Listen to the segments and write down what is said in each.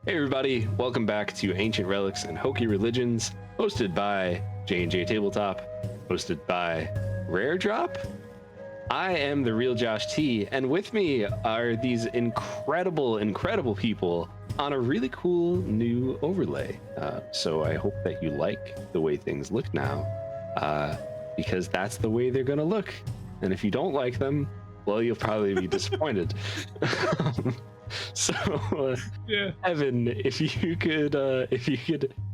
Hey everybody, welcome back to Ancient Relics and Hokey Religions, hosted by JnJ Tabletop, hosted by Rare Drop. I am the real Josh T, and with me are these incredible people on a really cool new overlay. So I hope that you like the way things look now, because that's the way they're gonna look. And if you don't like them, well, you'll probably be disappointed. So, Evan, if you could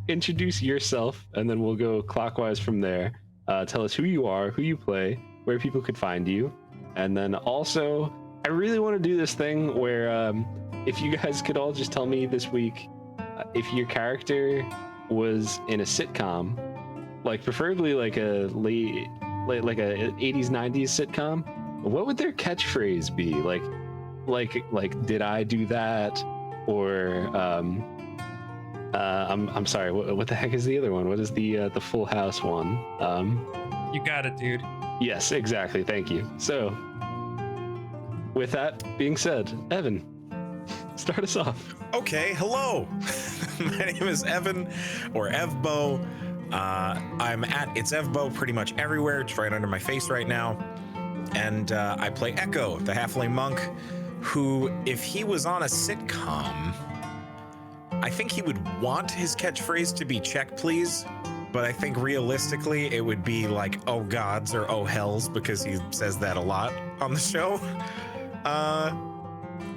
introduce yourself, and then we'll go clockwise from there. Tell us who you are, who you play, where people could find you, and then also, I really want to do this thing where, if you guys could all just tell me this week, if your character was in a sitcom, like preferably like a like a 80s 90s sitcom, what would their catchphrase be? Like did I do that? Or I'm sorry, what the heck is the other one? What is the Full House one? You got it, dude. Yes, exactly. Thank you. So with that being said, Evan, start us off. Okay, hello. My name is Evan, or Evbo. I'm at It's Evbo pretty much everywhere. It's right under my face right now. And I play Echo, the halfling monk, who, if he was on a sitcom, I think he would want his catchphrase to be check please, but I think realistically it would be like oh gods or oh hells, because he says that a lot on the show.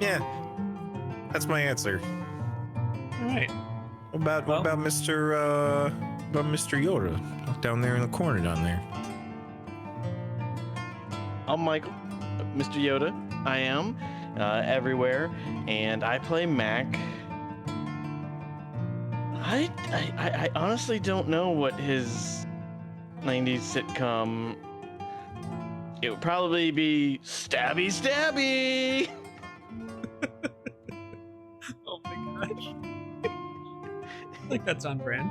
Yeah, that's my answer. All right. What about Mr. Yoda down there in the corner down there? I'm Michael, Mr. Yoda. I am everywhere, and I play Mac. I honestly don't know what his 90s sitcom. It would probably be Stabby Stabby. Oh my gosh. I think that's on brand.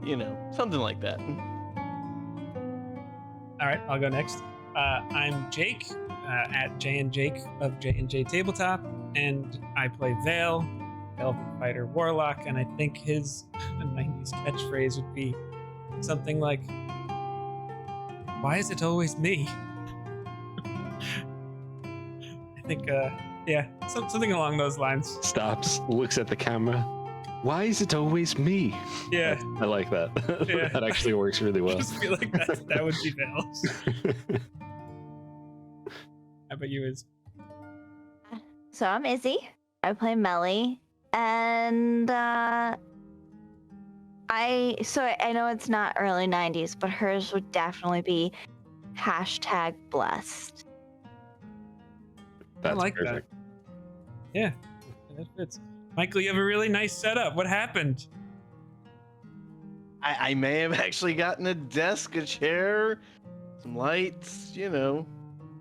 You know, something like that. All right, I'll go next. I'm Jake, at JnJ of JnJ Tabletop, and I play Vale, Elven Fighter Warlock, and I think his 90s catchphrase would be something like, "Why is it always me?" I think, yeah, something along those lines. Stops, looks at the camera. Why is it always me? Yeah. I like that. Yeah. That actually works really well. I just feel like that would be Vale's. How about you, Iz? So I'm Izzy. I play Melly, and I know it's not early 90s, but hers would definitely be #blessed. That's I like perfect. that. Yeah, that fits. Michael, you have a really nice setup. What happened? I may have actually gotten a desk, a chair, some lights, you know.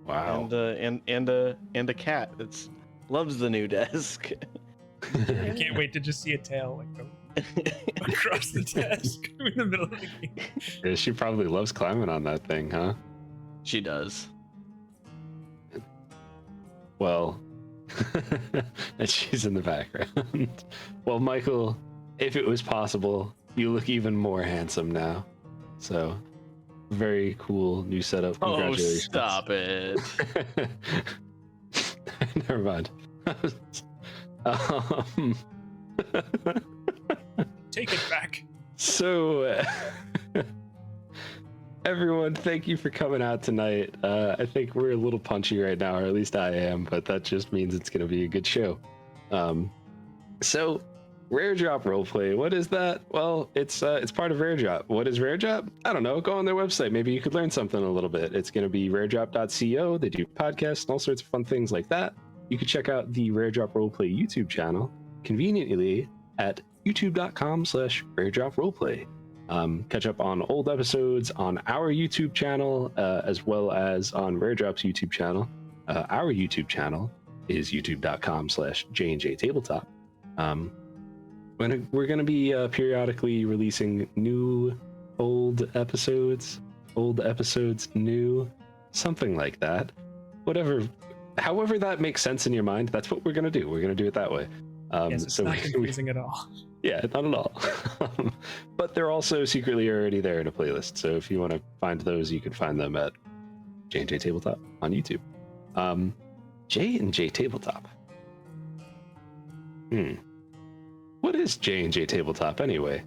Wow. And a cat that loves the new desk. I can't wait to just see a tail like go across the desk in the middle of the game. Yeah, she probably loves climbing on that thing, huh? She does. Well, and she's in the background. Well, Michael, if it was possible, you look even more handsome now. So, very cool new setup. Congratulations. Oh, stop it. Never mind. Take it back. So, everyone, thank you for coming out tonight. I think we're a little punchy right now, or at least I am, but that just means it's going to be a good show. So, Rare Drop Roleplay, what is that? Well, it's part of Rare Drop. What is Rare Drop? I don't know. Go on their website. Maybe you could learn something a little bit. It's going to be raredrop.co. They do podcasts and all sorts of fun things like that. You could check out the Rare Drop Roleplay YouTube channel conveniently at youtube.com/raredroproleplay. Catch up on old episodes on our YouTube channel, as well as on Rare Drop's YouTube channel. Our YouTube channel is youtube.com/JnJ Tabletop. We're going to be periodically releasing new, old episodes, new, something like that. However that makes sense in your mind, that's what we're going to do. We're going to do it that way. Yes, it's so not confusing at all. yeah, not at all. But they're also secretly already there in a playlist. So if you want to find those, you can find them at JnJ Tabletop on YouTube. JnJ Tabletop. What is JnJ Tabletop anyway?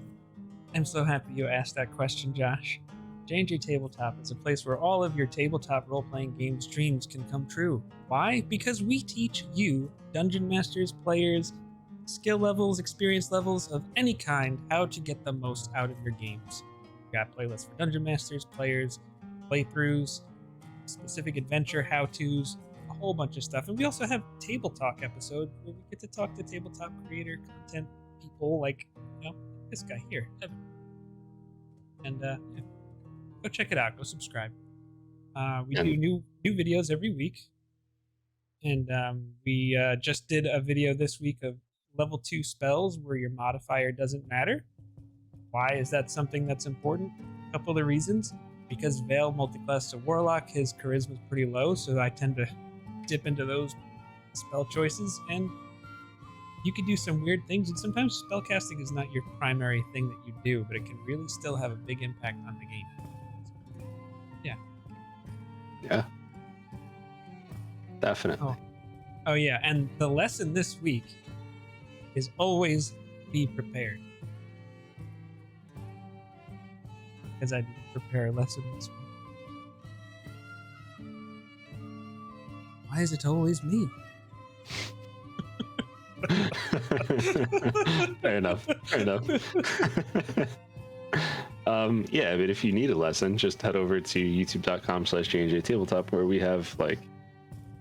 I'm so happy you asked that question, Josh. JnJ Tabletop is a place where all of your tabletop role-playing games dreams can come true. Why? Because we teach you, dungeon masters, players, skill levels, experience levels of any kind, how to get the most out of your games. We got playlists for dungeon masters, players, playthroughs, specific adventure how-tos, a whole bunch of stuff. And we also have Table Talk episodes where we get to talk to tabletop creator content people like, this guy here, Evan. And yeah. Go check it out. Go subscribe. We do new videos every week. And we just did a video this week of level 2 spells where your modifier doesn't matter. Why is that something that's important? A couple of reasons. Because Vale multiclass to Warlock, his charisma is pretty low, so I tend to dip into those spell choices. And you can do some weird things, and sometimes spellcasting is not your primary thing that you do, but it can really still have a big impact on the game. Yeah. Definitely. Oh yeah, and the lesson this week is always be prepared. Because I didn't prepare a lesson this week. Why is it always me? Fair enough. Yeah, but if you need a lesson, just head over to youtube.com/JnJ Tabletop, where we have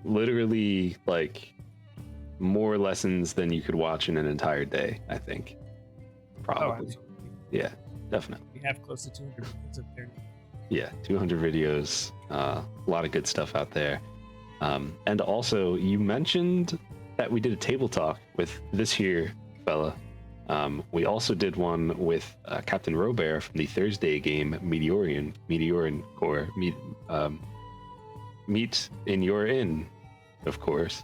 literally more lessons than you could watch in an entire day, I think. Probably. Yeah, definitely. We have close to 200 videos up there. Yeah, 200 videos. A lot of good stuff out there. And also, you mentioned that we did a table talk with this here fella. We also did one with Captain Robert from the Thursday game Meteorian Core. Meet in your inn, of course.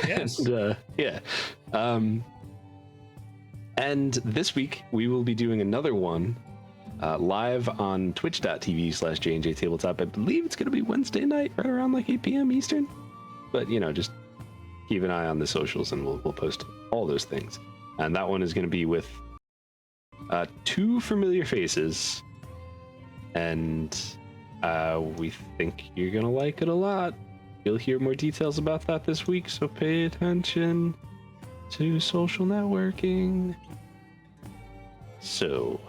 Yes. And, yeah. And this week we will be doing another one live on twitch.tv/JnJ Tabletop. I believe it's going to be Wednesday night, right around 8 p.m. Eastern. But just keep an eye on the socials, and we'll post all those things. And that one is going to be with 2 familiar faces, and we think you're going to like it a lot. You'll hear more details about that this week, so pay attention to social networking. So,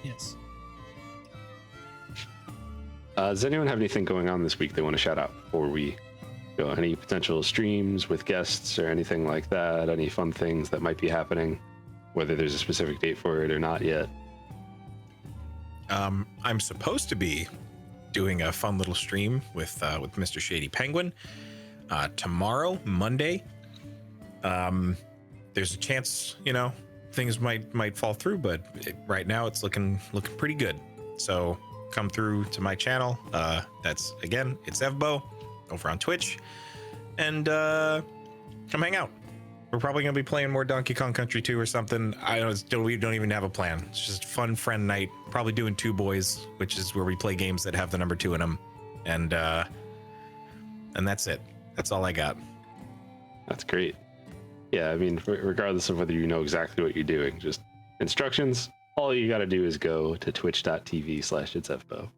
yes. Does anyone have anything going on this week they want to shout out before we go? Any potential streams with guests or anything like that? Any fun things that might be happening, whether there's a specific date for it or not yet? I'm supposed to be doing a fun little stream with Mr. Shady Penguin tomorrow, Monday. There's a chance, things might fall through, but right now it's looking pretty good. So come through to my channel. It's Evbo over on Twitch, and come hang out. We're probably gonna be playing more Donkey Kong Country 2 or something. We don't even have a plan. It's just fun friend night. Probably doing Two Boys, which is where we play games that have the number 2 in them, and that's it. That's all I got. That's great. Yeah, I mean, regardless of whether you know exactly what you're doing, just instructions. All you got to do is go to twitch.tv/itsfbo.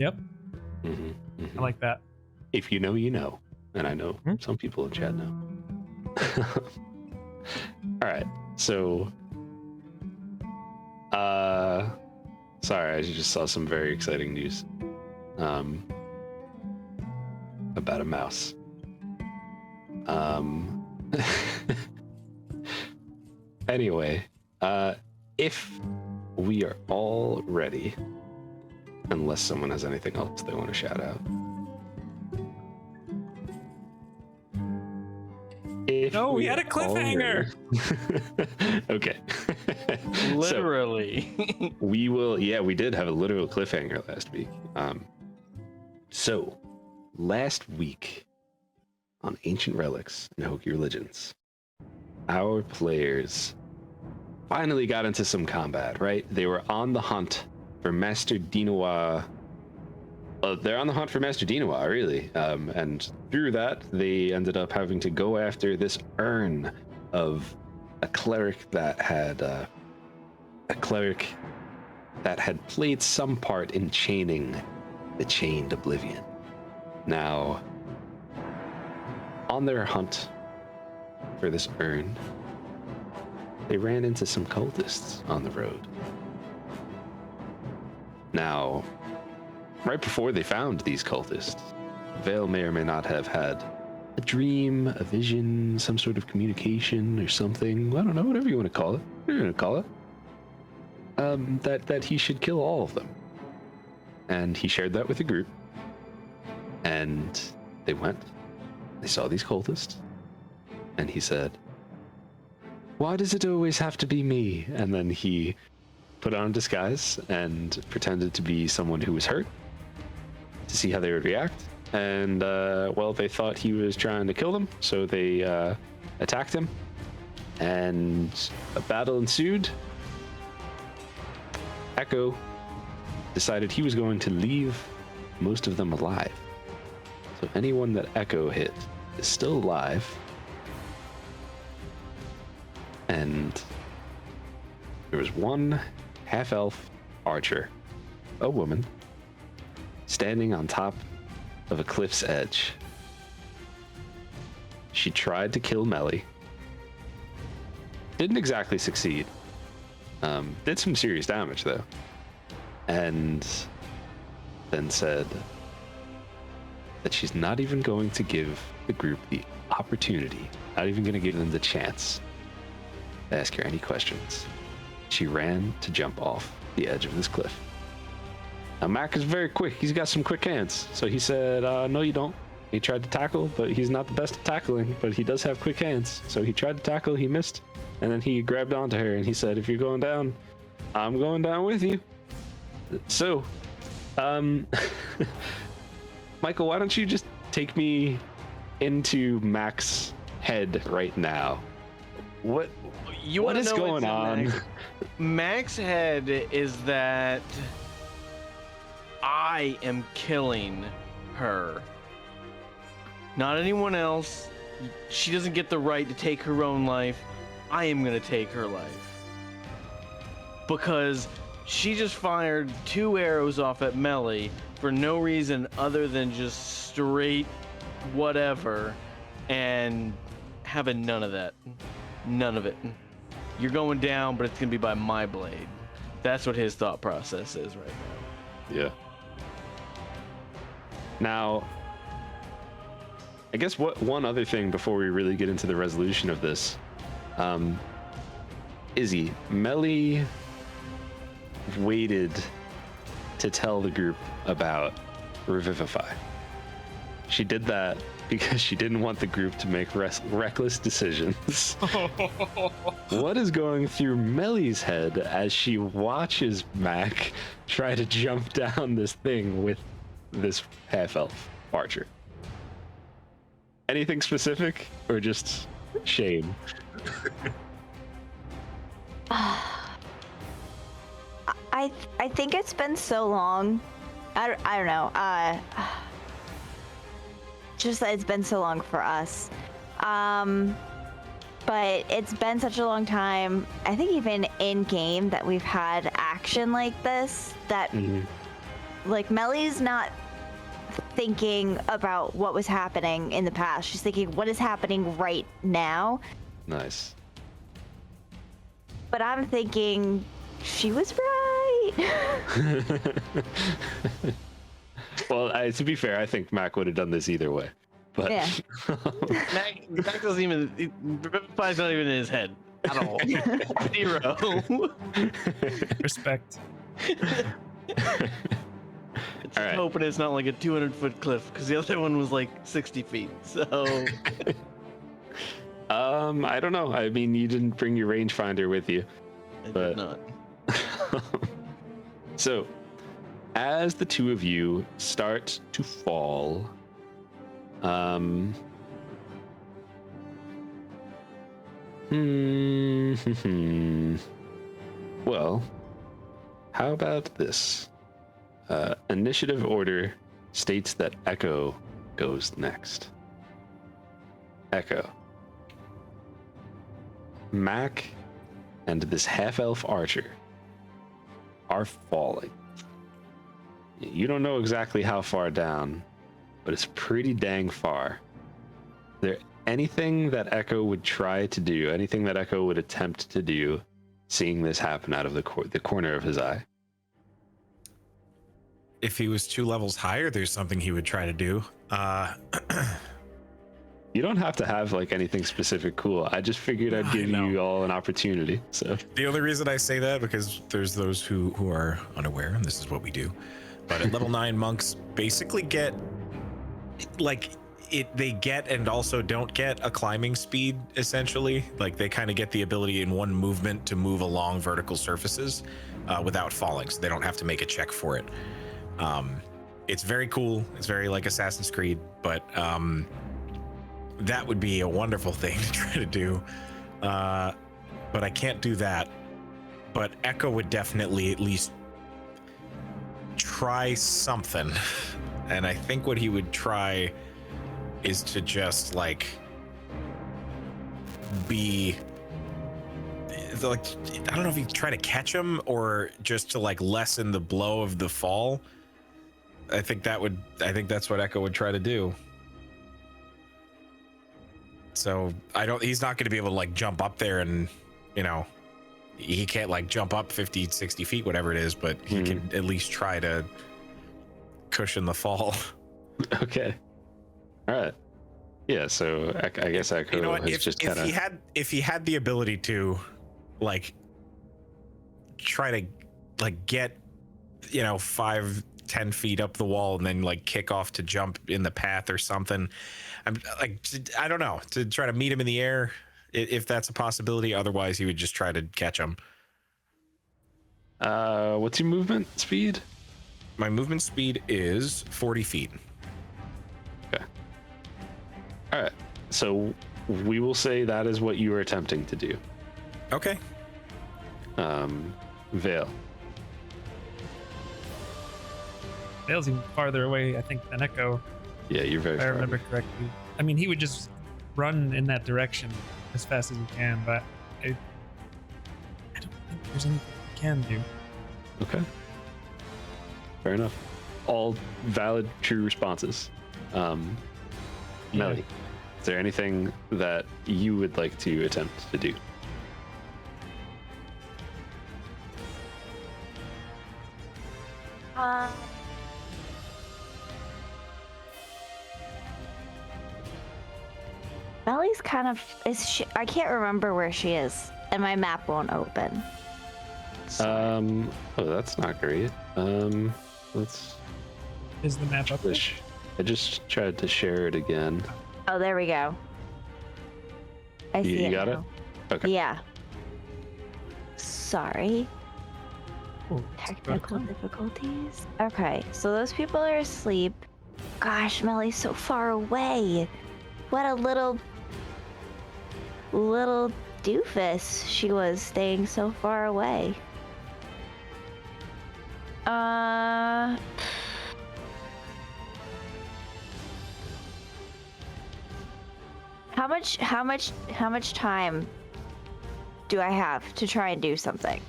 Yep. I like that. If you know, you know. And I know some people in chat know. All right. So, sorry, I just saw some very exciting news about a mouse. Anyway, if we are all ready, unless someone has anything else they want to shout out. No, we had a cliffhanger. Okay. Literally. We will. Yeah, we did have a literal cliffhanger last week. So last week on Ancient Relics and Hokey Religions. Our players finally got into some combat, right? They were on the hunt for Master Dinois. They're on the hunt for Master Dinois, really. And through that, they ended up having to go after this urn of a cleric that had played some part in chaining the chained oblivion. Now, on their hunt for this urn, they ran into some cultists on the road. Now, right before they found these cultists, Vale may or may not have had a dream, a vision, some sort of communication or something. I don't know, whatever you want to call it. Whatever you want to call it. That he should kill all of them. And he shared that with the group. And they went. They saw these cultists. And he said, "Why does it always have to be me?" And then he put on a disguise and pretended to be someone who was hurt to see how they would react. And, well, they thought he was trying to kill them, so they attacked him. And a battle ensued. Echo decided he was going to leave most of them alive. So anyone that Echo hit is still alive. And there was one half-elf archer, a woman, standing on top of a cliff's edge. She tried to kill Melly. Didn't exactly succeed. Did some serious damage, though. And then said that she's not even going to give the group the opportunity, not even going to give them the chance to ask her any questions. She ran to jump off the edge of this cliff. Now, Mac is very quick. He's got some quick hands. So he said, no, you don't. He tried to tackle, but he's not the best at tackling, but he does have quick hands. So he tried to tackle, he missed, and then he grabbed onto her and he said, "If you're going down, I'm going down with you." So, Michael, why don't you just take me into Mac's head right now? What is going on? Mac's head is that I am killing her. Not anyone else. She doesn't get the right to take her own life. I am gonna take her life. Because she just fired 2 arrows off at Melly for no reason other than just straight whatever, and having none of that. None of it. You're going down, but it's gonna be by my blade. That's what his thought process is right now. Yeah. Now, I guess one other thing before we really get into the resolution of this, Izzy, Melly waited to tell the group about Revivify. She did that because she didn't want the group to make reckless decisions. What is going through Melly's head as she watches Mac try to jump down this thing with this half-elf archer? Anything specific, or just shame? I think it's been so long. I don't know. Just that it's been so long for us. But it's been such a long time. I think even in game that we've had action like this, that like Melly's not thinking about what was happening in the past. She's thinking what is happening right now. Nice. But I'm thinking she was right. Well, to be fair, I think Mac would have done this either way. But Yeah. Mac doesn't even. Revivify's not even in his head at all. 0. Respect. Just All right. hoping it's not like a 200-foot cliff, because the other one was like 60 feet. So. I don't know. I mean, you didn't bring your rangefinder with you. I But- did not. So, as the two of you start to fall, Well, how about this? Initiative order states that Echo goes next. Echo. Mac and this half-elf archer are falling. You don't know exactly how far down, but it's pretty dang far. Is there anything that Echo would try to do, anything that Echo would attempt to do, seeing this happen out of the corner of his eye? If he was 2 levels higher, there's something he would try to do. You don't have to have like anything specific cool. I just figured I'd give you all an opportunity. So the only reason I say that because there's those who are unaware, and this is what we do. But at level 9, monks basically get like they get and also don't get a climbing speed, essentially. Like they kind of get the ability in one movement to move along vertical surfaces without falling, so they don't have to make a check for it. It's very cool. It's very like Assassin's Creed, but that would be a wonderful thing to try to do. But I can't do that. But Echo would definitely at least try something. And I think what he would try is to just like be like, I don't know if he'd try to catch him or just to like lessen the blow of the fall. I think that's what Echo would try to do. So he's not going to be able to like jump up there and, you know, he can't like jump up 50, 60 feet, whatever it is, but he can at least try to cushion the fall. Okay. All right. Yeah. So I guess Echo you know what, has just kind of. If he had the ability to like try to like get, you know, 5-10 feet up the wall and then like kick off to jump in the path or something, I don't know, to try to meet him in the air if that's a possibility. Otherwise he would just try to catch him. What's your movement speed? My movement speed is 40 feet. Okay. All right. So we will say that is what you are attempting to do. Okay. Vale. Vale's even farther away, I think, than Echo. Yeah, you're very If I far. remember correctly. I mean, he would just run in that direction as fast as he can, but I don't think there's anything he can do. Okay. Fair enough. All valid, true responses. Melly, is there anything that you would like to attempt to do? Melly's kind of I can't remember where she is, and my map won't open. Oh, that's not great. Let's. Is the map up there? I just tried to share it again. Oh, there we go. I see You got it? now. Okay. Yeah. Sorry. Oh, Technical difficulties. Okay, so those people are asleep. Gosh, Melly's so far away. What a little doofus she was, staying so far away. How much time do I have to try and do something?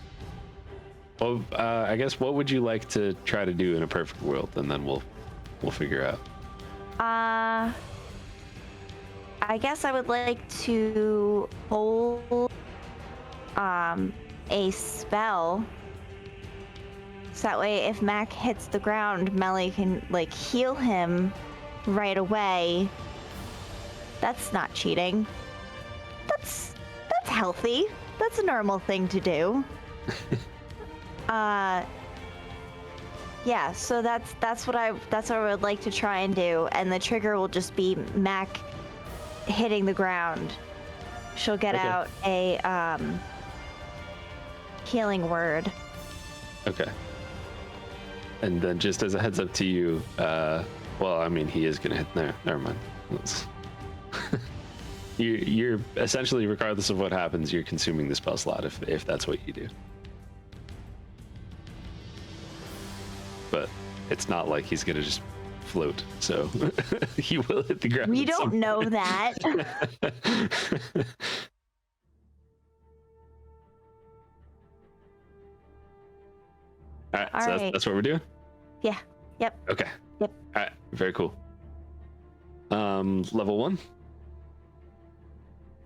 Well, I guess what would you like to try to do in a perfect world, and then we'll figure out. I guess I would like to hold a spell, so that way if Mac hits the ground, Melly can like heal him right away. That's not cheating. That's healthy. That's a normal thing to do. Yeah, so that's what I would like to try and do, and the trigger will just be Mac hitting the ground. She'll get out a healing word. Okay. And then just as a heads up to you, well, I mean, he is gonna hit there. Never mind. you're essentially, regardless of what happens, you're consuming the spell slot if that's what you do. But it's not like he's gonna just float, so he will hit the ground. We at don't some know point. that. All right, All so right. that's what we're doing. Yeah. Yep. Okay. Yep. All right. Very cool. Level 1.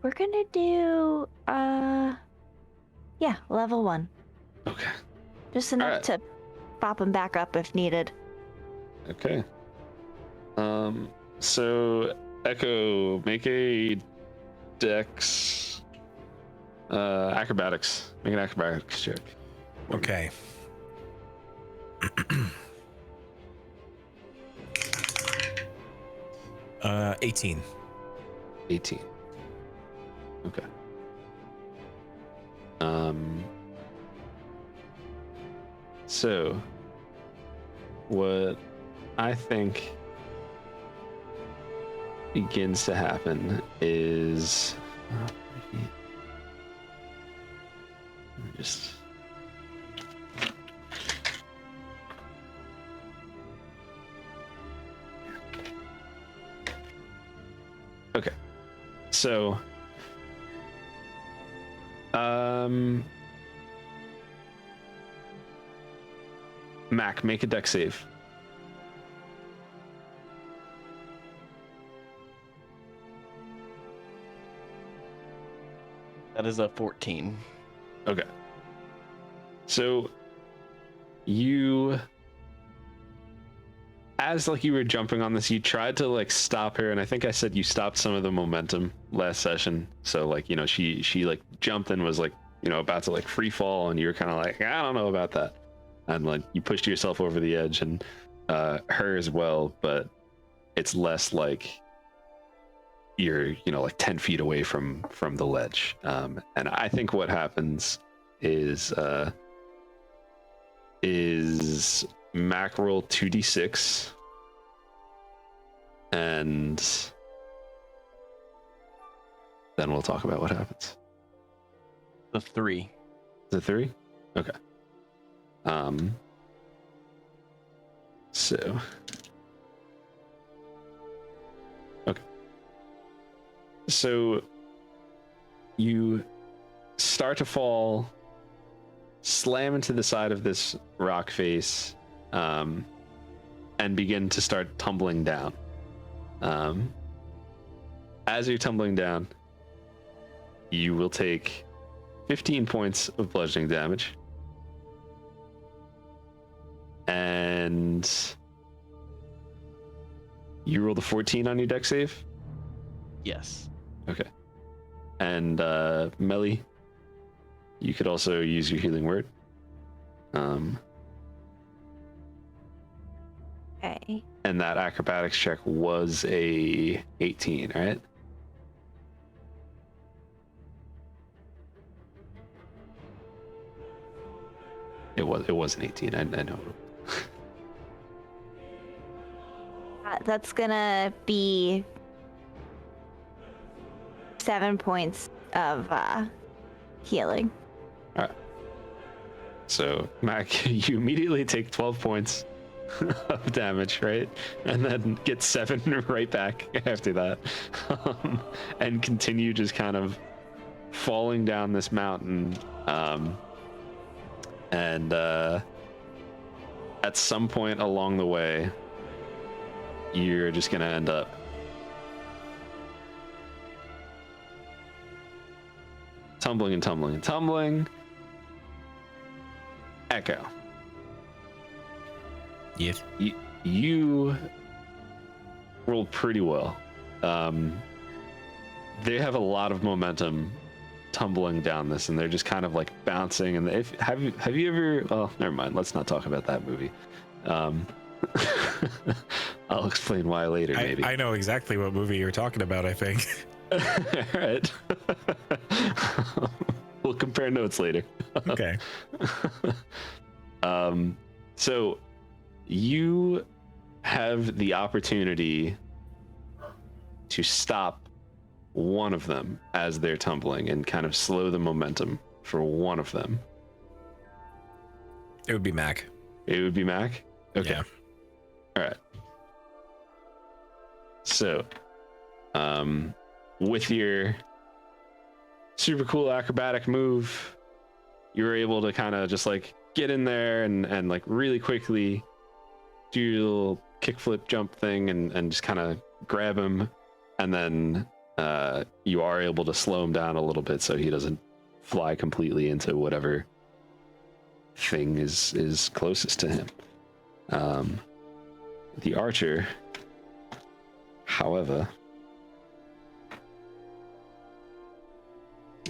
We're gonna do yeah, level 1. Okay. Just enough Alright. to pop him back up if needed. Okay. So Echo, make a dex acrobatics. Make an acrobatics check. Okay. 18. 18. Okay. So what I think begins to happen is let me just okay. So Mac, make a dex save. That is a 14. Okay. So you, as like you were jumping on this, you tried to like stop her, and I think I said you stopped some of the momentum last session. So like, you know, she like jumped and was like, you know, about to like free fall, and you were kind of like, I don't know about that. And like you pushed yourself over the edge, and her as well, but it's less like you're, you know, like 10 feet away from the ledge. And I think what happens is Mac roll 2d6, and then we'll talk about what happens. The 3. The 3? Okay. So okay. So you start to fall, slam into the side of this rock face, and begin to start tumbling down. As you're tumbling down, you will take 15 points of bludgeoning damage. And you rolled a 14 on your dex save? Yes. Okay. And Melly, you could also use your healing word. Okay. And that acrobatics check was a 18, right? It was an 18. I know. That's gonna be 7 points of healing. All right. So Mac, you immediately take 12 points of damage, right? And then get 7 right back after that. And continue just kind of falling down this mountain. And at some point along the way, you're just gonna end up tumbling and tumbling and tumbling. Echo. Yes. You rolled pretty well. They have a lot of momentum tumbling down this, and they're just kind of like bouncing. And have you ever? Well, never mind. Let's not talk about that movie. I'll explain why later. Maybe I know exactly what movie you're talking about, I think. All right. We'll compare notes later. Okay. So you have the opportunity to stop one of them as they're tumbling and kind of slow the momentum for one of them? It would be Mac. It would be Mac? Okay. Yeah. All right. So, with your super cool acrobatic move, you were able to kind of just like get in there and like really quickly do your little kickflip jump thing and just kind of grab him, and then you are able to slow him down a little bit so he doesn't fly completely into whatever thing is closest to him. The archer, however,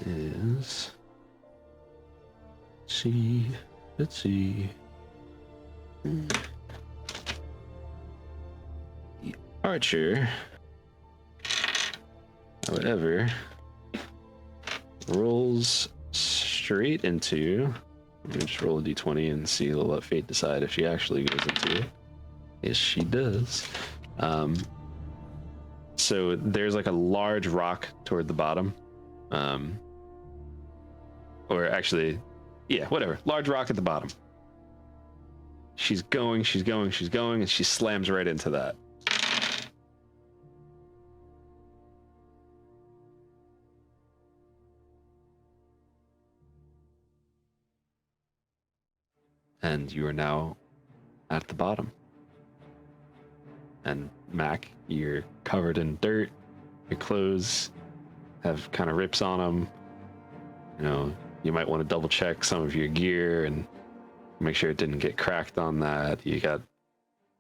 is let's see. The archer, however, rolls straight into. Let me just roll a d20 and see. We'll let fate decide if she actually goes into it. Yes, she does. So there's like a large rock toward the bottom. Or actually, yeah, whatever. Large rock at the bottom. She's going, and she slams right into that. And you are now at the bottom. And Mac, you're covered in dirt. Your clothes have kind of rips on them. You know, you might want to double check some of your gear and make sure it didn't get cracked on that. You got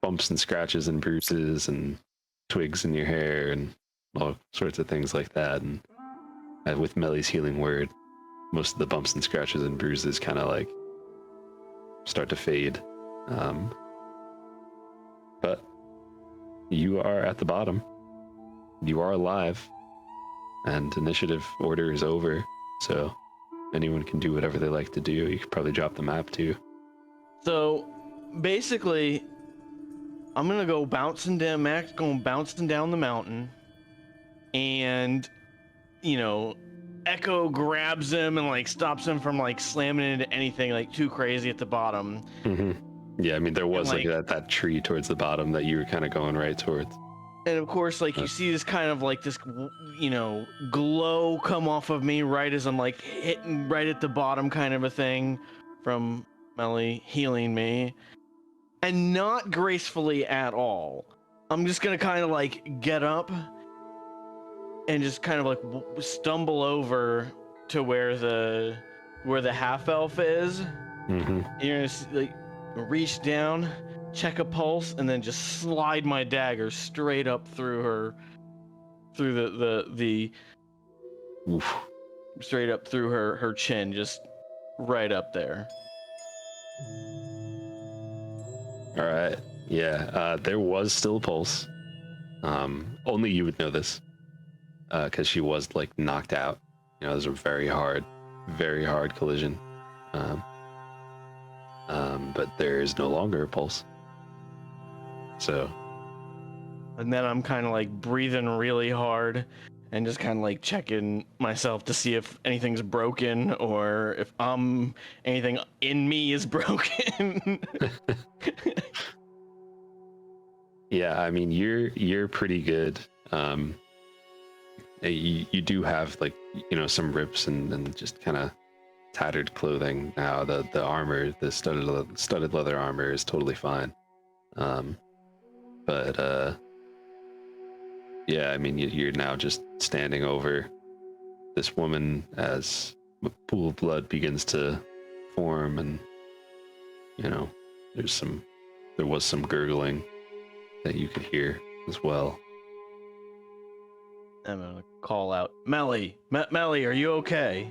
bumps and scratches and bruises and twigs in your hair and all sorts of things like that. And with Melly's healing word, most of the bumps and scratches and bruises kind of like start to fade. But you are at the bottom. You are alive. And initiative order is over. So anyone can do whatever they like to do. You could probably drop the map too. So basically, I'm gonna go bouncing down. Mac's going bouncing down the mountain, and you know, Echo grabs him and like stops him from like slamming into anything like too crazy at the bottom. Mm-hmm. Yeah, I mean there was And, like that tree towards the bottom that you were kind of going right towards. And of course, like you see this kind of like this, you know, glow come off of me right as I'm like hitting right at the bottom, kind of a thing, from Melly healing me, and not gracefully at all. I'm just gonna kind of like get up and just kind of like stumble over to where the half elf is. Mm-hmm. You're gonna like reach down, check a pulse, and then just slide my dagger straight up through the Oof. straight up through her chin, just right up there. All right. Yeah, there was still a pulse. Only you would know this, because she was like knocked out. You know, it was a very hard collision. But there is no longer a pulse. So. And then I'm kind of like breathing really hard and just kind of like checking myself to see if anything's broken or if anything in me is broken. Yeah, I mean you're pretty good. You do have like, you know, some rips and just kind of tattered clothing now. The armor, the studded leather armor is totally fine. But yeah, I mean you're now just standing over this woman as a pool of blood begins to form, and you know there was some gurgling that you could hear as well. I'm gonna call out, Melly, Melly, are you okay?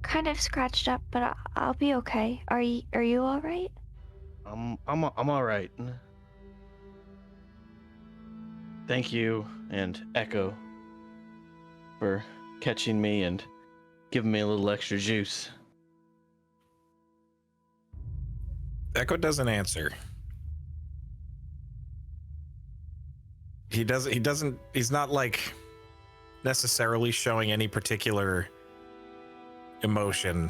Kind of scratched up, but I'll be okay. Are you all right? I'm all right. Thank you and Echo for catching me and giving me a little extra juice. Echo doesn't answer. He's not like necessarily showing any particular emotion,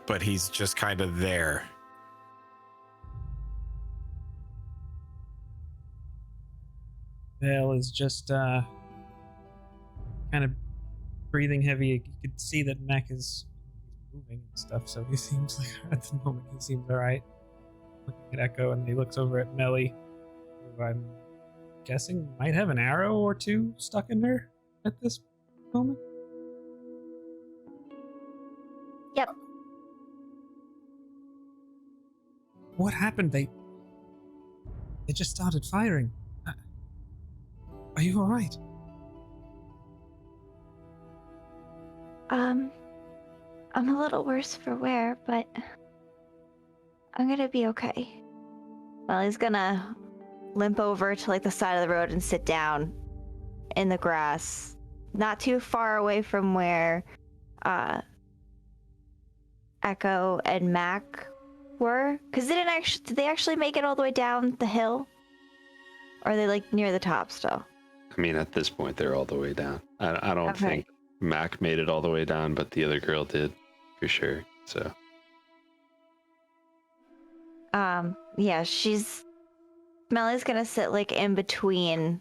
but he's just kind of there. Vale is just kind of breathing heavy. You could see that Mac is moving and stuff, so he seems like at the moment he seems all right. Looking at Echo, and he looks over at Melly, who I'm guessing might have an arrow or two stuck in her at this moment. Yep. What happened? They just started firing. Are you all right? I'm a little worse for wear, but I'm gonna be okay. Well, he's gonna limp over to like the side of the road and sit down in the grass, not too far away from where Echo and Mac were. Cause did they actually make it all the way down the hill? Or are they like near the top still? I mean, at this point, they're all the way down. I don't Okay. think Mac made it all the way down, but the other girl did, for sure. So, Yeah, Melly's gonna sit like in between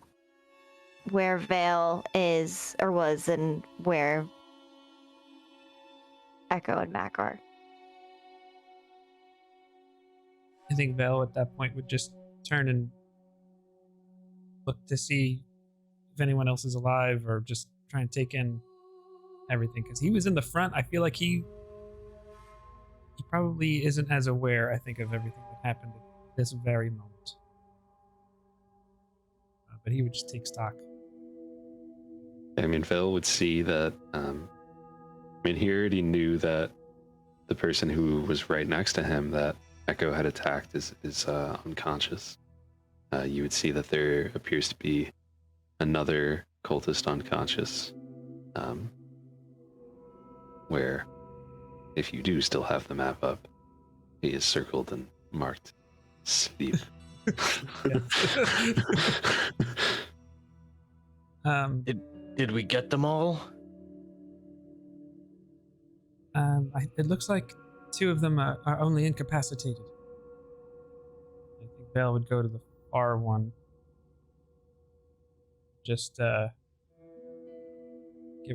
where Vale is or was and where Echo and Mac are. I think Vale at that point would just turn and look to see if anyone else is alive, or just try and take in everything, because he was in the front. I feel like he probably isn't as aware, I think, of everything that happened at this very moment. But he would just take stock. I mean, Phil would see that. I mean, he already knew that the person who was right next to him that Echo had attacked is unconscious. You would see that there appears to be another cultist unconscious, where, if you do still have the map up, he is circled and marked sleep. Did we get them all? It looks like two of them are only incapacitated. I think Vale would go to the far one. Just give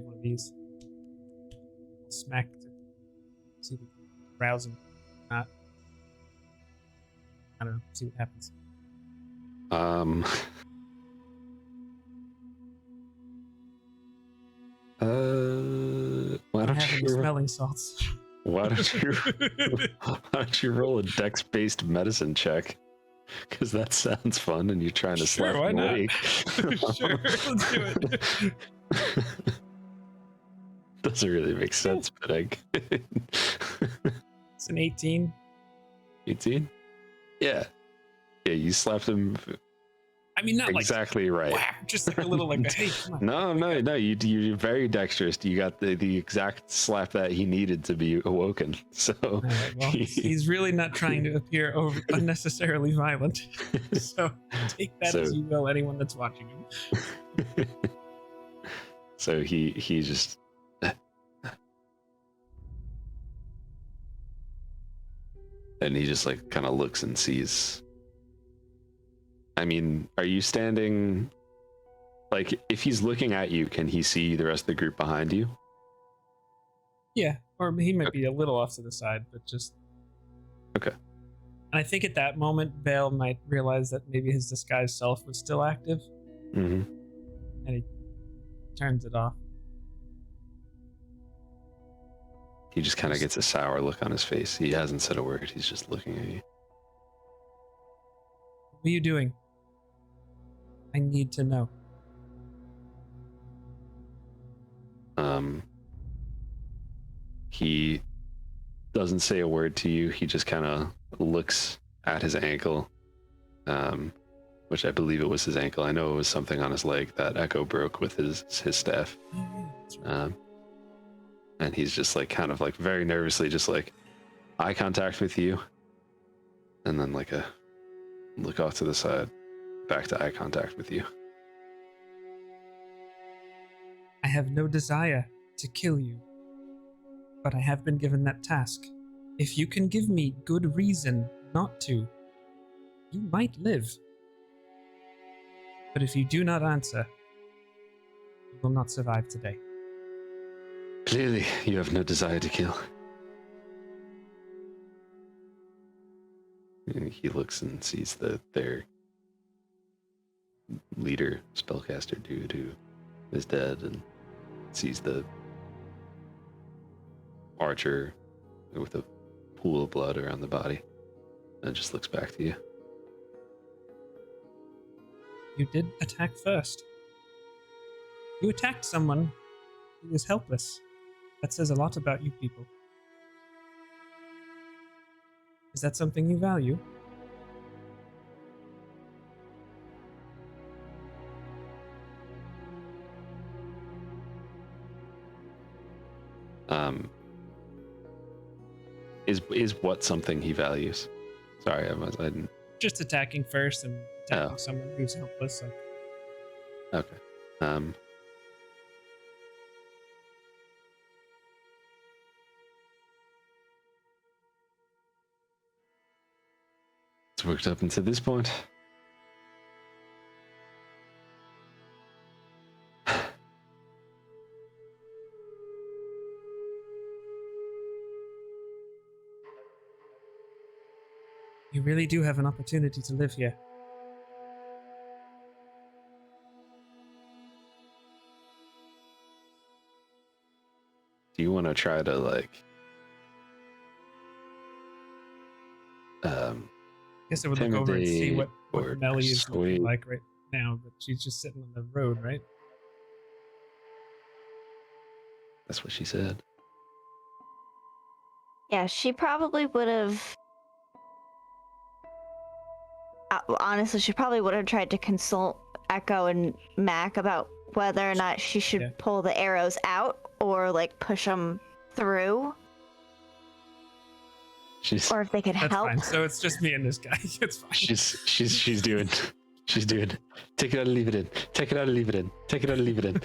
one of these smack to see if we can rouse him. Not. I don't know. See what happens. Why I don't have any you smelling salts. why don't you roll a dex-based medicine check? Because that sounds fun, and you're trying to Sure, slap why him not? awake. Sure, let's do it. Doesn't really make sense, but It's an 18. 18? Yeah, you slapped him I mean, not exactly like right. whap, just like a little like, hey, come on. No, you're very dexterous. You got the exact slap that he needed to be awoken. So All right, well, he's really not trying to appear unnecessarily violent. So take that as you will, anyone that's watching him. So he just and he just like kind of looks and sees. I mean, are you standing, like, if he's looking at you, can he see the rest of the group behind you? Yeah, or he might be a little off to the side, but just... Okay. And I think at that moment, Vale might realize that maybe his disguised self was still active, Mm-hmm. and he turns it off. He just kind of gets a sour look on his face. He hasn't said a word. He's just looking at you. What are you doing? I need to know. He doesn't say a word to you. He just kind of looks at his ankle, which I believe it was his ankle. I know it was something on his leg that Echo broke with his staff. And he's just like kind of like very nervously just like eye contact with you, and then like a look off to the side, back to eye contact with you. have no desire to kill you, but I have been given that task. If you can give me good reason not to, you might live. But if you do not answer, you will not survive today. Clearly, you have no desire to kill. And he looks and sees their leader, spellcaster dude who is dead, and sees the archer with a pool of blood around the body, and just looks back to you. You did attack first. You attacked someone who was helpless. That says a lot about you people. Is that something you value? Is what something he values? Sorry, I didn't. Just attacking first and attacking someone who's helpless. Okay. It's worked up until this point. You really do have an opportunity to live here. Do you want to try to I guess I would look over and see what or Melly is persuade? looking like right now, but she's just sitting on the road, right? That's what she said. Yeah, she probably would have. Honestly, she probably would have tried to consult Echo and Mac about whether or not she should pull the arrows out or like push them through, or if they could That's help. fine. So it's just me and this guy. It's fine. She's doing. Take it out and leave it in. Take it out and leave it in. Take it out and leave it in.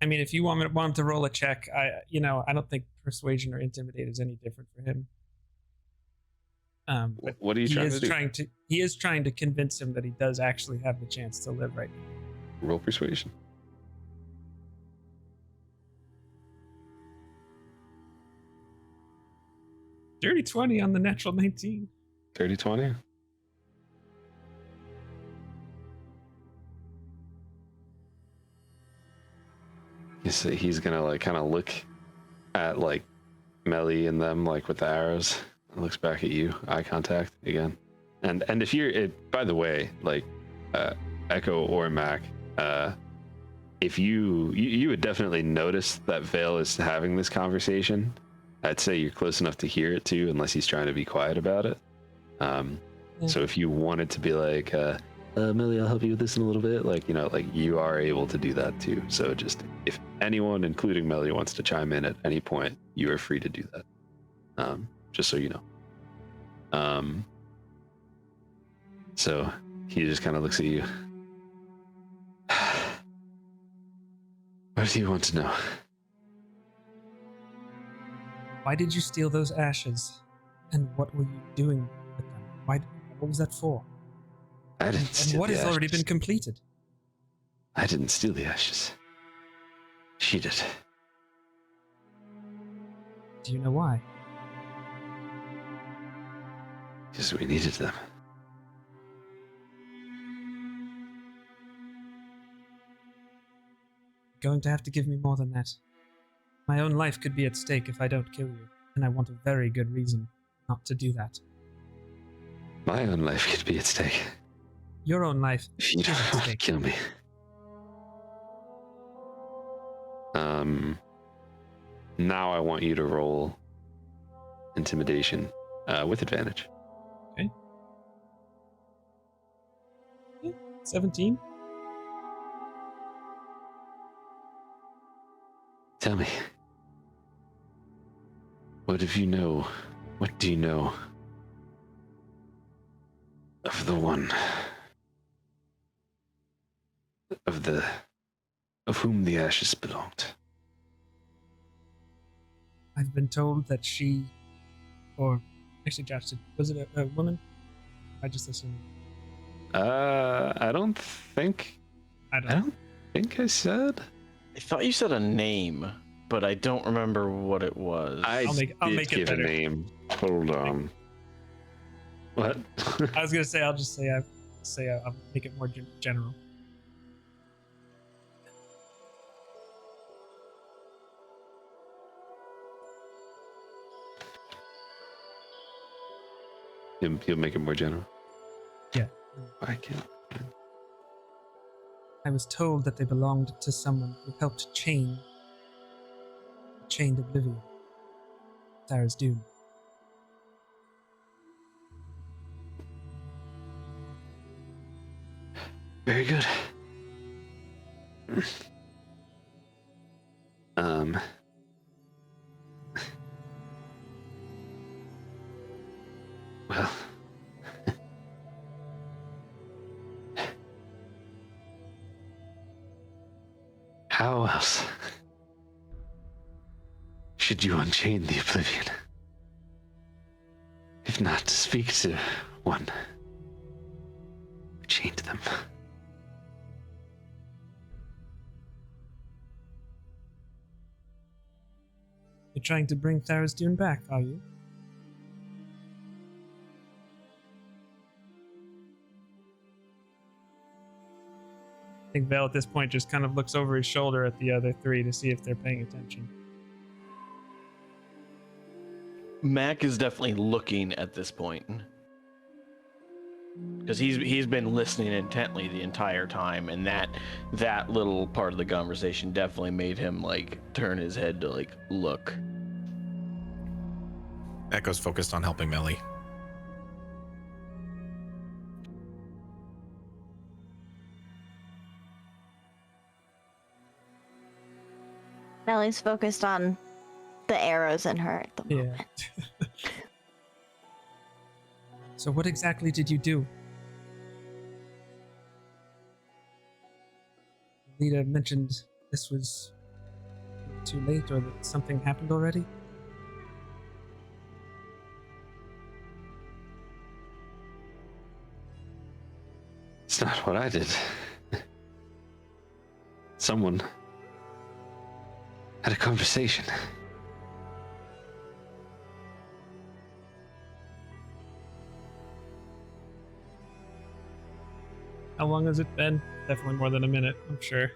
I mean, if you want him to roll a check, I don't think persuasion or intimidate is any different for him. But What are you trying to do? He is trying to convince him that he does actually have the chance to live right now. Roll persuasion. Dirty 20 on the natural 19. 30-20. He's gonna kind of look at Melly and them with the arrows, and looks back at you, eye contact again. And if you're by the way, Echo or Mac, if you would definitely notice that Vale is having this conversation. I'd say you're close enough to hear it too, unless he's trying to be quiet about it. So if you wanted to be Millie, I'll help you with this in a little bit. You are able to do that too. So just if anyone, including Melly, wants to chime in at any point, you are free to do that. Just so you know. So he just kind of looks at you. What do you want to know? Why did you steal those ashes? And what were you doing with them? What was that for? I didn't steal and what the has already ashes. been completed? I didn't steal the ashes. She did. Do you know why? Because we needed them. You're going to have to give me more than that. My own life could be at stake if I don't kill you, and I want a very good reason not to do that. My own life could be at stake. Your own life If you is don't at want to stake. kill me. Now I want you to roll intimidation with advantage. Okay. 17? Tell me. What do you know of the one of whom the ashes belonged. I've been told that she, or actually, Josh, was it a woman? I just assumed. I don't think I said. I thought you said a name, but I don't remember what it was. I'll make it give better. a name. Hold on. What? I was gonna say I'll just say I'll make it more general. He'll make it more general. Yeah. I can't. I was told that they belonged to someone who helped chained Oblivion. Thara's Doom. Very good. Well. How else should you unchain the Oblivion? If not to speak to one who chained them. You're trying to bring Thara's Doom back, are you? I think Val at this point just kind of looks over his shoulder at the other three to see if they're paying attention. Mac is definitely looking at this point. Because he's been listening intently the entire time, and that little part of the conversation definitely made him like turn his head to like look. Echo's focused on helping Melly. Nellie's focused on the arrows in her at the moment. Yeah. So what exactly did you do? Lita mentioned this was too late or that something happened already? It's not what I did. Someone had a conversation. How long has it been? Definitely more than a minute, I'm sure.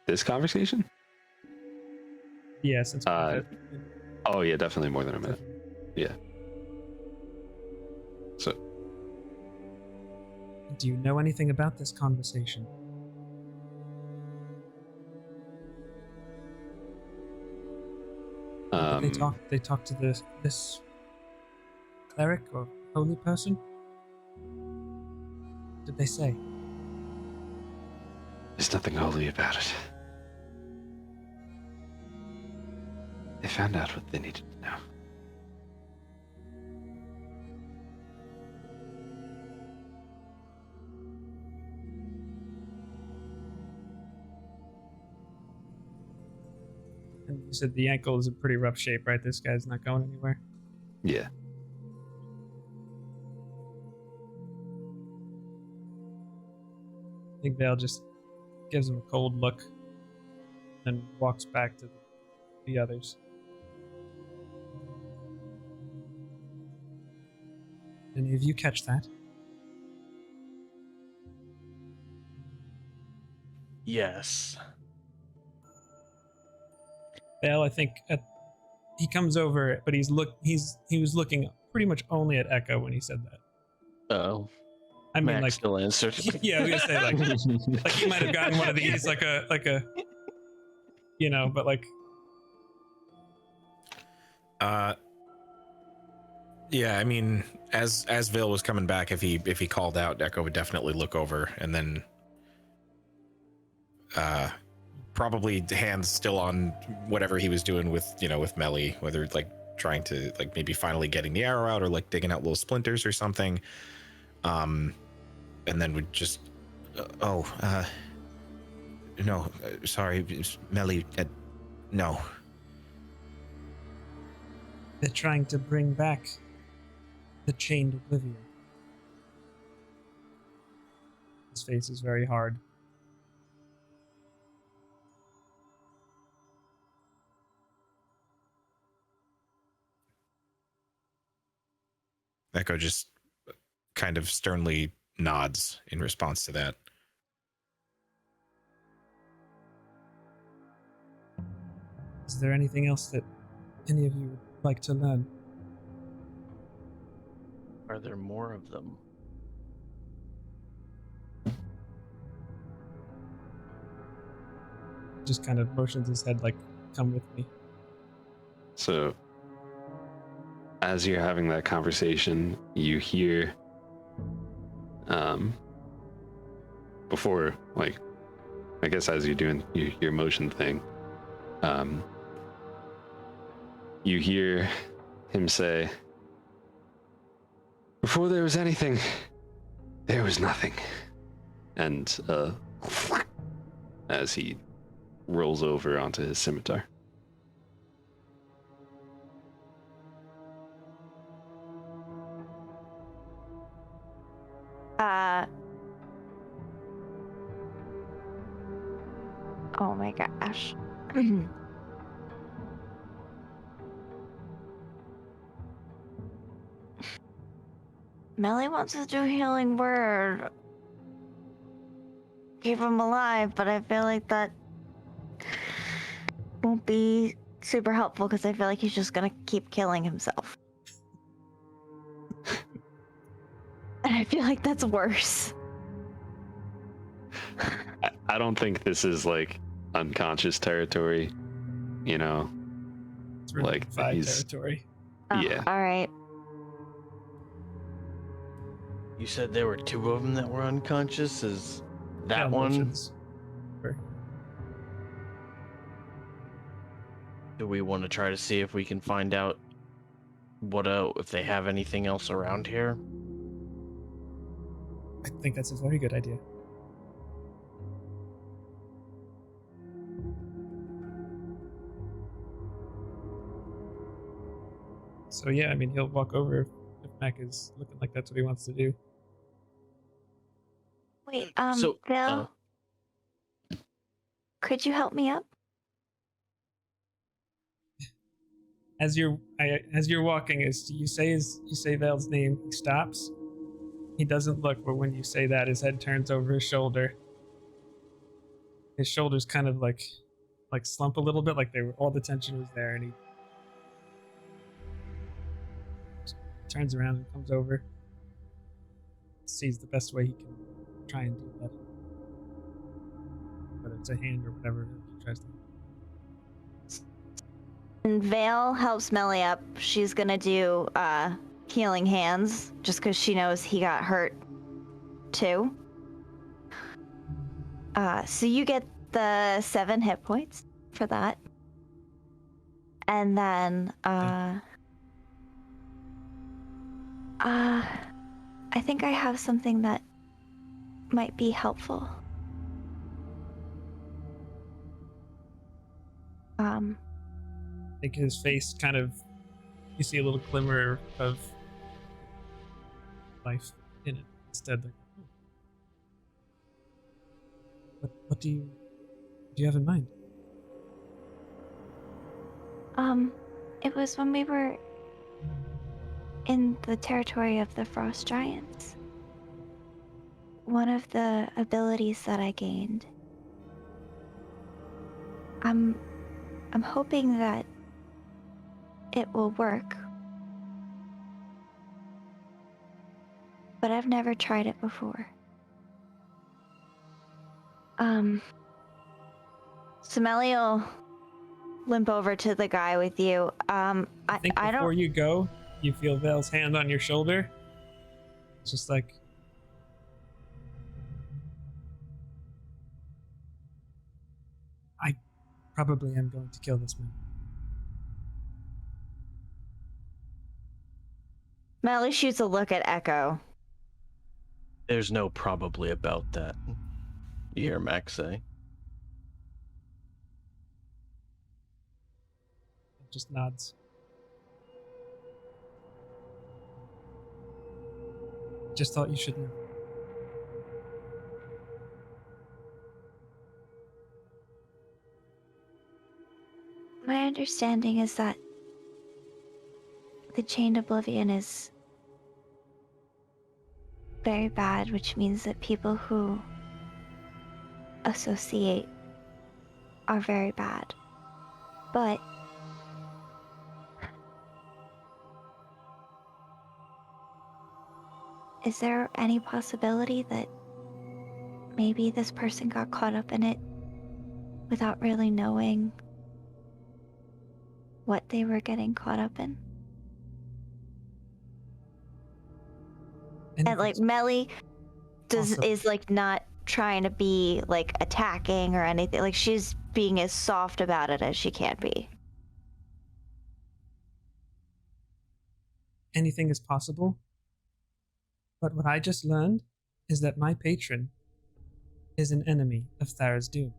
This conversation? Yeah, since Oh yeah, definitely more than a minute. Yeah. So do you know anything about this conversation? They talk to this cleric or holy person? What did they say? There's nothing holy about it. They found out what they needed to know. And you said the ankle is in pretty rough shape, right? This guy's not going anywhere. Yeah. I think Vale just gives him a cold look and walks back to the others. Any of you catch that? Yes. Vale, I think he comes over, but he was looking pretty much only at Echo when he said that. Oh. I mean, Mac like, still answered. yeah, I was gonna say like he might have gotten one of these, like a, you know, but like. Yeah, I mean, as Vale was coming back, if he called out, Echo would definitely look over and then probably hands still on whatever he was doing with Melly, whether like trying to like maybe finally getting the arrow out or like digging out little splinters or something. And then would just, no, sorry, Melly, no. They're trying to bring back the chained oblivion. His face is very hard. Echo just kind of sternly nods in response to that. Is there anything else that any of you would like to learn? Are there more of them? Just kind of motions his head like, come with me. So, as you're having that conversation, you hear, before, like, I guess as you're doing your motion thing, you hear him say, "Before there was anything, there was nothing." And, as he rolls over onto his scimitar. Oh my gosh. Melly wants to do healing word. Keep him alive, but I feel like that won't be super helpful because I feel like he's just gonna keep killing himself. And I feel like that's worse. I don't think this is like unconscious territory, you know? It's really Like, five he's- territory. Yeah. All right. You said there were two of them that were unconscious. Is that Yeah, one? motions. Do we want to try to see if we can find out what if they have anything else around here? I think that's a very good idea. So yeah, I mean, he'll walk over if Mac is looking like that's what he wants to do. Wait, So, Phil, could you help me up? As you're walking, you say Val's name, he stops. He doesn't look, but when you say that, his head turns over his shoulder. His shoulders kind of like slump a little bit, like all the tension was there, and he turns around and comes over. Sees the best way he can try and do that. Whether it's a hand or whatever he tries to. And Vale helps Melly up. She's gonna do healing hands just because she knows he got hurt too. So you get the 7 hit points for that. And then I think I have something that might be helpful. I think his face kind of, you see a little glimmer of life in it instead. Like, what do you have in mind? It was when we were in the territory of the Frost Giants. One of the abilities that I gained. I'm hoping that it will work. But I've never tried it before. So Melly will limp over to the guy with you. I think before you go, you feel Vale's hand on your shoulder. It's just like, I probably am going to kill this man. Melly shoots a look at Echo. There's no probably about that. You hear Max say. Just nods. Just thought you should know. My understanding is that the Chained Oblivion is very bad, which means that people who associate are very bad. But is there any possibility that maybe this person got caught up in it without really knowing what they were getting caught up in? And like Melly is like not trying to be like attacking or anything. Like she's being as soft about it as she can be. Anything is possible. But what I just learned is that my patron is an enemy of Thara's Doom.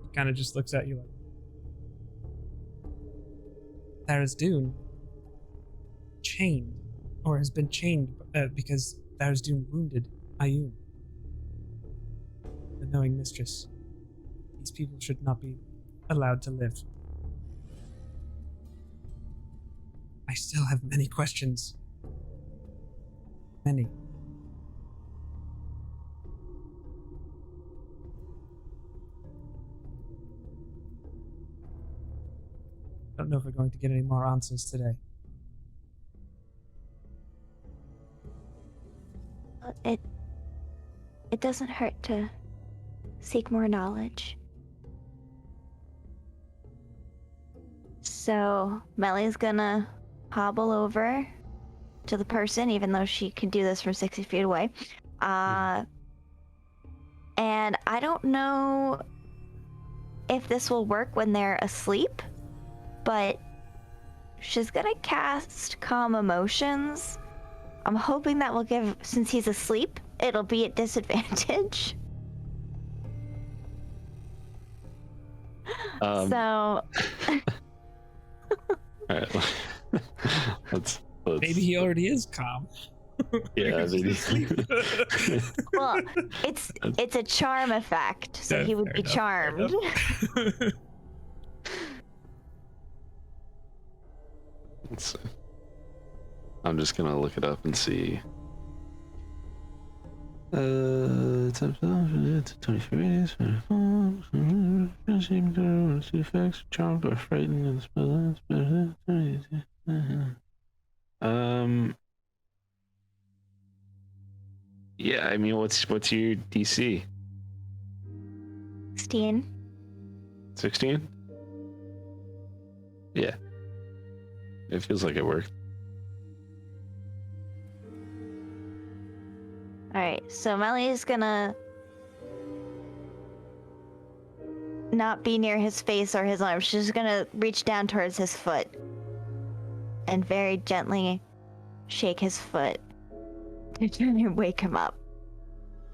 He kind of just looks at you like, Thara's Doom chained, or has been chained because Thara's Doom wounded Ayun, the knowing mistress. These people should not be allowed to live. I still have many questions. Many. Don't know if we're going to get any more answers today. It doesn't hurt to seek more knowledge. So Melly's gonna hobble over to the person, even though she can do this from 60 feet away. And I don't know if this will work when they're asleep, but she's gonna cast Calm Emotions. I'm hoping that will give, since he's asleep, it'll be at disadvantage. So. All right. let's. Maybe he already is calm. Yeah, maybe. Well, it's a charm effect, so he would be charmed. Let's see. I'm just gonna look it up and see. It's 23 radius. Two effects: charmed or frightened. Yeah, I mean, what's your DC? 16. 16? Yeah. It feels like it worked. Alright, so Melly's gonna not be near his face or his arm. She's gonna reach down towards his foot and very gently shake his foot to try and wake him up.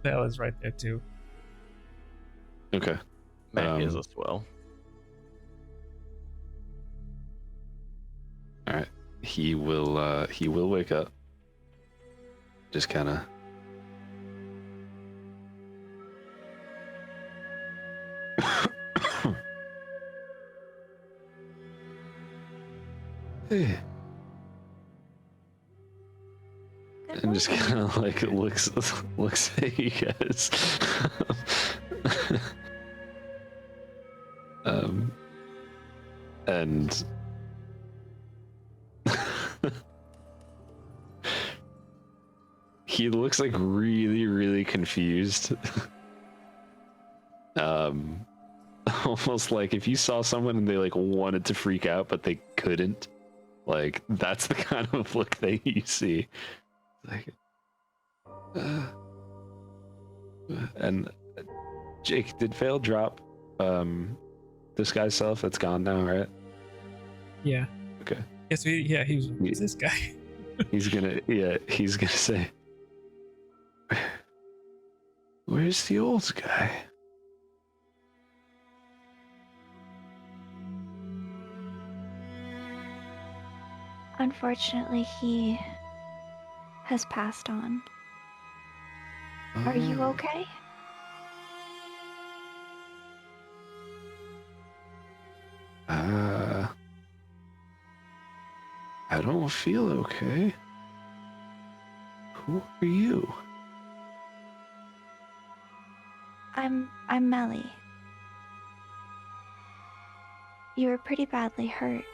Belle is right there too. Okay. Mac is as well. All right. He will wake up. Just kind of. Hey. And just kind of like looks at you guys. And he looks like really confused. Almost like if you saw someone and they like wanted to freak out but they couldn't. Like that's the kind of look that you see. Like, and Jake, did Vale drop disguise self that's gone now, right? Yeah. Okay. Yes. He's this guy. He's gonna say, where's the old guy? Unfortunately, he has passed on. Are you Oh. okay? I don't feel okay. Who are you? I'm Melly. You were pretty badly hurt.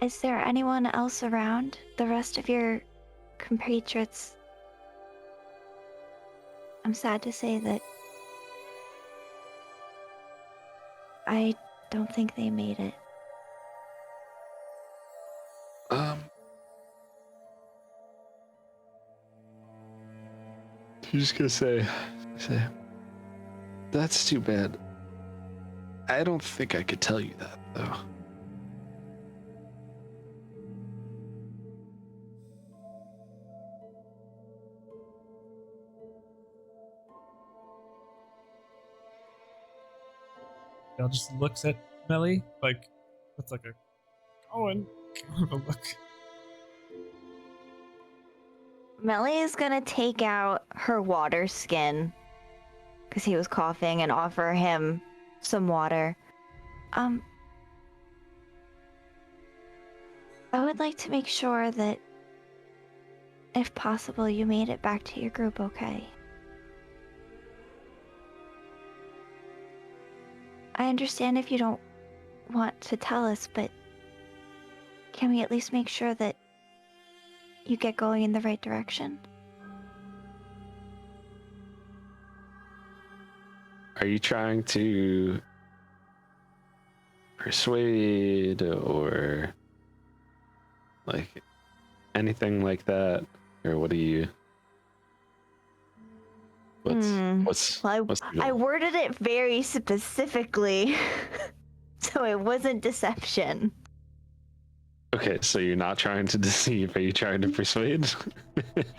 Is there anyone else around? The rest of your compatriots? I'm sad to say that I don't think they made it. I'm just gonna say, that's too bad. I don't think I could tell you that, though. Dale just looks at Melly like with like a kind of a look. Melly is gonna take out her water skin because he was coughing and offer him some water. I would like to make sure that, if possible, you made it back to your group okay. I understand if you don't want to tell us, but can we at least make sure that you get going in the right direction? Are you trying to persuade or like anything like that, or what do you? What's Well, what's the I goal? worded it very specifically, so it wasn't deception. Okay, so you're not trying to deceive. Are you trying to persuade?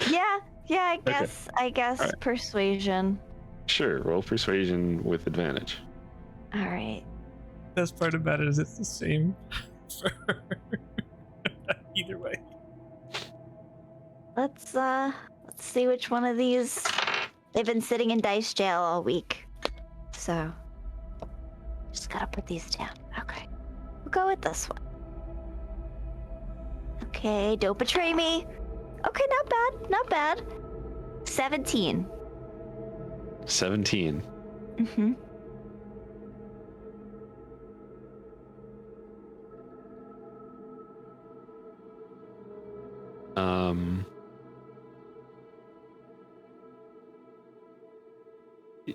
Yeah, I guess. I guess Alright. persuasion. Sure, roll persuasion with advantage. All right. Best part about it is it's the same for her. Either way. Let's see which one of these. They've been sitting in dice jail all week, so just gotta put these down. Okay, we'll go with this one. Okay, don't betray me. Okay, not bad. 17. 17. Mm-hmm.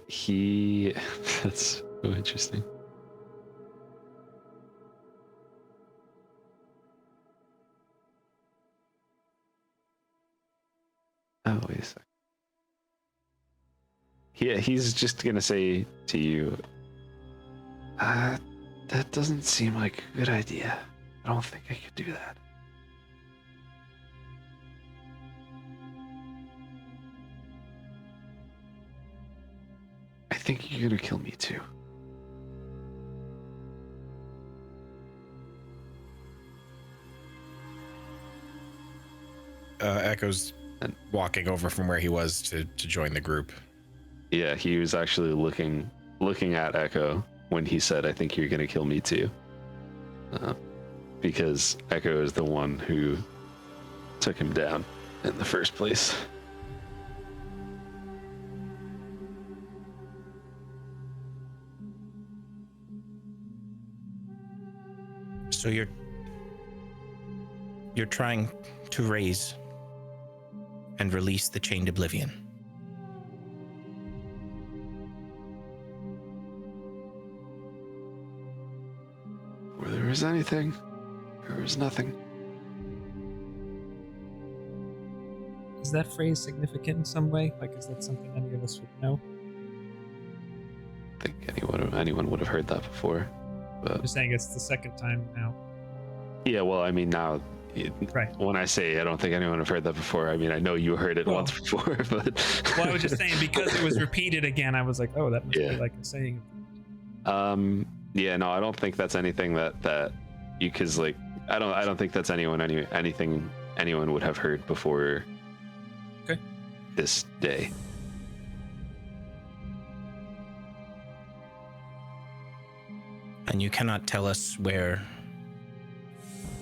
He that's so interesting. Oh, wait a sec. He's just gonna say to you, that doesn't seem like a good idea. I don't think I could do that. I think you're gonna kill me too. Echo's walking over from where he was to join the group. Yeah, he was actually looking at Echo when he said, I think you're gonna kill me too. Because Echo is the one who took him down in the first place. So you're trying to raise and release the chained oblivion. Where there is anything, there is nothing. Is that phrase significant in some way? Like, is that something any of us would know? think anyone would have heard that before. But You're saying it's the second time now. yeah, well, I mean now. Right. When I say I don't think anyone have heard that before, I mean I know you heard it Well- once before, but Well, I was just saying because it was repeated again. I was like, oh, that must Yeah. be like a saying. yeah, no, I don't think that's anything that you, cause like I don't think that's anything anyone would have heard before. Okay. This day. And you cannot tell us where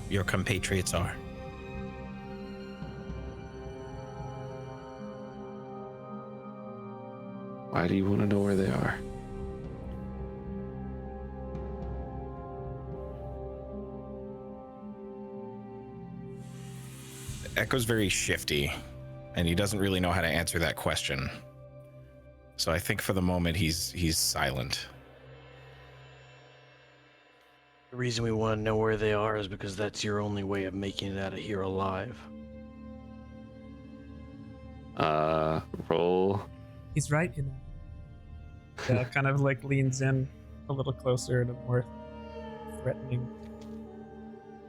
your compatriots are. Why do you want to know where they are? Echo's very shifty, and he doesn't really know how to answer that question. So I think for the moment he's silent. The reason we want to know where they are is because that's your only way of making it out of here alive. Roll. He's right, you know. Yeah, kind of like leans in a little closer and a more threatening.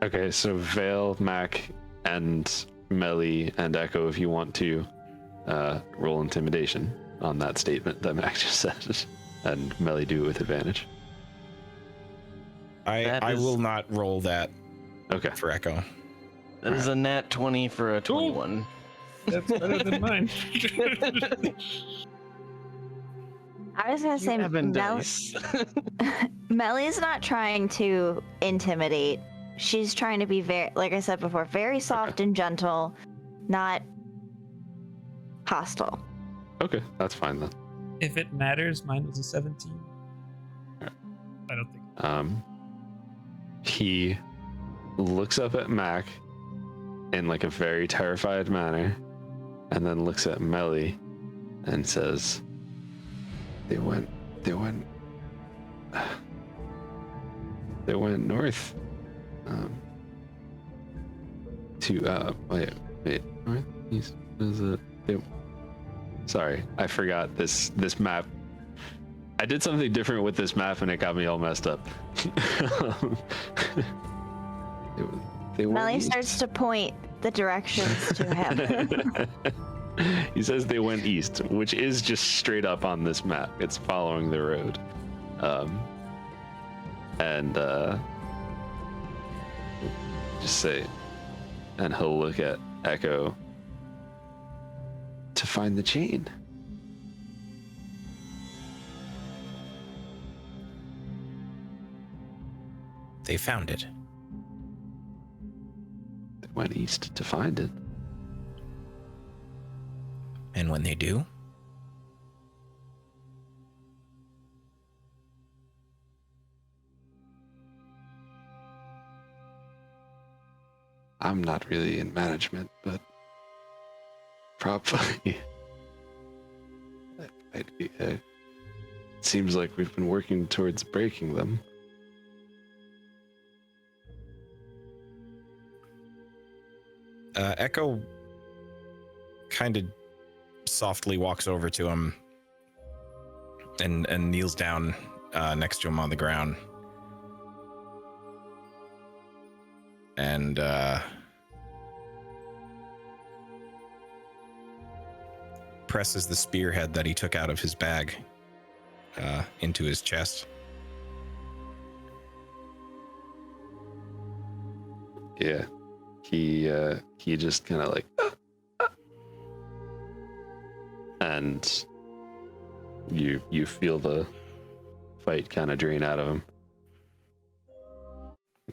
Okay, so Vale, Mac, and Melly and Echo, if you want to roll intimidation on that statement that Mac just said, and Melly do it with advantage. I will not roll that Okay. for Echo. That is a nat 20 for a 21. That's better than mine. I was gonna say dice. Melly's not trying to intimidate. She's trying to be very, like I said before, very soft and gentle, not hostile. Okay, that's fine then. If it matters, mine was a 17. I don't think. He looks up at Mac in like a very terrified manner, and then looks at Melly and says, They went north. To wait, north, east, is it? Sorry, I forgot this map. I did something different with this map and it got me all messed up. They went Melly east. starts to point the directions to him. He says they went east, which is just straight up on this map. It's following the road. Just say, and he'll look at Echo to find the chain. They found it. They went east to find it. And when they do, I'm not really in management, but probably. It seems like we've been working towards breaking them. Echo kind of softly walks over to him and kneels down next to him on the ground. And presses the spearhead that he took out of his bag into his chest. Yeah, he just kind of like, and you feel the fight kind of drain out of him.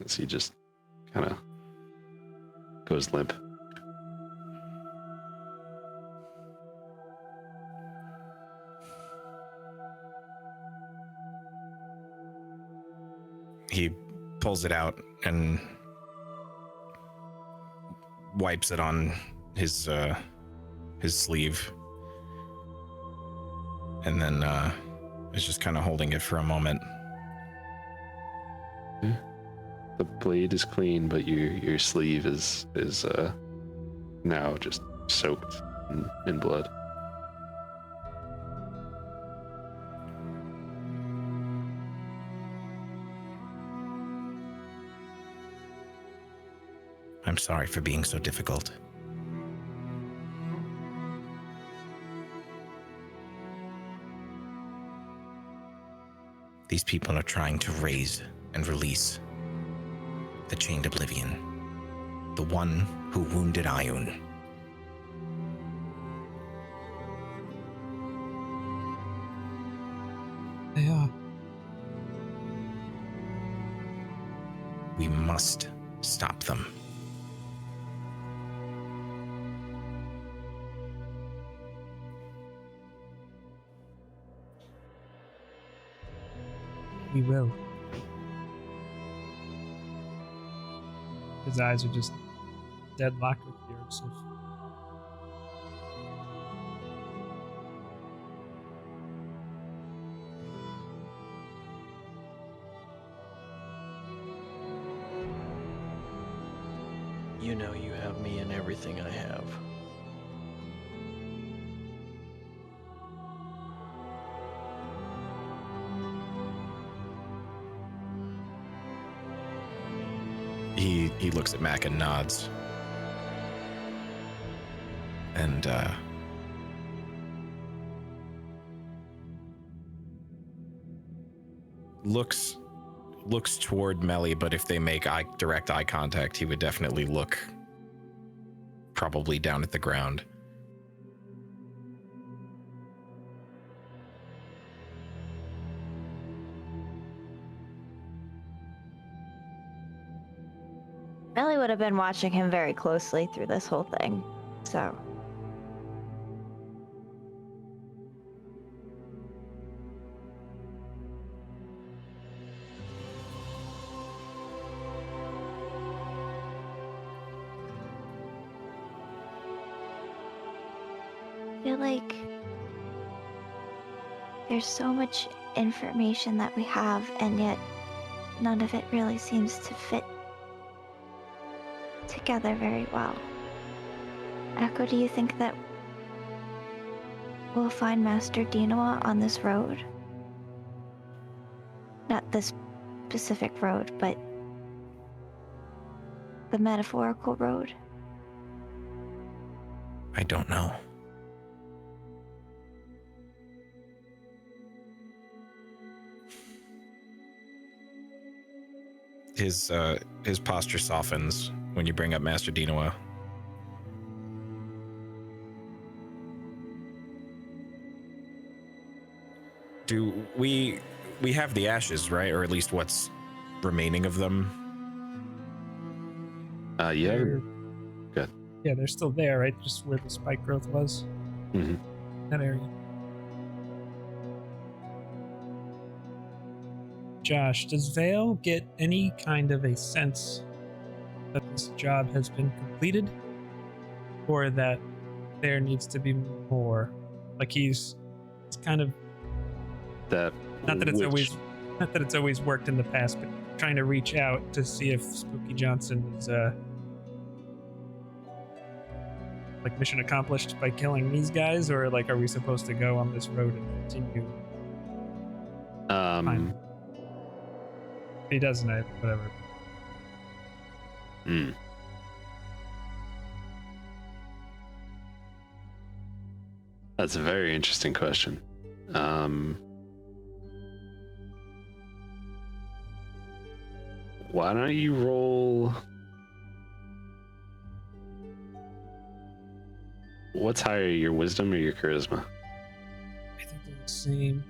As he just kind of goes limp. He pulls it out and wipes it on his sleeve, and then is just kind of holding it for a moment. The blade is clean, but your sleeve is now just soaked in blood. I'm sorry for being so difficult. These people are trying to raise and release the Chained Oblivion, the one who wounded Ioun. They are. We must stop them. We will. His eyes are just deadlocked with yours. You know you have me in everything I have. He looks at Mac and nods. And looks toward Melly, but if they make direct eye contact, he would definitely look probably down at the ground. Melly would have been watching him very closely through this whole thing, so. I feel like there's so much information that we have, and yet none of it really seems to fit together very well. Echo, do you think that we'll find Master Dinoa on this road? Not this specific road, but the metaphorical road? I don't know. His posture softens when you bring up Master Dinoa. Do we have the ashes, right? Or at least what's remaining of them? Yeah. They're- Good. Yeah, they're still there, right? Just where the spike growth was. Mm-hmm. That area. Josh, does Vale get any kind of a sense that this job has been completed? Or that there needs to be more? Like it's kind of That not that it's always worked in the past, but trying to reach out to see if Spooky Johnson is like mission accomplished by killing these guys, or like are we supposed to go on this road and continue? Fine. He doesn't, whatever. Mm. That's a very interesting question. Why don't you roll? What's higher, your wisdom or your charisma? I think they're the same.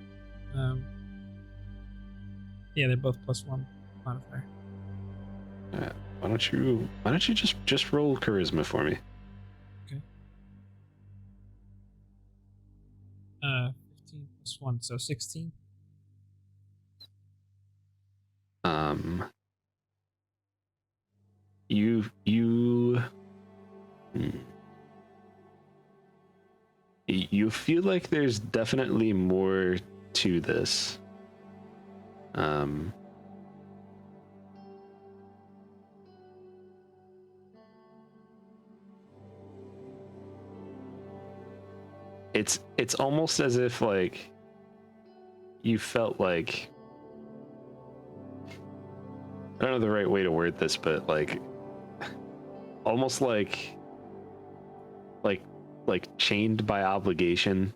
Yeah, they're both +1 modifier. Why don't you just roll charisma for me? Okay. 15 +1, so 16. You feel like there's definitely more to this. It's almost as if like you felt like, I don't know the right way to word this, but like almost like chained by obligation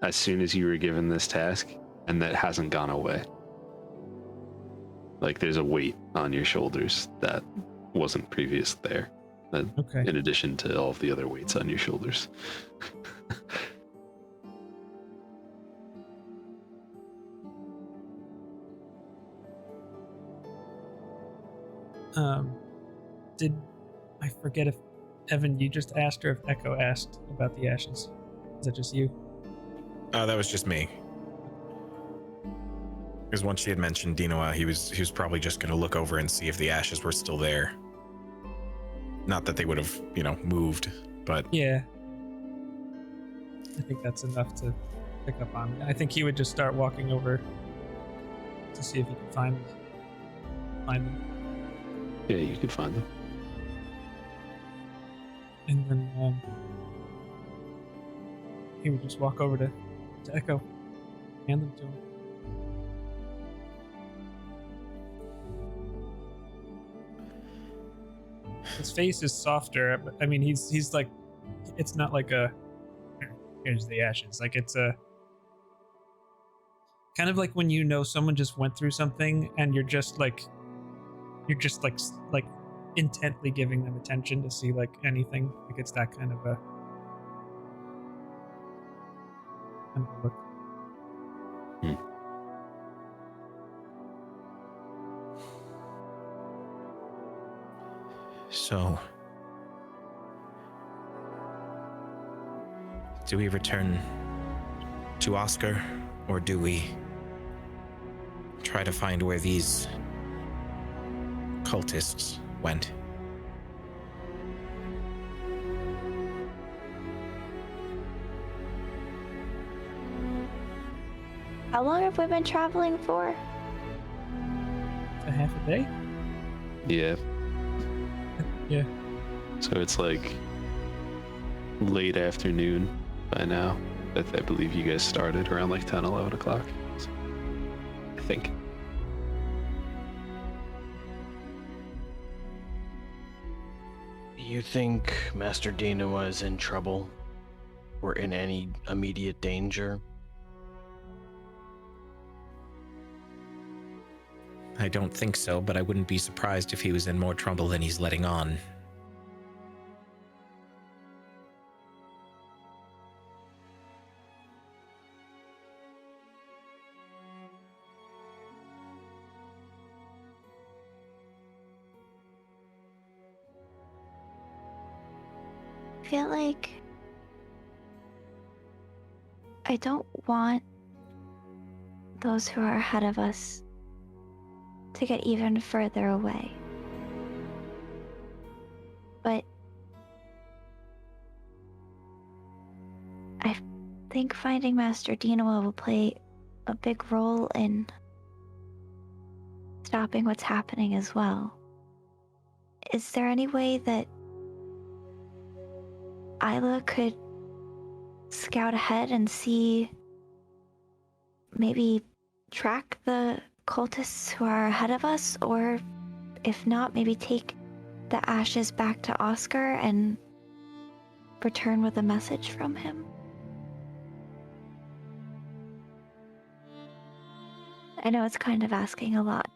as soon as you were given this task, and that hasn't gone away. Like there's a weight on your shoulders that wasn't previous there. Okay. In addition to all of the other weights on your shoulders. Did I forget if Evan, you just asked, or if Echo asked about the ashes? Is that just you? That was just me. Because once she had mentioned Dinoa, he was probably just going to look over and see if the ashes were still there. Not that they would have, moved, but Yeah. I think that's enough to pick up on. I think he would just start walking over to see if he could find them. Yeah, you could find them. And then he would just walk over to Echo, hand them to him. His face is softer. But, I mean, he's like, it's not like a, here's the ashes. Like it's a, kind of like when someone just went through something and you're just like intently giving them attention to see like anything. Like it's that kind of a look. So, do we return to Oscar, or do we try to find where these cultists went? How long have we been traveling for? A half a day? Yeah. Yeah. So it's like late afternoon by now. I believe you guys started around like 10, 11 o'clock. So, I think. You think Master Dina was in trouble? Or in any immediate danger? I don't think so, but I wouldn't be surprised if he was in more trouble than he's letting on. I feel like I don't want those who are ahead of us to get even further away. But I think finding Master Dinoa will play a big role in stopping what's happening as well. Is there any way that Isla could scout ahead and see, maybe track the cultists who are ahead of us, or if not, maybe take the ashes back to Oscar and return with a message from him? I know it's kind of asking a lot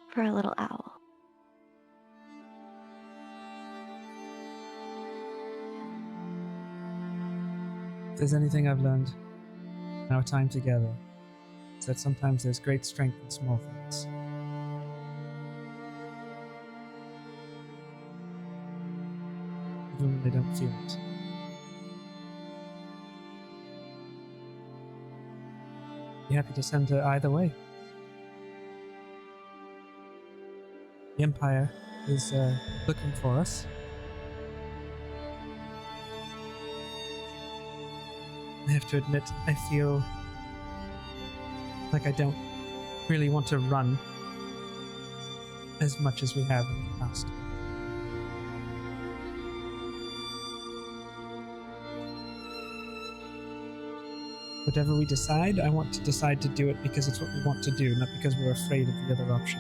for a little owl. If there's anything I've learned in our time together, it's that sometimes there's great strength in small things. Even when they don't feel it. Be happy to send her either way. The Empire is looking for us. I have to admit, I feel like I don't really want to run as much as we have in the past. Whatever we decide, I want to decide to do it because it's what we want to do, not because we're afraid of the other option.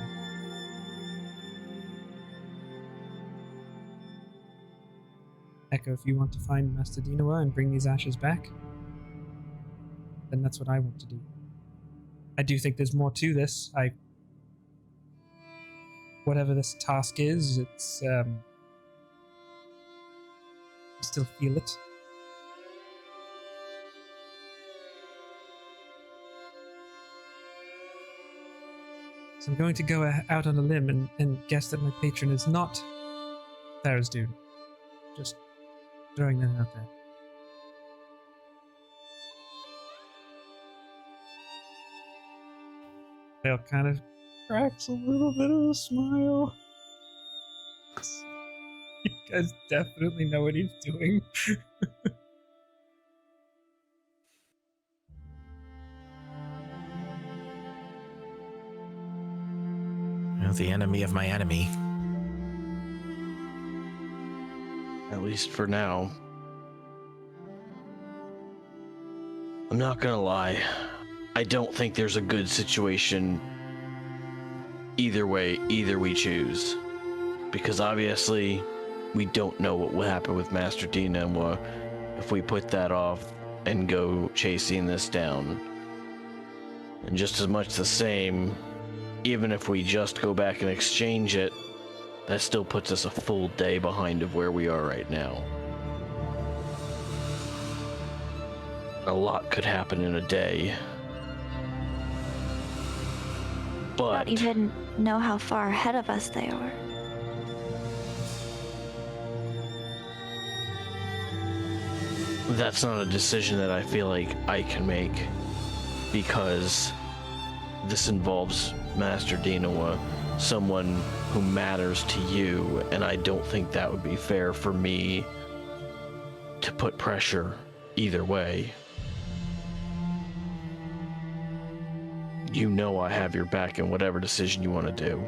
Echo, if you want to find Master Dinawa and bring these ashes back, then that's what I want to do. I do think there's more to this. Whatever this task is, it's I still feel it. So I'm going to go out on a limb and guess that my patron is not Tharizdun. Just throwing that out there. Vale kind of cracks a little bit of a smile. You guys definitely know what he's doing. Well, the enemy of my enemy. At least for now. I'm not gonna lie. I don't think there's a good situation either way, either we choose. Because obviously, we don't know what will happen with Master Dinawa if we put that off and go chasing this down. And just as much the same, even if we just go back and exchange it, that still puts us a full day behind of where we are right now. A lot could happen in a day. I But don't even know how far ahead of us they are. that's not a decision that I feel like I can make, because this involves Master Dinawa, someone who matters to you, and I don't think that would be fair for me to put pressure either way. You know I have your back in whatever decision you want to do.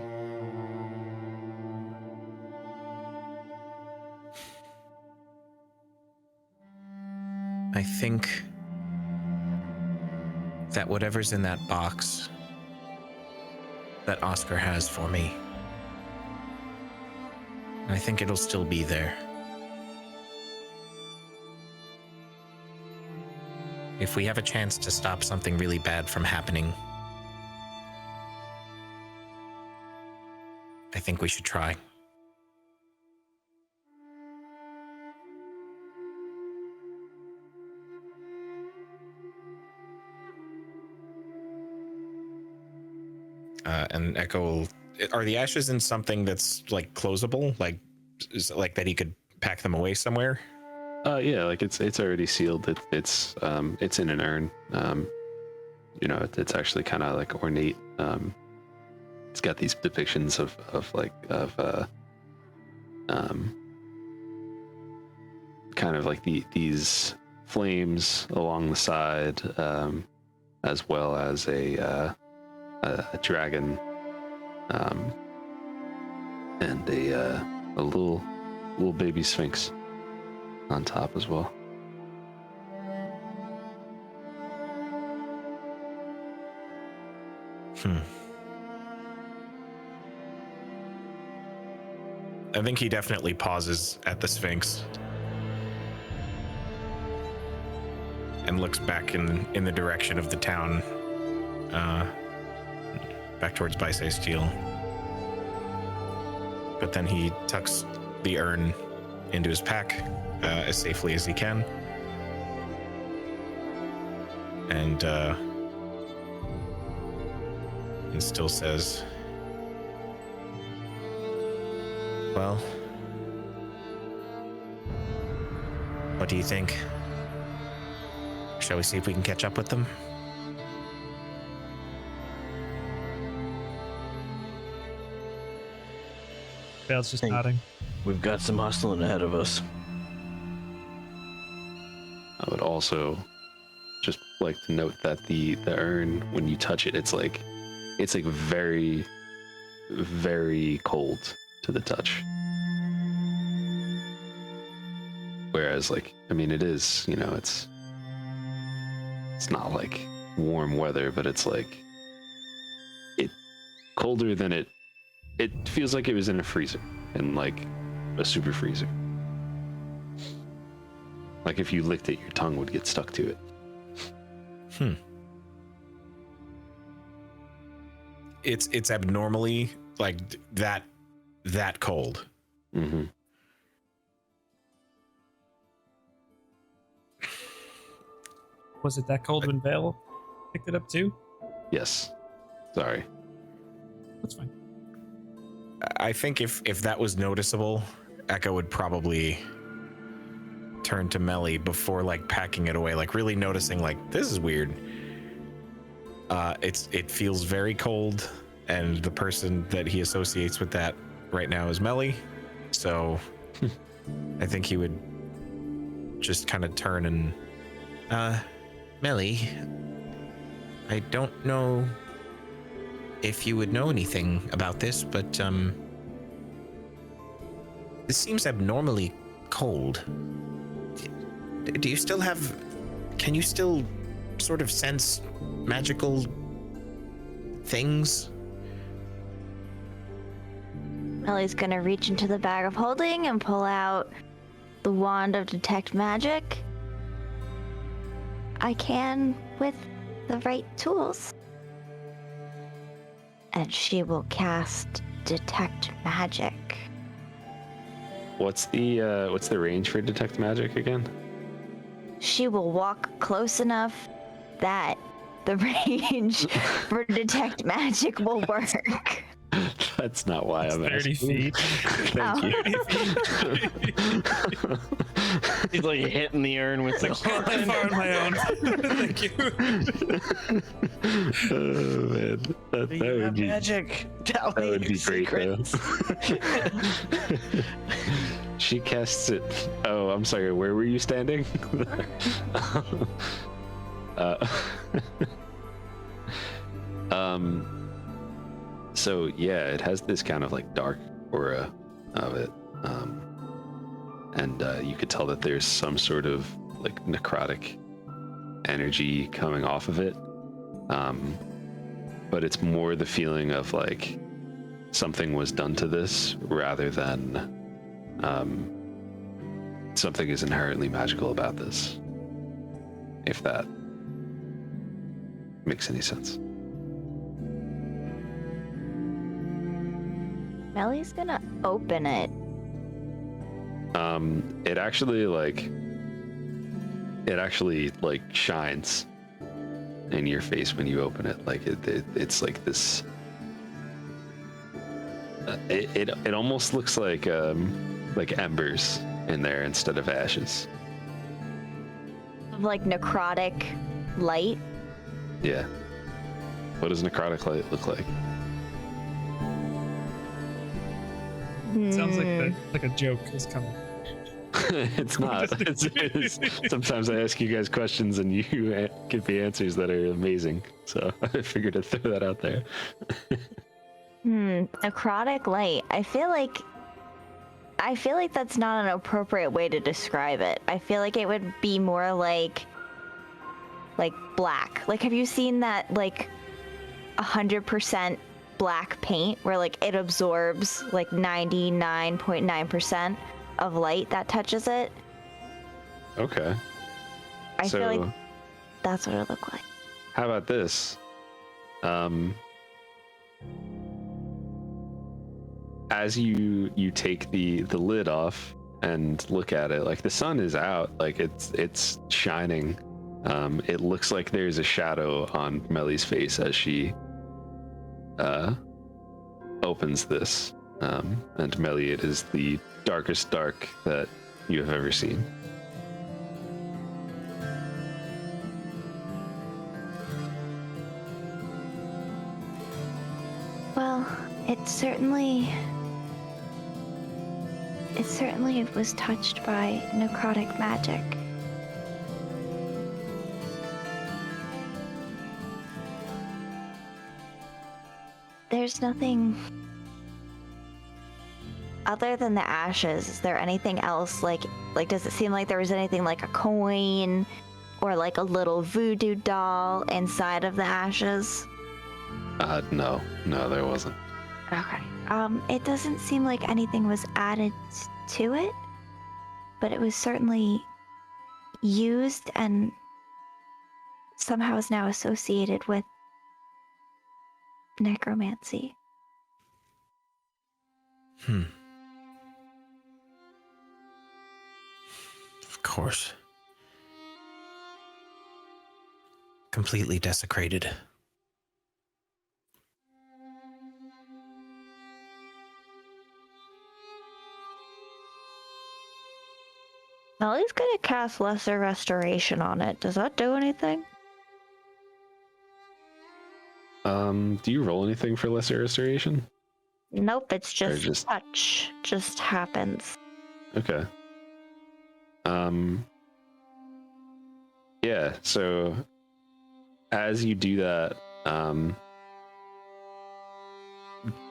I think that whatever's in that box that Oscar has for me, I think it'll still be there. If we have a chance to stop something really bad from happening, I think we should try. And Echo will... Are the ashes in something that's like closable? Like, is it like that he could pack them away somewhere? Yeah, like it's already sealed. It's in an urn. You know, it's actually kind of like ornate. It's got these depictions of kind of like these flames along the side, as well as a dragon, and a little baby sphinx on top as well. I think he definitely pauses at the Sphinx and looks back in the direction of the town, back towards Bysay Steel. But then he tucks the urn into his pack as safely as he can, and still says, "Well, what do you think? Shall we see if we can catch up with them?" Vale's just Hey. nodding. We've got some hustling ahead of us. I would also just like to note that the urn, when you touch it, it's like very, very cold to the touch. Whereas, like, I mean, it is, you know, it's not like warm weather, but it's like it colder than it feels like it was in a freezer, in like a super freezer. Like if you licked it, your tongue would get stuck to it. It's abnormally like that cold. Mm-hmm. Was it that cold when Vale picked it up too? Yes. Sorry. That's fine. I think if that was noticeable, Echo would probably turn to Melly before like packing it away, like really noticing like this is weird. It feels very cold, and the person that he associates with that right now is Melly. So I think he would just kind of turn and Melly, I don't know if you would know anything about this, but this seems abnormally cold. Do you still have... Can you still sort of sense magical things? Ellie's gonna reach into the bag of holding and pull out the wand of detect magic. I can with the right tools. And she will cast detect magic. What's the range for detect magic again? She will walk close enough that the range for detect magic will work. That's not why I'm 30 asking. feet. Thank you. He's like hitting the urn with the Can't that far on my own. Thank you. Oh man, that would be magic. that would be great though. She casts it. Oh, I'm sorry. Where were you standing? So yeah, it has this kind of like dark aura of it, and you could tell that there's some sort of like necrotic energy coming off of it, but it's more the feeling of like something was done to this rather than something is inherently magical about this, if that makes any sense. Melly's gonna open it. It actually like shines in your face when you open it. Like it's like this. It almost looks like embers in there instead of ashes. Of like necrotic light. Yeah. What does necrotic light look like? Sounds like a joke is coming. It's not. It's sometimes I ask you guys questions and you give me answers that are amazing. So I figured to throw that out there. Necrotic light. I feel like that's not an appropriate way to describe it. I feel like it would be more like black. Like, have you seen that like 100% black paint where like it absorbs like 99.9% of light that touches it? Okay. I feel like that's what it looked like. How about this? As you take the lid off and look at it, like the sun is out, like it's shining. It looks like there's a shadow on Melly's face as she opens this. And Melly, it is the darkest dark that you have ever seen. Well, it certainly was touched by necrotic magic. There's nothing other than the ashes. Is there anything else like does it seem like there was anything like a coin or like a little voodoo doll inside of the ashes? No, there wasn't. Okay. It doesn't seem like anything was added to it, but it was certainly used and somehow is now associated with necromancy. Of course. Completely desecrated. Melly's gonna cast Lesser Restoration on it. Does that do anything? Do you roll anything for lesser restoration? Nope, it's just, just- touch. Just happens. Okay. Yeah, so as you do that,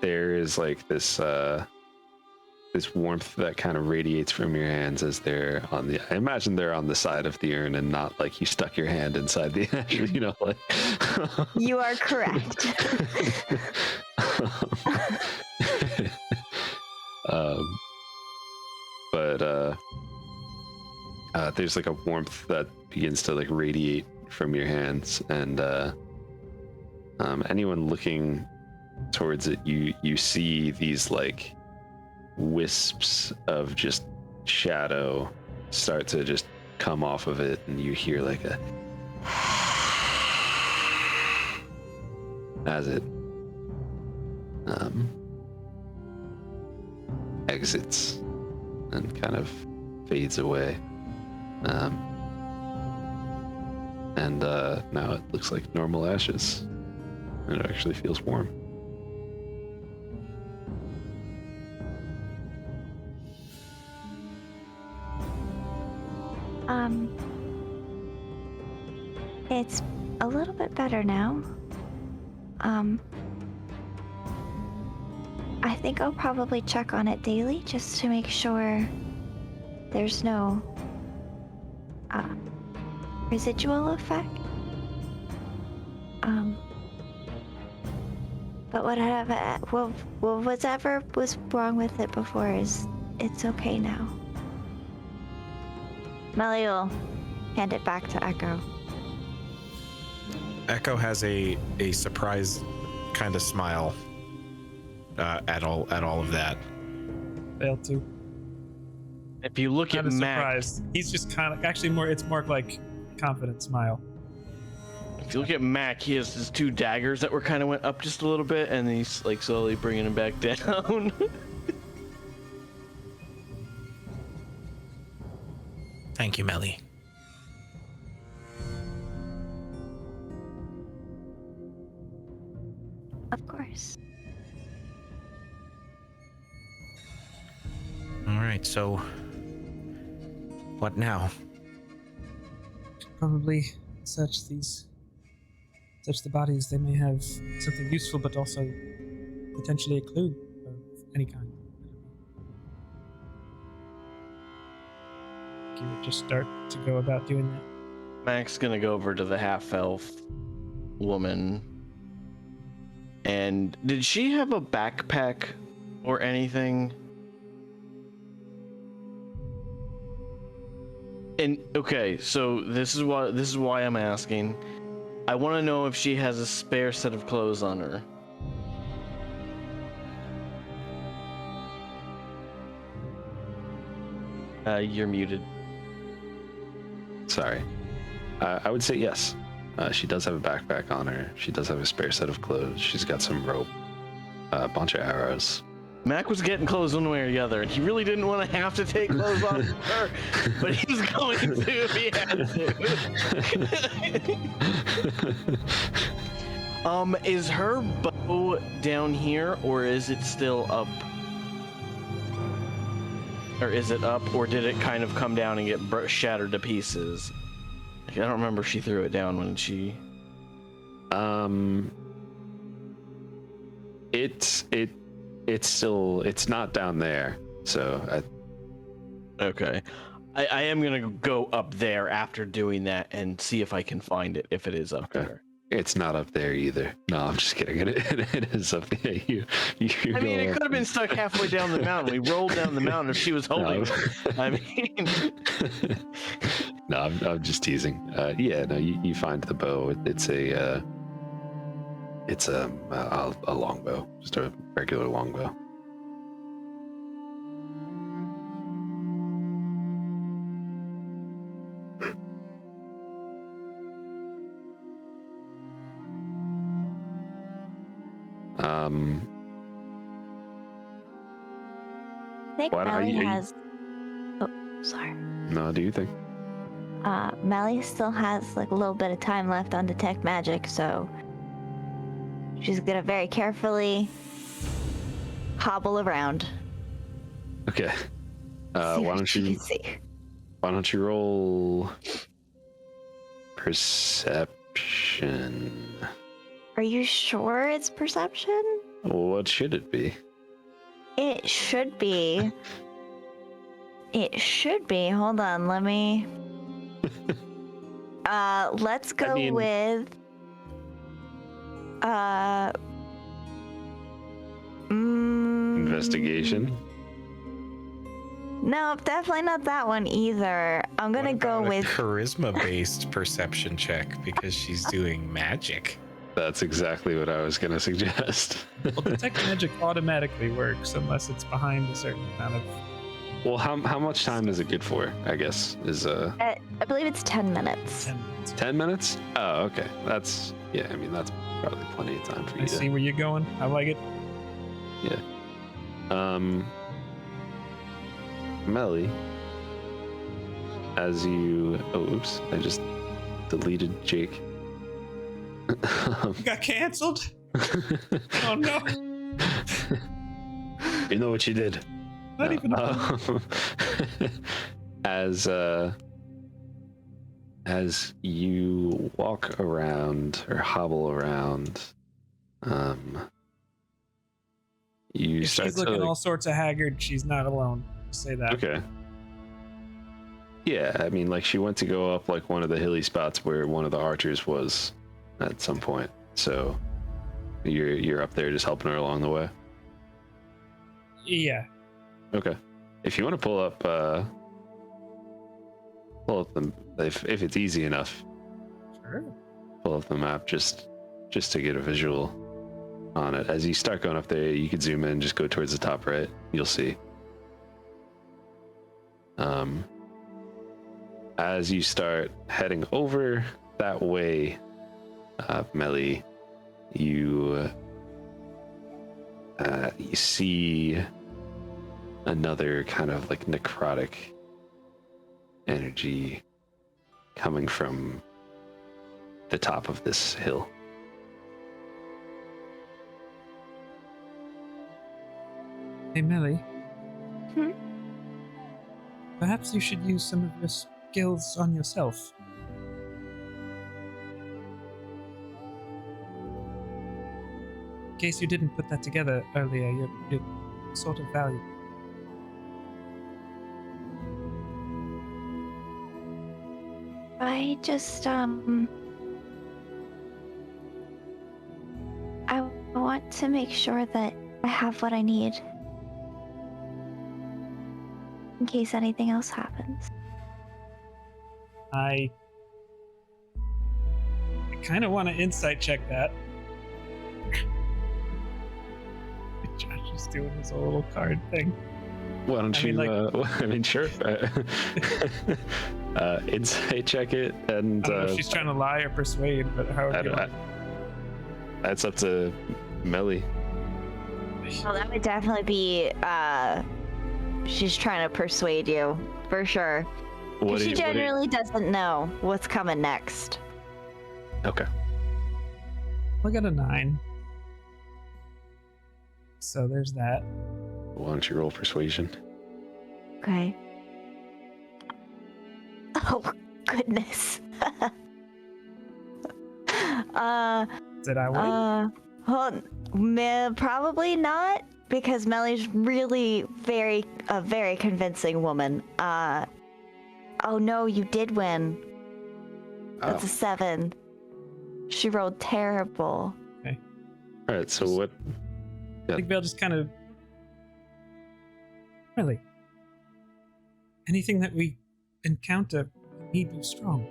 there is like this warmth that kind of radiates from your hands as they're on the, I imagine they're on the side of the urn and not like you stuck your hand inside the ashes, you know, like. You are correct. But there's like a warmth that begins to like radiate from your hands, and anyone looking towards it, you see these like wisps of just shadow start to just come off of it, and you hear like a as it exits and kind of fades away. And now it looks like normal ashes, and it actually feels warm. It's a little bit better now. I think I'll probably check on it daily just to make sure there's no residual effect. But whatever was wrong with it before it's okay now. Melly will hand it back to Echo. Echo has a surprise kind of smile at all of that. Failed to. If you look Kind at of Mac, surprised. He's just kind of actually more. It's more like confident smile. if you look at Mac, he has his two daggers that were kind of went up just a little bit, and he's like slowly bringing them back down. Thank you, Melly. Of course. All right, so what now? Probably search the bodies. They may have something useful, but also potentially a clue of any kind. You would just start to go about doing that. Mac's gonna go over to the half-elf woman. And did she have a backpack or anything? And okay, so this is why I'm asking. I want to know if she has a spare set of clothes on her. You're muted. Sorry. I would say yes. She does have a backpack on her. She does have a spare set of clothes. She's got some rope, a bunch of arrows. Mac was getting clothes one way or the other, and he really didn't want to have to take clothes off of her, but he's going to if he had to. Is her bow down here, or is it still up? Or is it up, or did it kind of come down and get shattered to pieces? I don't remember if she threw it down when she... It's not down there, so Okay. I am gonna go up there after doing that and see if I can find it, if it is up there. it's not up there either. No, I'm just kidding. It is up there. I mean, it could have been stuck halfway down the mountain. We rolled down the mountain if she was holding it. I mean... No, I'm just teasing. Yeah, no, you find the bow. It's a longbow, just a regular longbow. I think Why don't Melly you- has. Oh, sorry. No, do you think? Melly still has like a little bit of time left on detect magic, so she's gonna very carefully hobble around. Okay. See Why what don't she you can see. Why don't you roll perception? Are you sure it's perception? What should it be? It should be. It should be. Hold on, let me. Let's go mean- with. Investigation. No, definitely not that one either. I'm gonna What go about a with. charisma-based perception check because she's doing magic. That's exactly what I was gonna suggest. Well, detect magic automatically works unless it's behind a certain amount of. Well, how much time is it good for? I guess is I believe it's 10 minutes. 10 minutes. 10 minutes. Oh, okay. That's yeah. I mean, that's probably plenty of time for I you. see where you're going. I like it. Melly, as you. Oh, oops! I just deleted Jake. You got canceled? Oh no! You know what you did. Not even. As you walk around or hobble around, you If start she's to looking like, all sorts of haggard, she's not alone. Just say that. okay. Yeah, I mean, like she went to go up like one of the hilly spots where one of the archers was at some point. So you're up there just helping her along the way. Yeah. Okay. If you want to pull up them, if it's easy enough, Sure. pull up the map just to get a visual on it. As you start going up there, you could zoom in, just go towards the top right. You'll see. As you start heading over that way, Melly, you see another kind of like necrotic energy coming from the top of this hill. Hey, Melly. Hmm? Perhaps you should use some of your skills on yourself. In case you didn't put that together earlier, you're sort of valuable. I just, I want to make sure that I have what I need in case anything else happens. I kind of want to insight check that. Josh is doing his little card thing. Why don't I you? mean, I mean, sure. Insight check it, and I don't know if she's trying to lie or persuade, but how would you? that's up to Melly. Well, that would definitely be, she's trying to persuade you, for sure. What 'Cause do she you- what do you- generally doesn't know what's coming next. Okay. I got a 9. So there's that. Why don't you roll persuasion? Okay. Oh, goodness. Did I win? Probably not, because Melly's really a very convincing woman. Oh no, you did win. That's a 7. She rolled terrible. All right. So what? I think they'll just kind of. Really? Anything that we encounter in need you strong.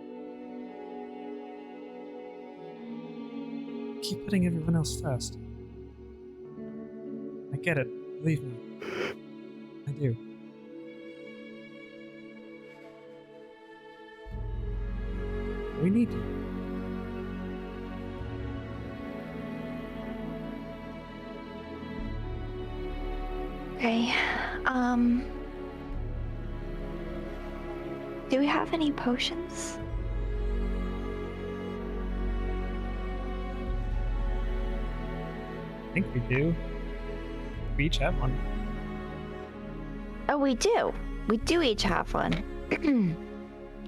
Keep putting everyone else first. I get it. Believe me. I do. We need you. Okay. Do we have any potions? I think we do. We each have one. Oh, we do. We do each have one.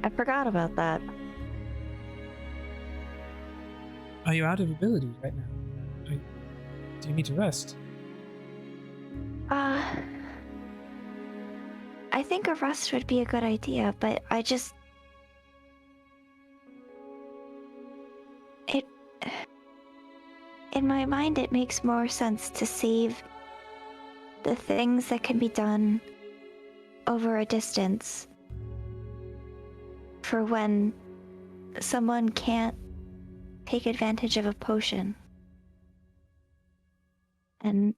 I forgot about that. Are you out of abilities right now? Do you need to rest? I think a rest would be a good idea, but in my mind, it makes more sense to save the things that can be done over a distance for when someone can't take advantage of a potion. And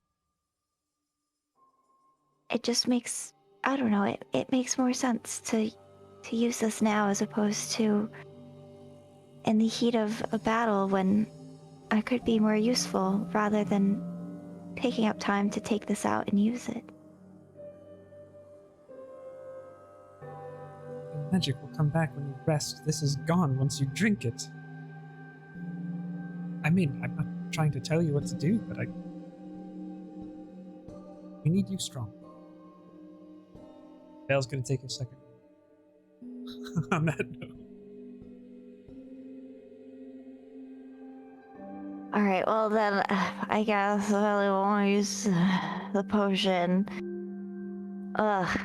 it just makes, I don't know, it makes more sense to use this now as opposed to in the heat of a battle when I could be more useful rather than taking up time to take this out and use it. The magic will come back when you rest. This is gone once you drink it. I mean, I'm not trying to tell you what to do, but we need you strong. Vale's gonna take a second. On that note. Alright, well then, I guess I really won't use the potion. Ugh.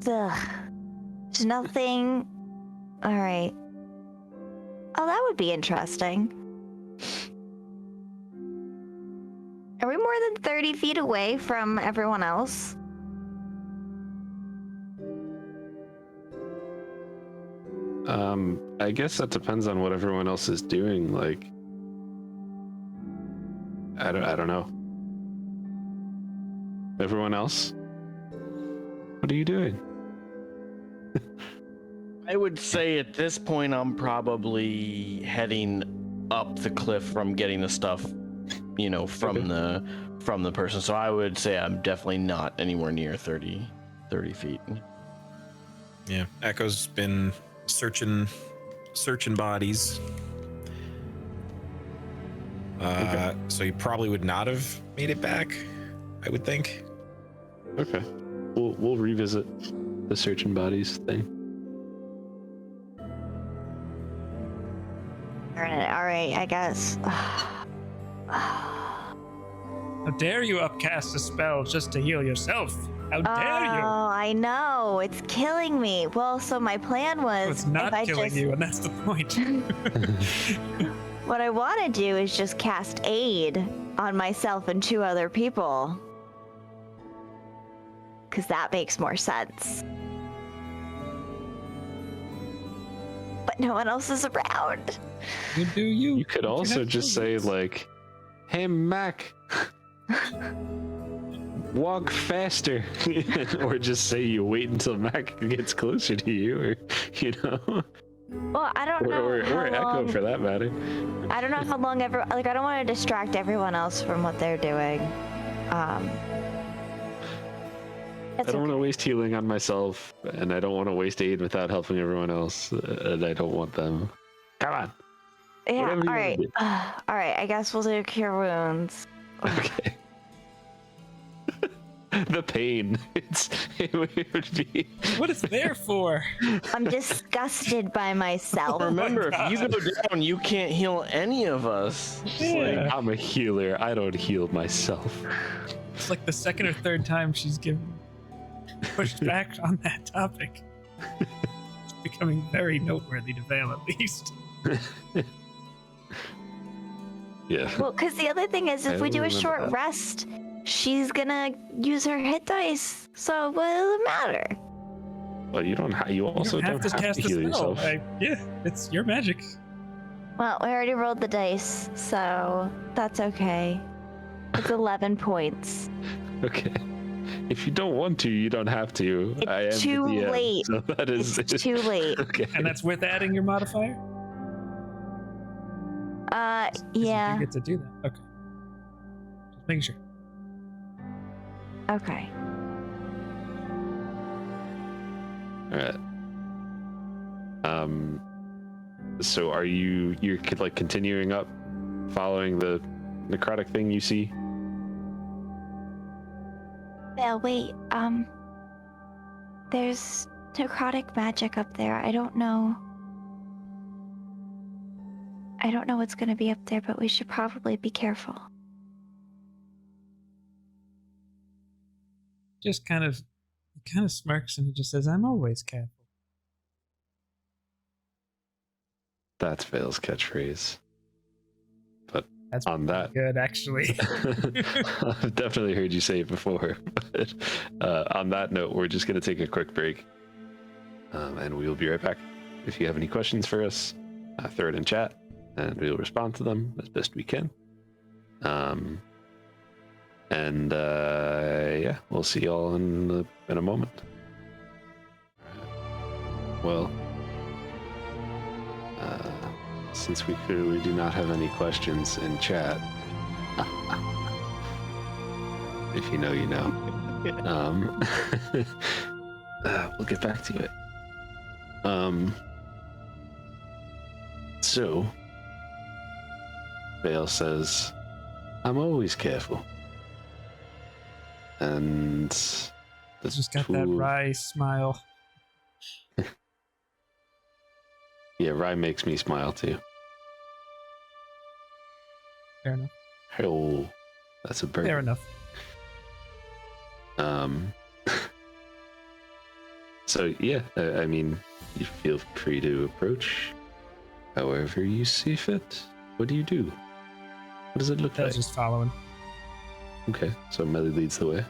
There's nothing... Alright. Oh, that would be interesting. Are we more than 30 feet away from everyone else? I guess that depends on what everyone else is doing. Like, I don't know. Everyone else? What are you doing? I would say at this point I'm probably heading up the cliff from getting the stuff, from the person. So I would say I'm definitely not anywhere near 30 feet. Yeah, Echo's been searching bodies. So you probably would not have made it back, I would think. Okay. We'll revisit the searching bodies thing. Alright, I guess. How dare you upcast a spell just to heal yourself? How dare you? Oh, I know. It's killing me. Well, so my plan was... It's not killing you, and that's the point. What I want to do is just cast Aid on myself and 2 other people. Because that makes more sense. But no one else is around. You do you. You could also just say, like, hey, Mac, walk faster. Or just say you wait until Mac gets closer to you, or, Well, I don't know. Or how Echo long, for that matter. I don't know how long I don't want to distract everyone else from what they're doing. I don't want to waste healing on myself, and I don't want to waste aid without helping everyone else, and I don't want them. Come on. Yeah, Whatever you alright. wanna do. Alright, I guess we'll do Cure Wounds. Okay. The pain. It would be. What is there for? I'm disgusted by myself. Remember, if you God. go down, you can't heal any of us. Yeah. I'm a healer. I don't heal myself. It's like the second or third time she's pushed back on that topic. It's becoming very noteworthy to Vale, at least. Yeah. Well, because the other thing is, I if we don't do a remember short that. rest, she's gonna use her hit dice, so what does it matter? Well, you don't. You also don't have to cast to a heal spell. yourself. Yeah, it's your magic. Well, we already rolled the dice, so that's okay. It's 11 points. Okay. If you don't want to, you don't have to. It's I am too the DM, late. So that is It's too late. Okay. And that's with adding your modifier? 'Cause Yeah. You get to do that. Okay. Just making sure. Okay. All right. So are you're like continuing up, following the necrotic thing you see? Well, wait. There's necrotic magic up there. I don't know. I don't know what's going to be up there, but we should probably be careful. Just kind of smirks and he just says, I'm always careful. That's Vale's catchphrase. But That's on that, good, actually. I've definitely heard you say it before. But on that note, we're just going to take a quick break, and we will be right back. If you have any questions for us, throw it in chat, and we'll respond to them as best we can. Yeah, we'll see y'all in a moment. Well, since we clearly do not have any questions in chat, if you know, you know. We'll get back to it. So, Vale says, I'm always careful. And the Just got that wry smile. Yeah, Rye makes me smile too. Fair enough. Oh, that's a bird. Fair enough. So yeah, I mean, you feel free to approach however you see fit. What do you do? What does it look I like? was just following. Okay, so Melly leads the way.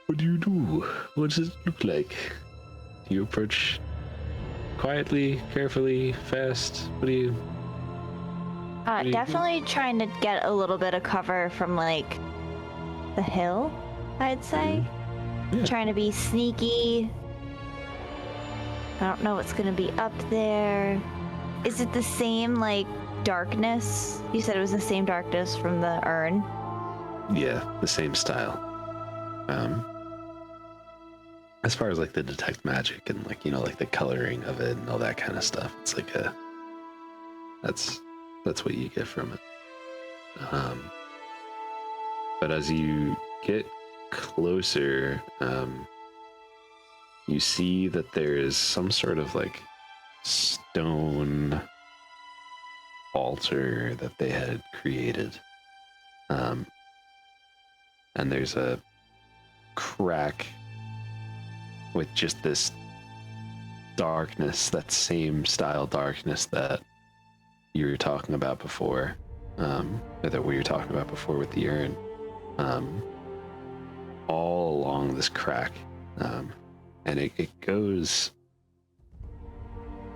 What do you do? What does it look like? Do you approach quietly, carefully, fast? What do you... do you Definitely trying to get a little bit of cover from, like, the hill, I'd say. Yeah. Trying to be sneaky. I don't know what's going to be up there. Is it the same, like, darkness? You said it was the same darkness from the urn? Yeah, the same style. As far as like the detect magic and like, you know, like the coloring of it and all that kind of stuff, it's like that's what you get from it. But as you get closer, you see that there is some sort of like stone altar that they had created. And there's a crack with just this darkness, that same style darkness that you were talking about before, or that we were talking about before with the urn, all along this crack. And it goes,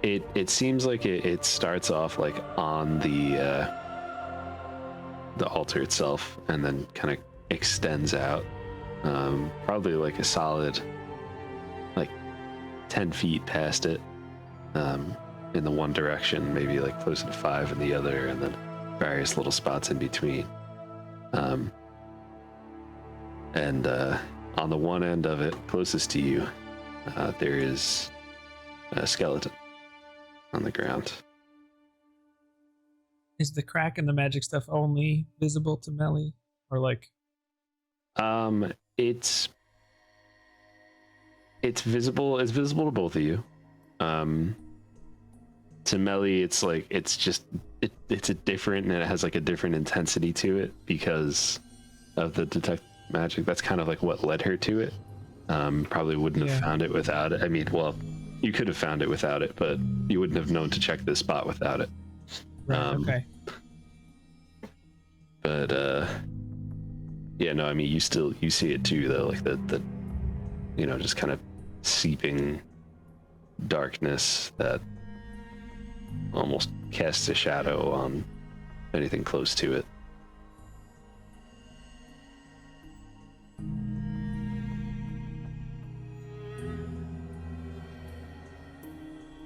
it seems like it starts off like on the altar itself and then kind of extends out, probably like a solid like 10 feet past it, in the one direction, maybe like closer to 5 in the other, and then various little spots in between. And on the one end of it, closest to you, there is a skeleton on the ground. Is the crack and the magic stuff only visible to Melly? Or like... It's visible to both of you. To Melly, it's like it's a different, and it has like a different intensity to it because of the detect magic. That's kind of like what led her to it. Probably wouldn't have found it without it. I mean, well, you could have found it without it, but you wouldn't have known to check this spot without it. Right, okay. But Yeah, no, I mean, you see it too, though, like the just kind of seeping darkness that almost casts a shadow on anything close to it.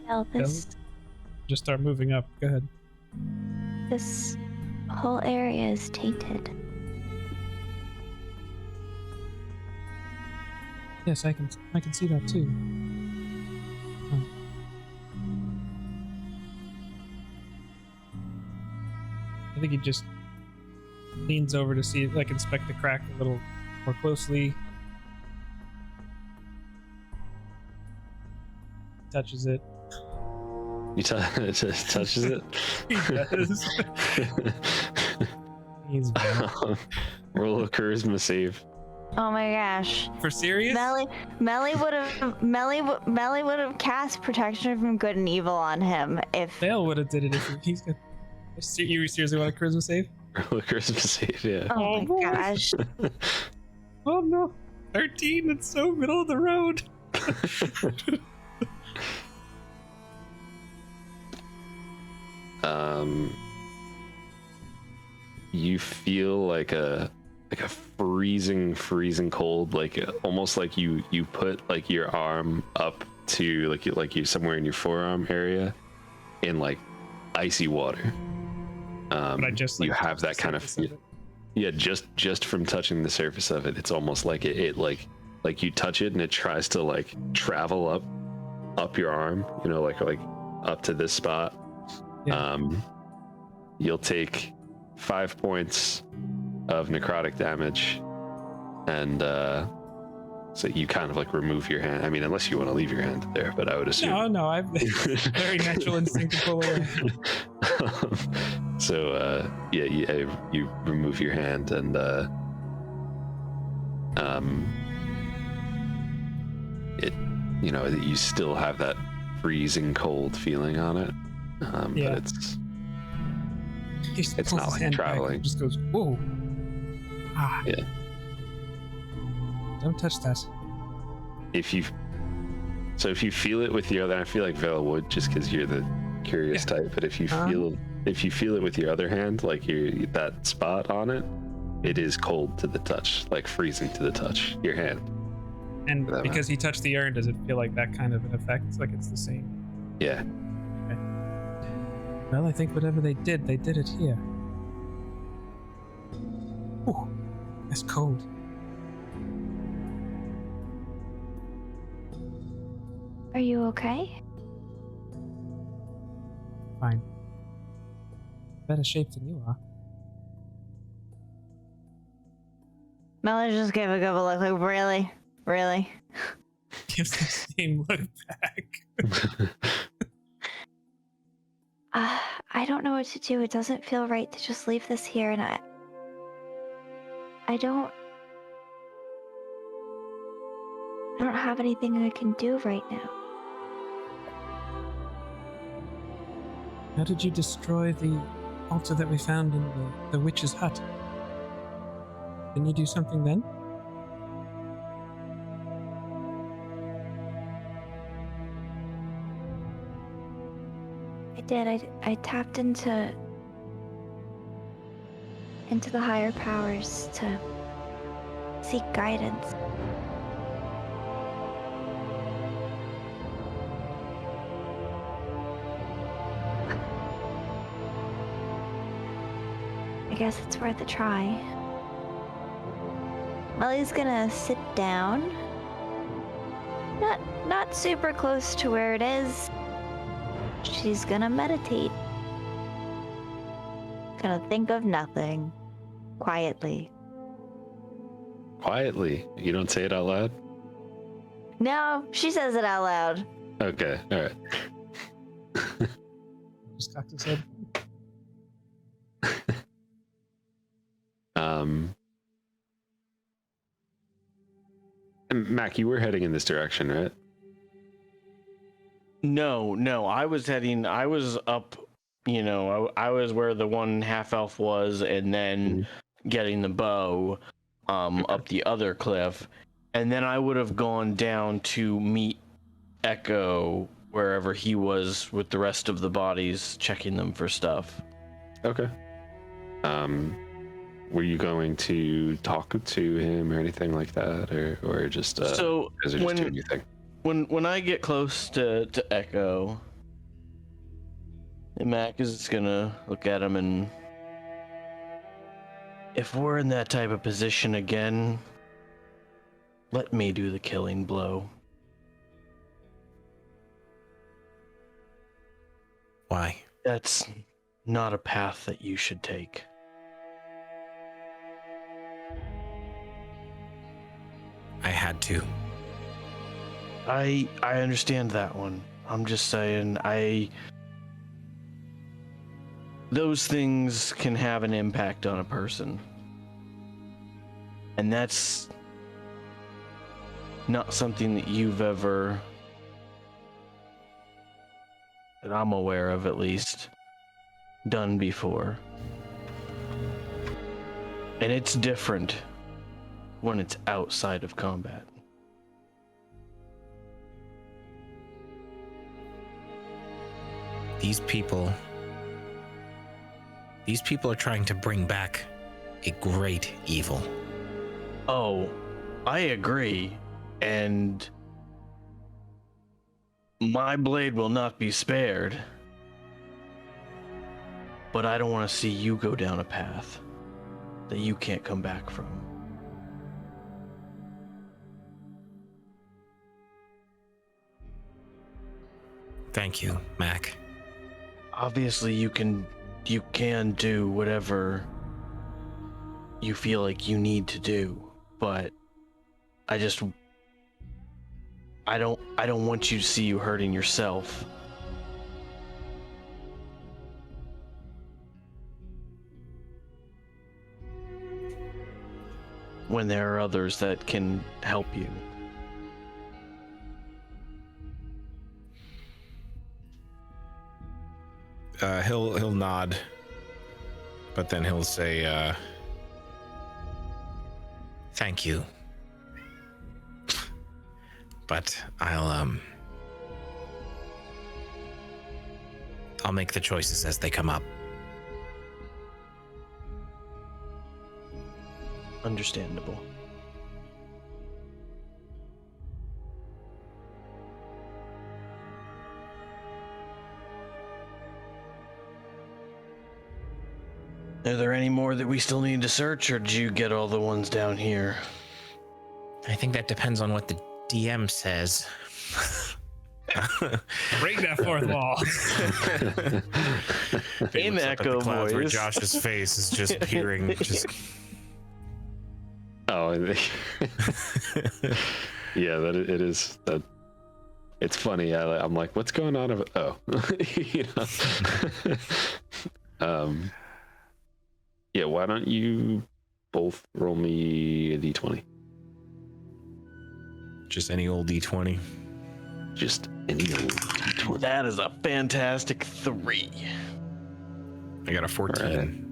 Well, Just start moving up. Go ahead. this whole area is tainted. Yes, I can see that too. Oh. I think he just leans over to see, like, inspect the crack a little more closely. Touches it. You touches it? He does. He's bad. Roll a charisma save. Oh my gosh. For serious? Melly would have cast protection from good and evil on him if Vale would have did it if he's good. You seriously want a charisma save? Roll a charisma save, yeah. Oh my boy. gosh. Oh no. 13, it's so middle of the road. You feel like a freezing cold, like almost like you put like your arm up to like you somewhere in your forearm area in like icy water. But I just like, you have that kind of yeah, just from touching the surface of it, it's almost like it like you touch it and it tries to like travel up your arm, like up to this spot. Yeah. You'll take 5 points of necrotic damage, and so you kind of like remove your hand. I mean, unless you want to leave your hand there, but I would assume. No, I've very natural instinct to pull away. So you remove your hand, and it you still have that freezing cold feeling on it, Yeah. but He it's pulls not his like hand traveling. back and just goes, whoa. Ah. Yeah. Don't touch that. If you feel it with your other, I feel like Vale would, just because you're the curious type. But if you feel it with your other hand, like that spot on it, it is cold to the touch, like freezing to the touch. Your hand. And because he touched the urn, does it feel like that kind of an effect? It's like it's the same. Yeah. Okay. Well, I think whatever they did it here. Ooh, that's cold. Are you okay? Fine. Better shape than you are. Melly just gave a good look, like, really? Gives the same look back. I don't know what to do. It doesn't feel right to just leave this here, and I don't have anything I can do right now. How did you destroy the altar that we found in the witch's hut? Didn't you do something then? I did. I tapped into the higher powers to seek guidance. I guess it's worth a try. Melly's gonna sit down. Not super close to where it is. She's gonna meditate. Gonna think of nothing. Quietly. Quietly. You don't say it out loud? No, she says it out loud. Okay. All right. Just cocked his head. Mac, you were heading in this direction, right? No, I was up, I was where the one half elf was, and then getting the bow. up the other cliff, and then I would have gone down to meet Echo wherever he was with the rest of the bodies, checking them for stuff. Okay. Were you going to talk to him or anything like that, or just So is it just doing your thing? when I get close to Echo, Mac is just gonna look at him and, if we're in that type of position again, let me do the killing blow. Why? That's not a path that you should take. I had to. I understand that one. I'm just saying, those things can have an impact on a person. And that's not something that you've ever, that I'm aware of at least, done before. And it's different when it's outside of combat. These people are trying to bring back a great evil. Oh, I agree. And my blade will not be spared. But I don't want to see you go down a path that you can't come back from. Thank you, Mac. Obviously, you can do whatever you feel like you need to do, but I don't want you to see you hurting yourself. When there are others that can help you. He'll nod, but then he'll say, thank you. But I'll make the choices as they come up. Understandable. Are there any more that we still need to search, or did you get all the ones down here? I think that depends on what the DM says. Break that fourth wall. He In looks up at the Echo clouds where voice. Josh's face is just peering. Just Oh, yeah, that it is that. It's funny. I'm like, what's going on? Oh, you know. Yeah, why don't you both roll me a d20? just any old D20. Just any old d20. That is a fantastic 3. I got a 14.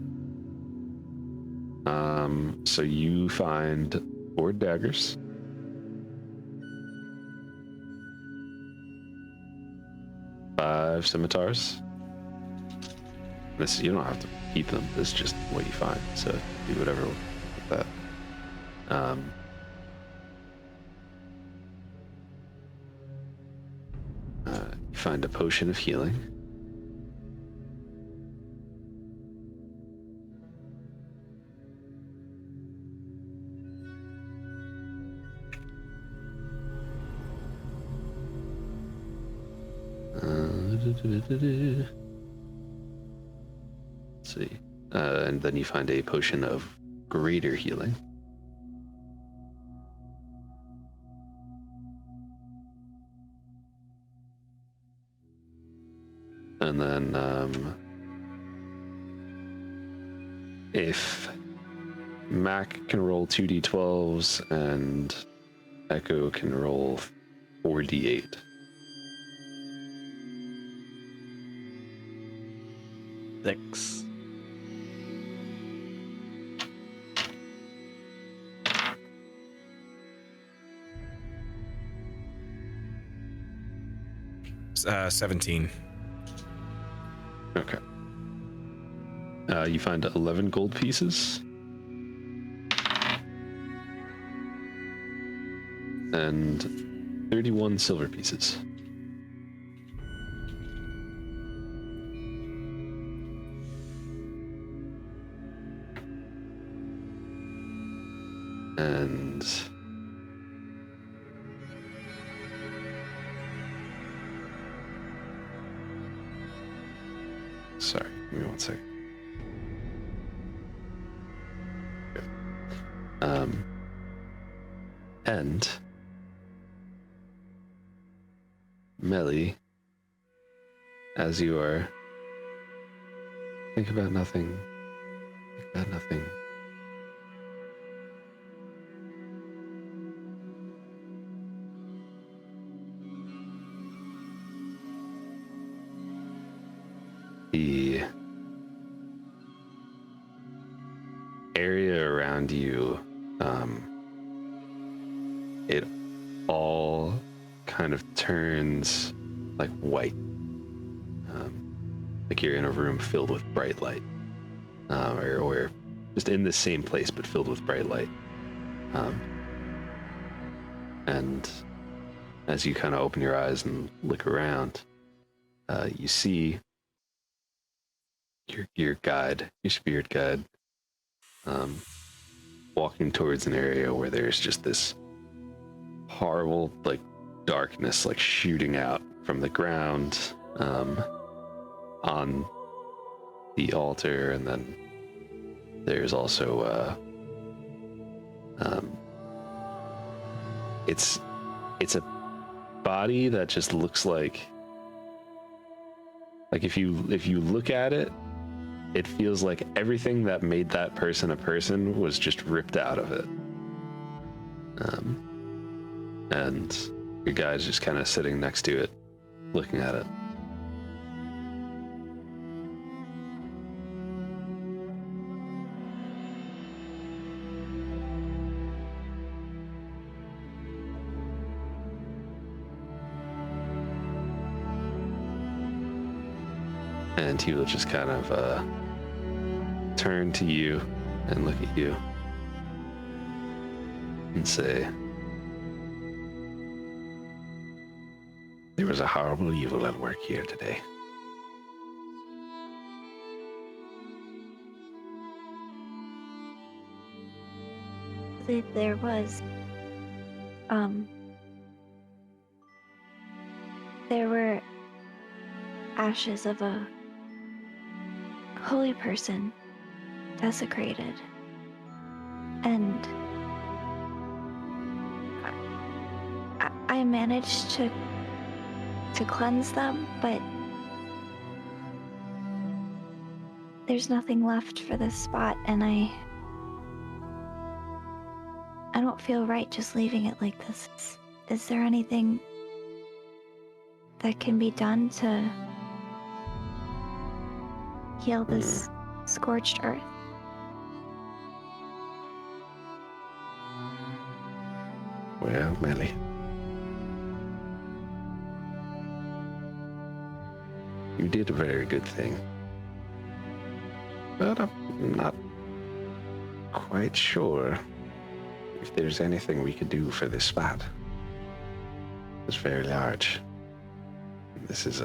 So you find 4 daggers. Five scimitars. This, you don't have to keep them. This is just what you find. So do whatever with that. You find a potion of healing. Let's see. And then you find a potion of greater healing. And then if Mac can roll 2d12s and Echo can roll 4d8. 17. Okay. You find 11 gold pieces. And 31 silver pieces. And sorry, give me one second. Okay. And Melly, as you are, think about nothing. Think about nothing. The area around you, it all kind of turns like white, like you're in a room filled with bright light, or just in the same place but filled with bright light. And as you kind of open your eyes and look around, you see your guide, your spirit guide, walking towards an area where there's just this horrible, like, darkness, like, shooting out from the ground, on the altar, and then there's also, it's a body that just looks like if you look at it, it feels like everything that made that person a person was just ripped out of it. And your guy's just kind of sitting next to it, looking at it. And he will just kind of turn to you and look at you and say, "There was a horrible evil at work here today." There was. There were ashes of a holy person desecrated, and I managed to cleanse them, but there's nothing left for this spot, and I don't feel right just leaving it like this. Is there anything that can be done to heal this scorched earth? Well, Melly, you did a very good thing, but I'm not quite sure if there's anything we could do for this spot. It's very large. This is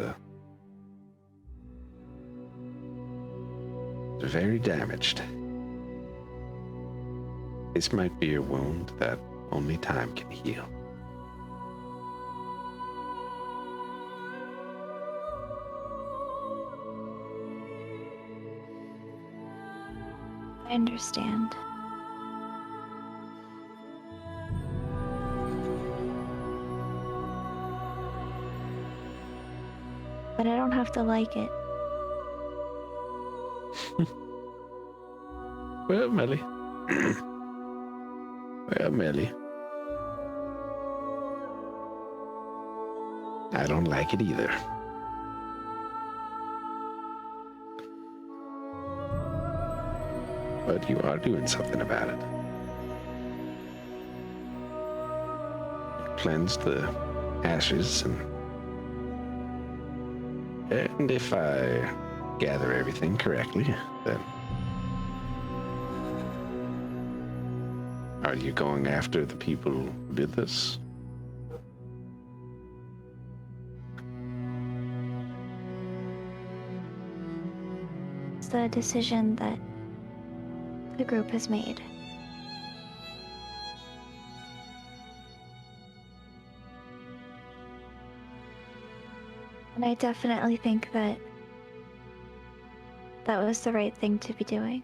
very damaged. This might be a wound that only time can heal. I understand. But I don't have to like it. Well, Melly. Well, Melly. I don't like it either. But you are doing something about it. You cleansed the ashes and And if I gather everything correctly, then are you going after the people who did this? It's the decision that the group has made. And I definitely think that that was the right thing to be doing.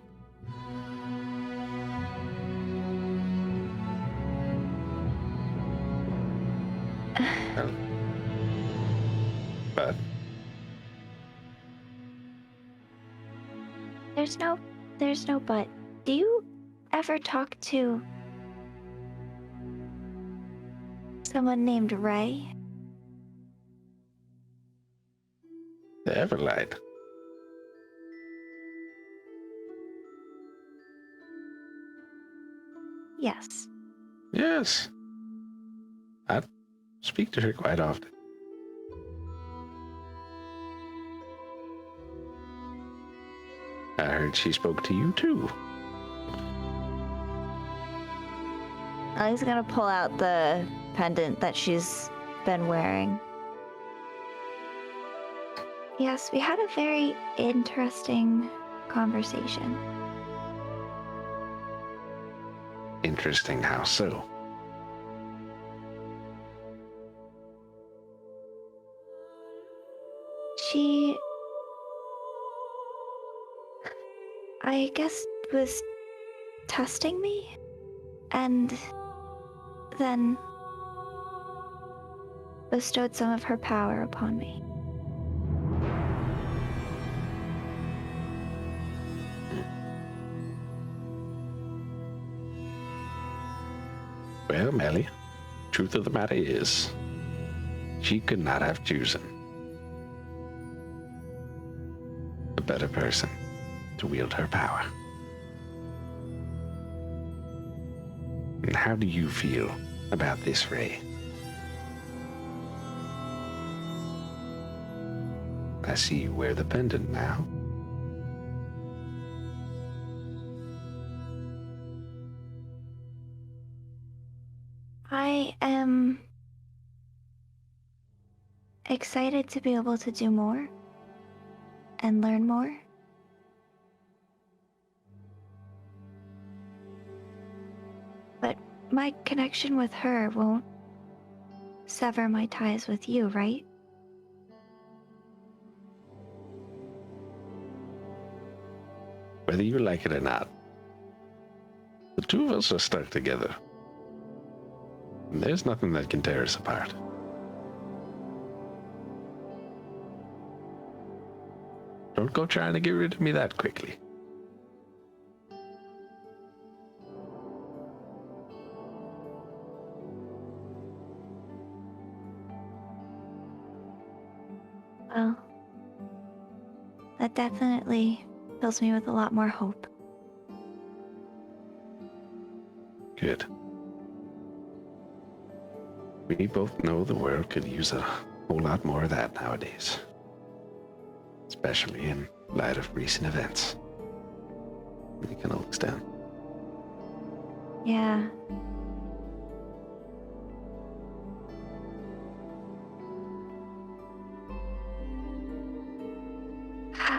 But There's no but. Do you ever talk to someone named Ray? the Everlight. Yes. Yes. I speak to her quite often. I heard she spoke to you too. I was gonna pull out the pendant that she's been wearing. Yes, we had a very interesting conversation. Interesting, how so? She, I guess, was testing me, and then bestowed some of her power upon me. Well, Melly, truth of the matter is, she could not have chosen a better person to wield her power. And how do you feel about this, Ray? I see you wear the pendant now. I am excited to be able to do more and learn more. But my connection with her won't sever my ties with you, right? Whether you like it or not, the two of us are stuck together. And there's nothing that can tear us apart. Don't go trying to get rid of me that quickly. Well, that definitely fills me with a lot more hope. Good. We both know the world could use a whole lot more of that nowadays. Especially in light of recent events. He kind of looks down. Yeah.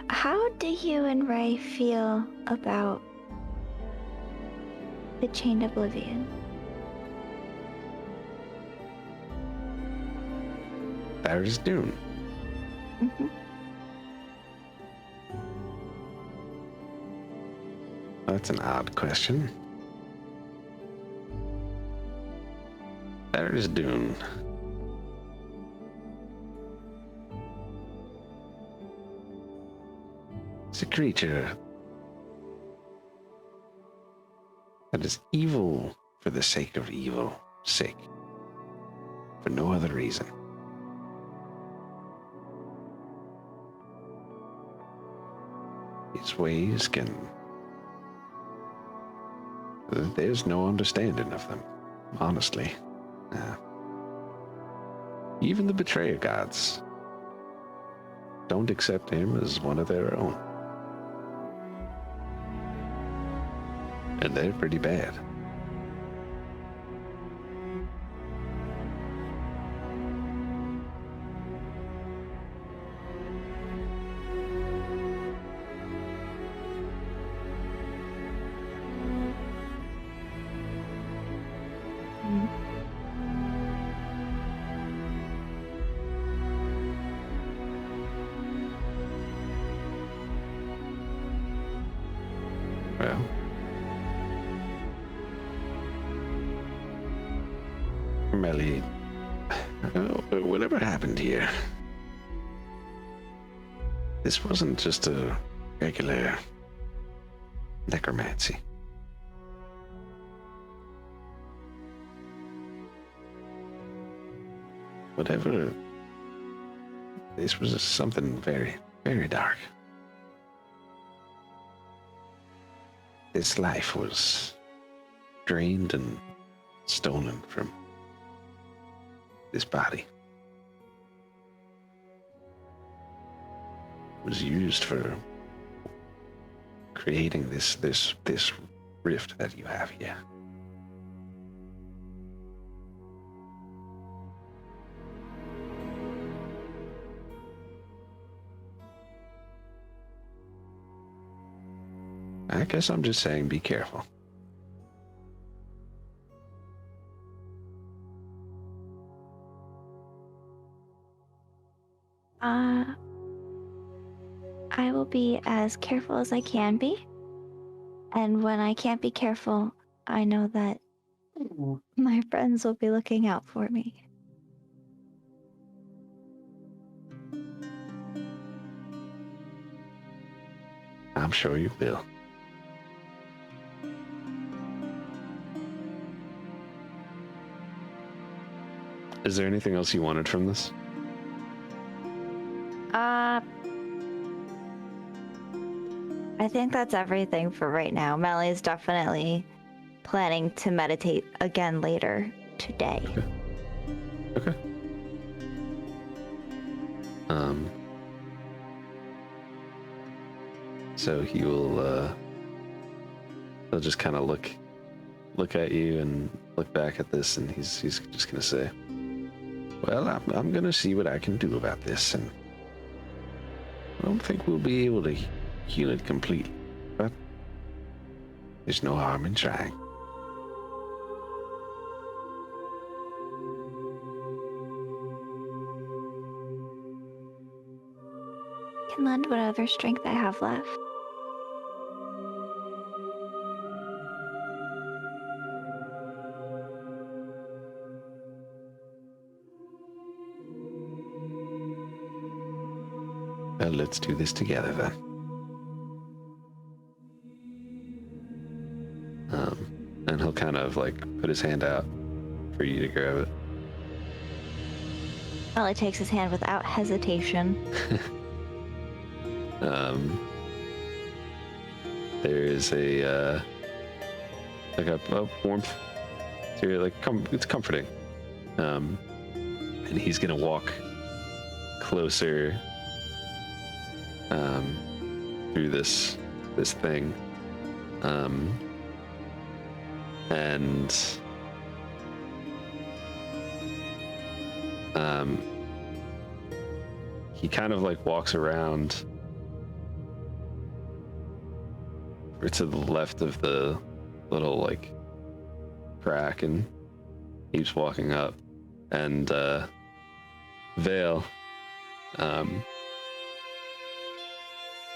How do you and Ray feel about the Chained Oblivion? There's Dune. Mm-hmm. That's an odd question. There's Dune. It's a creature that is evil for the sake of evil's sake, for no other reason. Its ways can... There's no understanding of them, honestly. Even the betrayer gods don't accept him as one of their own. And they're pretty bad. Well, Melly, whatever happened here? This wasn't just a regular necromancy. Whatever, this was something very, very dark. This life was drained and stolen from this body. It was used for creating this rift that you have here. I guess I'm just saying be careful. I will be as careful as I can be. And when I can't be careful, I know that my friends will be looking out for me. I'm sure you will. Is there anything else you wanted from this? I think that's everything for right now. Melly's definitely planning to meditate again later today. Okay. So he'll just kind of look at you and look back at this, and he's just gonna say, well, I'm gonna see what I can do about this, and I don't think we'll be able to heal it completely, but there's no harm in trying. Can lend whatever strength I have left. Well, let's do this together then. And he'll kind of like put his hand out for you to grab it. Melly takes his hand without hesitation. There is a warmth to it, it's comforting. And he's gonna walk closer through this thing, and he kind of like walks around to the left of the little like crack and keeps walking up, and Vale,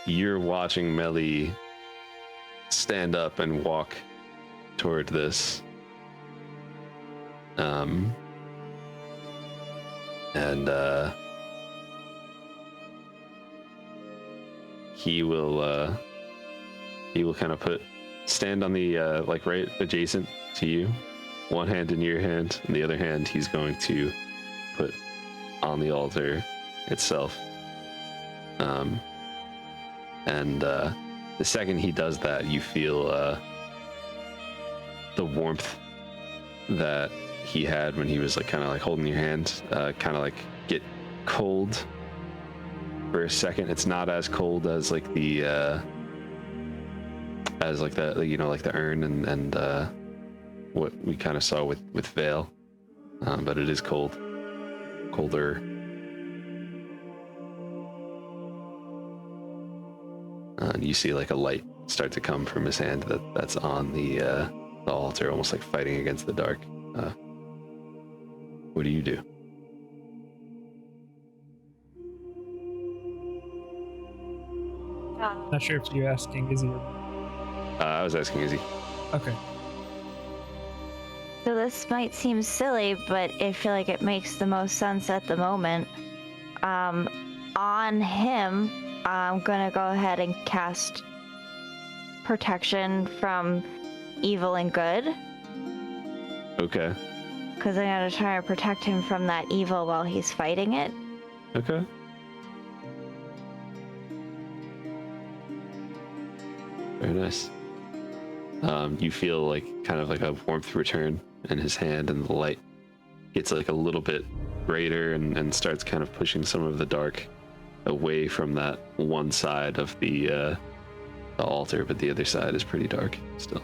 you're watching Melly stand up and walk toward this, and he will kind of stand on the like right adjacent to you, one hand in your hand, and the other hand he's going to put on the altar itself. And the second he does that, you feel the warmth that he had when he was like kind of like holding your hand kind of like get cold, for a second. It's not as cold as like the like the urn and what we kind of saw with Vale, but it is colder. And you see like a light start to come from his hand that's on the altar, almost like fighting against the dark. What do you do? Not sure if you're asking Izzy. I was asking Izzy. Okay. So this might seem silly, but I feel like it makes the most sense at the moment. On him, I'm gonna go ahead and cast protection from evil and good. Okay. Because I'm gonna try to protect him from that evil while he's fighting it. Okay. Very nice. You feel like kind of like a warmth return in his hand, and the light gets like a little bit greater and starts kind of pushing some of the dark away from that one side of the altar, but the other side is pretty dark still.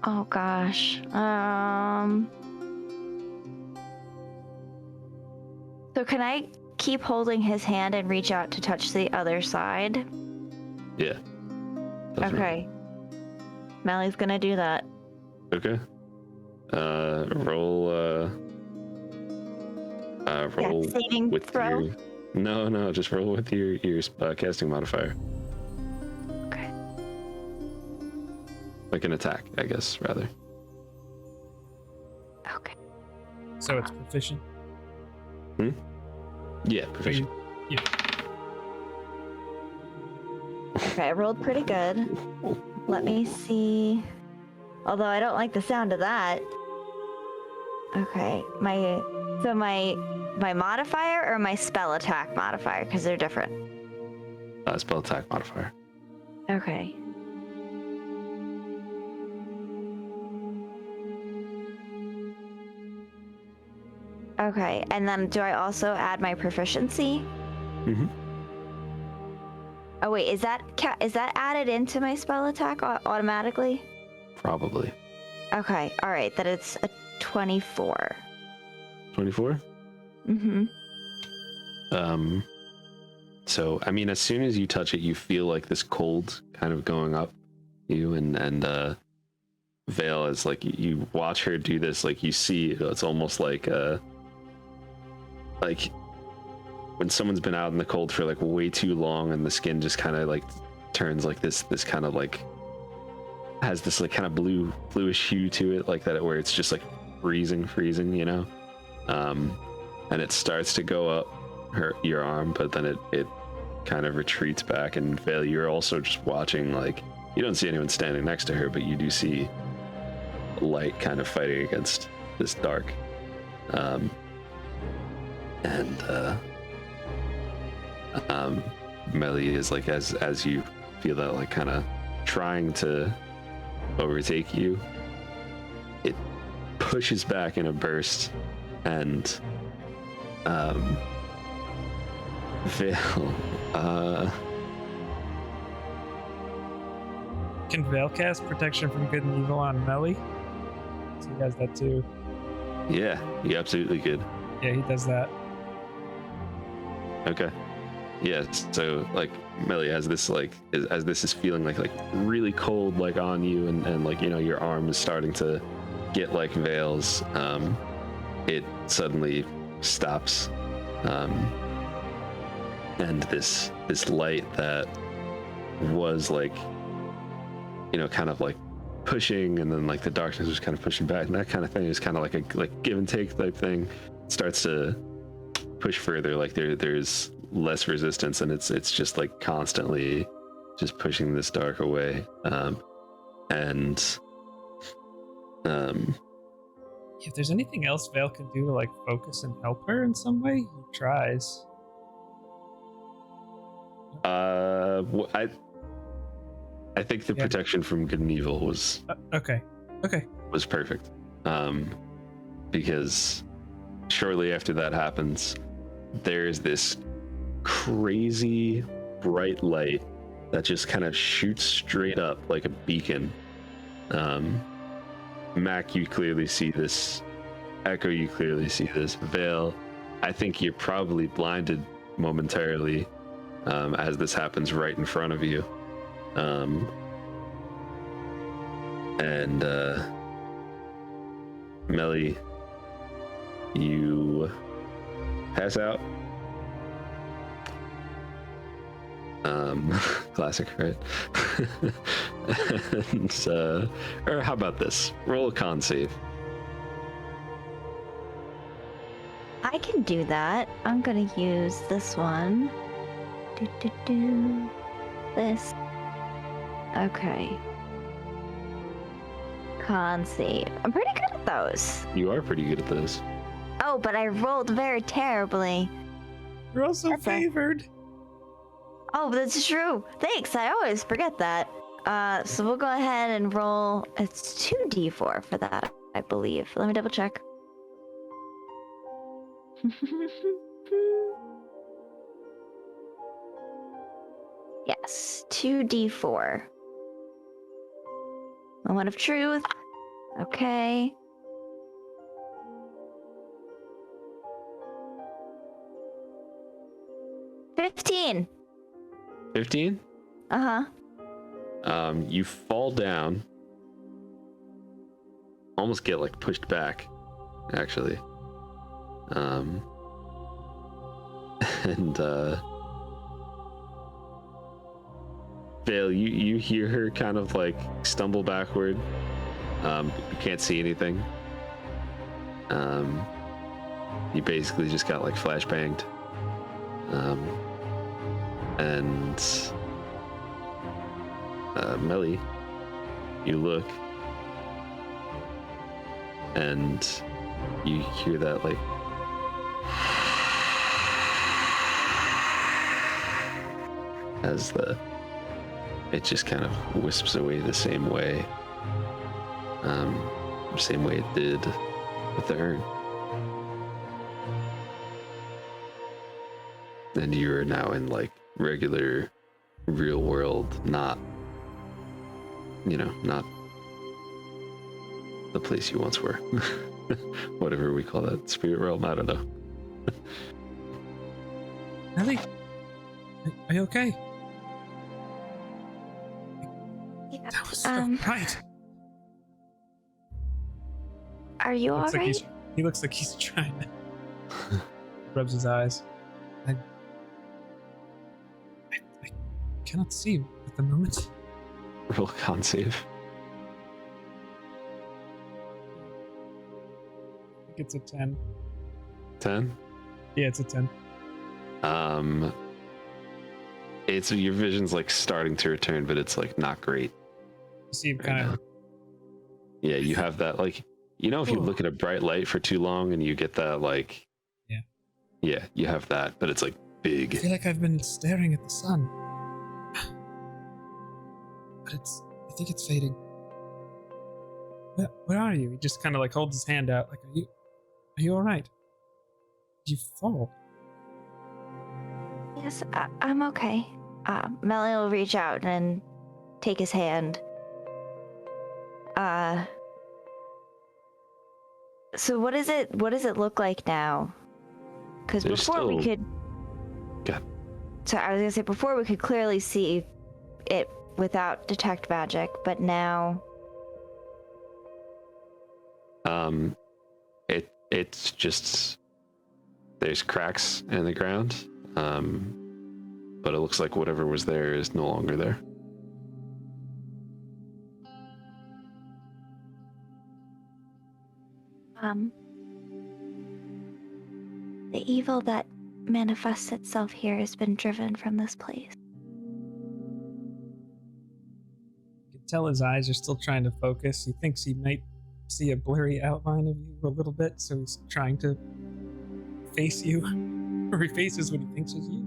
Oh gosh. So can I keep holding his hand and reach out to touch the other side? Yeah. Definitely. Okay. Melly's gonna do that. Okay. Roll saving with throw? your... No, just roll with your casting modifier. Okay. Like an attack, I guess, rather. Okay. So it's proficient. Yeah, proficient. Yeah. Okay, I rolled pretty good. Let me see. Although I don't like the sound of that. Okay, my modifier or my spell attack modifier, because they're different. Spell attack modifier. Okay. Okay, and then do I also add my proficiency? Mm-hmm. Oh wait, is that added into my spell attack automatically? Probably. Okay, all right, that it's a 24. 24? Mm-hmm. So, I mean, as soon as you touch it, you feel like this cold kind of going up you, and Vale is like, you watch her do this, like you see, it's almost like when someone's been out in the cold for like way too long and the skin just kind of like turns like this kind of like has this like kind of bluish hue to it, like that, where it's just like freezing, you know? And it starts to go up your arm, but then it kind of retreats back, and Vale, you're also just watching, like, you don't see anyone standing next to her, but you do see light kind of fighting against this dark. Melly is like, as you feel that like kind of trying to overtake you, it pushes back in a burst, and Vale, Can Vale cast protection from good and evil on Melly? So he does that too. yeah, you absolutely could. Yeah, he does that. Okay. Yes. So like Melly, as this is feeling like really cold, like on you, and like, you know, your arm is starting to get like Vale's, it suddenly stops, and this light that was like, you know, kind of like pushing, and then like the darkness was kind of pushing back, and that kind of thing is kind of like a give and take type thing, starts to push further, like there's less resistance, and it's just like constantly just pushing this dark away. If there's anything else Vale can do to like focus and help her in some way, he tries. I think the protection from good and evil was Okay. was perfect. Because shortly after that happens, there's this crazy bright light that just kind of shoots straight up like a beacon. Mac, you clearly see this. Echo, you clearly see this. Vale, I think you're probably blinded momentarily as this happens right in front of you. Melly, you pass out. Classic, right? And, or how about this? Roll a con save. I can do that. I'm gonna use this one. This. Okay. Con save. I'm pretty good at those. You are pretty good at those. Oh, but I rolled very terribly. You're also That's a- favored. Oh, that's true. Thanks. I always forget that. So we'll go ahead and roll. It's 2d4 for that, I believe. Let me double check. Yes, 2d4. Moment of truth. Okay. $15. 15? Uh-huh. You fall down. Almost get like pushed back, actually. And Vale, you hear her kind of like stumble backward. You can't see anything. You basically just got like flashbanged. And Melly, you look and you hear that like as it just kind of wisps away the same way it did with the urn. And you are now in like regular real world, not the place you once were. Whatever we call that, spirit realm, I don't know. Ellie, are you okay? Yeah. That was so bright. Are you all right? He looks like he's trying to. Rubs his eyes. I cannot see at the moment. Roll con save. I think it's a 10. 10? Yeah, it's a 10. It's your vision's like starting to return, but it's like not great. You see him right kind now. of. Yeah, you have that like, if you look at a bright light for too long and you get that like, yeah, you have that, but it's like I big. feel like I've been staring at the sun. But I think it's fading. Where are you? He just kind of like holds his hand out, like, are you all right? Did you fall? Yes, I'm okay. Melly will reach out and take his hand. So what does it look like now? Because before we could. God. So I was gonna say before we could clearly see it without detect magic, but now. It's just there's cracks in the ground, but it looks like whatever was there is no longer there. The evil that manifests itself here has been driven from this place. You can tell his eyes are still trying to focus. He thinks he might see a blurry outline of you a little bit, so he's trying to face you. Or he faces what he thinks is you.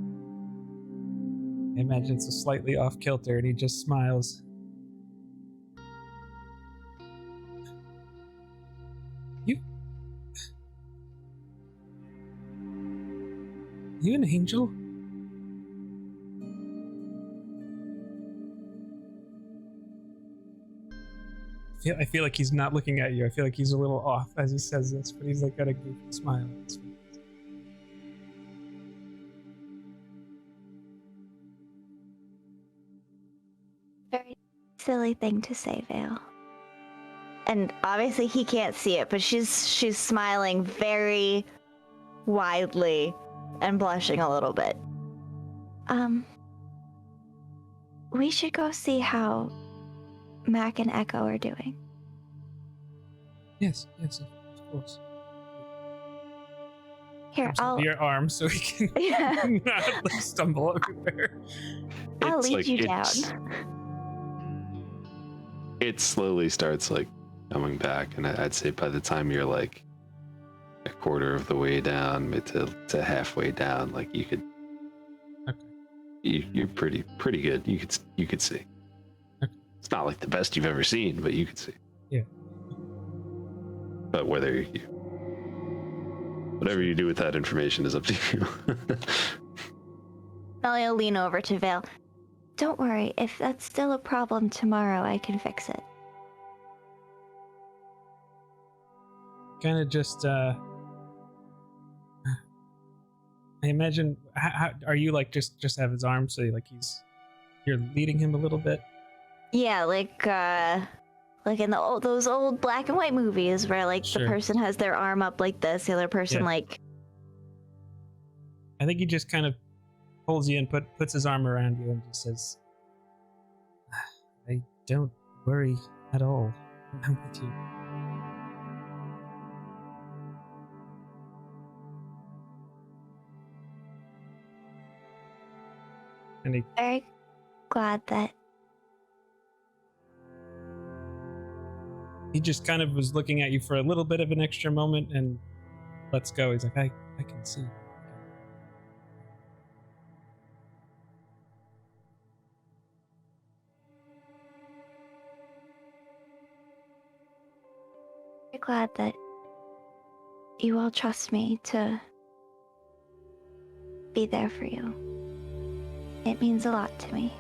I imagine it's a slightly off kilter, and he just smiles. You an angel? I feel like he's not looking at you. I feel like he's a little off as he says this, but he's like got a goofy smile on his face. Very silly thing to say, Vale. And obviously he can't see it, but she's smiling very widely and blushing a little bit. We should go see how Mac and Echo are doing. Yes, of course. Here, I'll your arm so he can Yeah. not like, stumble everywhere. I'll It's lead like you down. It slowly starts like coming back, and I'd say by the time you're like a quarter of the way down, mid to halfway down, like you could. Okay. You're pretty good. You could see. Okay. It's not like the best you've ever seen, but you could see. Yeah. But whatever you do with that information is up to you. I'll lean over to Vale. Don't worry, if that's still a problem tomorrow, I can fix it. Kind of just I imagine how are you like just have his arm so like you're leading him a little bit? Yeah, like in those old black and white movies where like Sure. the person has their arm up like this, the other person Yeah. like I think he just kind of pulls you and puts his arm around you and just says, I don't worry at all. I'm with you. And very glad that he just kind of was looking at you for a little bit of an extra moment and lets go. He's like, I can see. very glad that you all trust me to be there for you. It means a lot to me.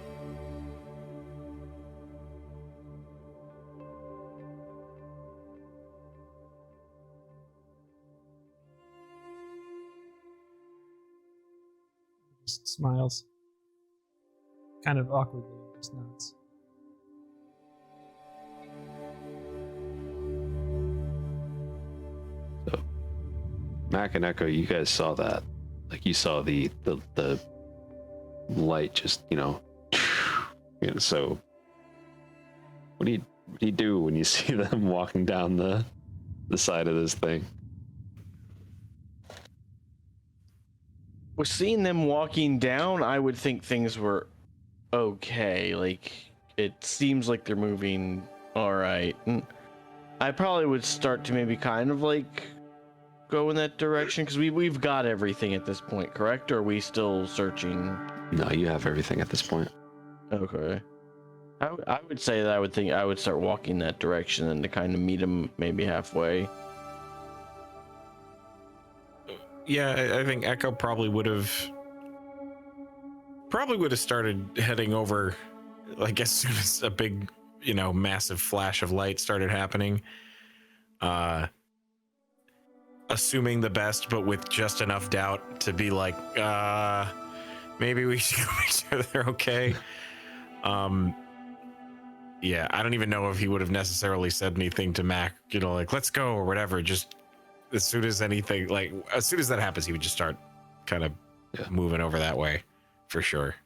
Just smiles. Kind of awkwardly, just nods. So, Mac and Echo, you guys saw that. Like you saw the light just, so what do you do when you see them walking down the side of this thing? With seeing them walking down, I would think things were okay. Like, it seems like they're moving all right. And I probably would start to maybe kind of like go in that direction because we've got everything at this point, correct? Or are we still searching? No, you have everything at this point. Okay. I would say that I would start walking that direction and to kind of meet them maybe halfway. Yeah, I think Echo probably would have started heading over, like as soon as a big, massive flash of light started happening. Assuming the best, but with just enough doubt to be like, maybe we should go make sure they're okay. Yeah, I don't even know if he would have necessarily said anything to Mac, like, let's go or whatever. Just as soon as that happens, he would just start kind of moving over that way for sure.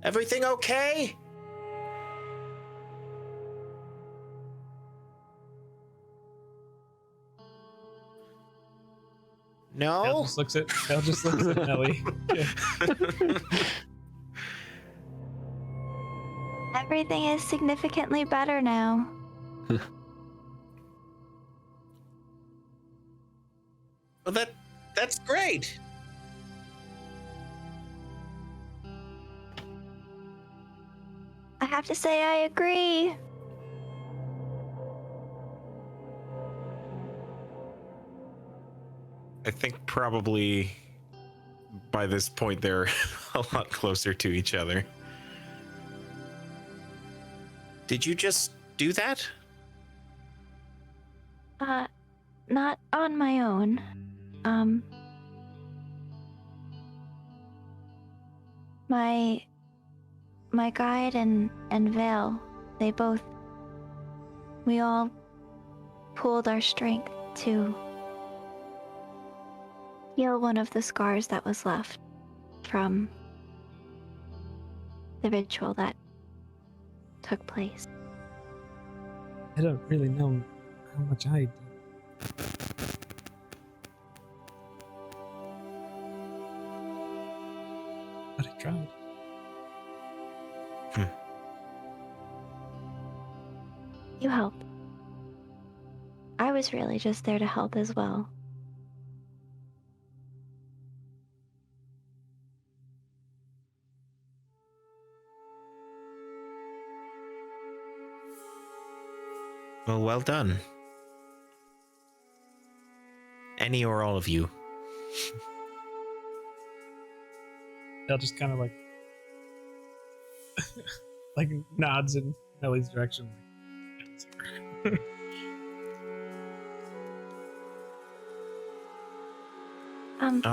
Everything okay? Hal No? just looks at Ellie. Yeah. Everything is significantly better now. Well, that's great. I have to say I agree. I think probably by this point they're a lot closer to each other. Did you just do that? Not on my own. My guide and Vale, we all pooled our strength to heal one of the scars that was left from the ritual that took place. I don't really know how much I did. But I tried. You helped. I was really just there to help as well. Well done. Any or all of you. They'll just kind of like like nods in Ellie's direction.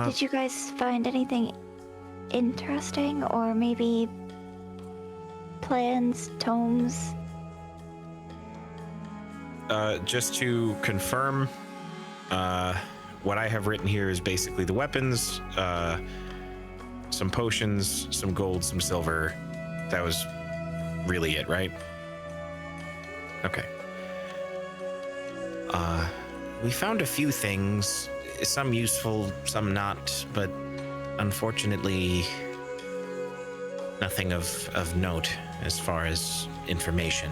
Did you guys find anything interesting, or maybe plans, tomes? Just to confirm, what I have written here is basically the weapons, some potions, some gold, some silver. That was really it, right? Okay. We found a few things, some useful, some not, but unfortunately, nothing of note as far as information.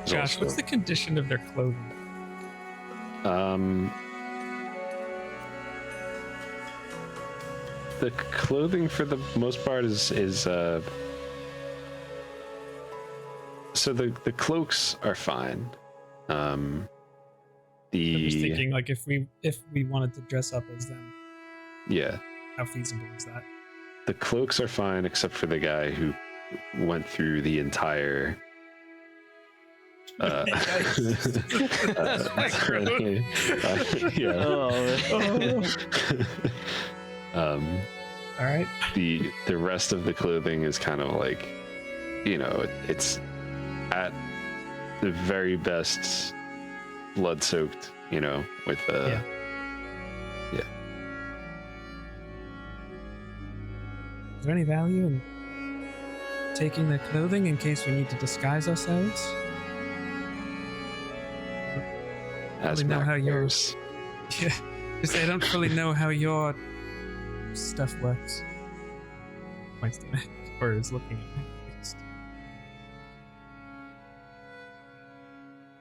Josh, what's the condition of their clothing? The clothing for the most part is so the cloaks are fine. I'm just thinking, like, if we wanted to dress up as them, yeah, how feasible is that? the cloaks are fine except for the guy who went through the entire yeah. All right. The rest of the clothing is kind of like, it's at the very best blood soaked, with Yeah. Is there any value in taking their clothing in case we need to disguise ourselves? As know Mac how knows. Yeah, because I don't really know how your stuff works. Points to Mac, or is looking at Mac at least.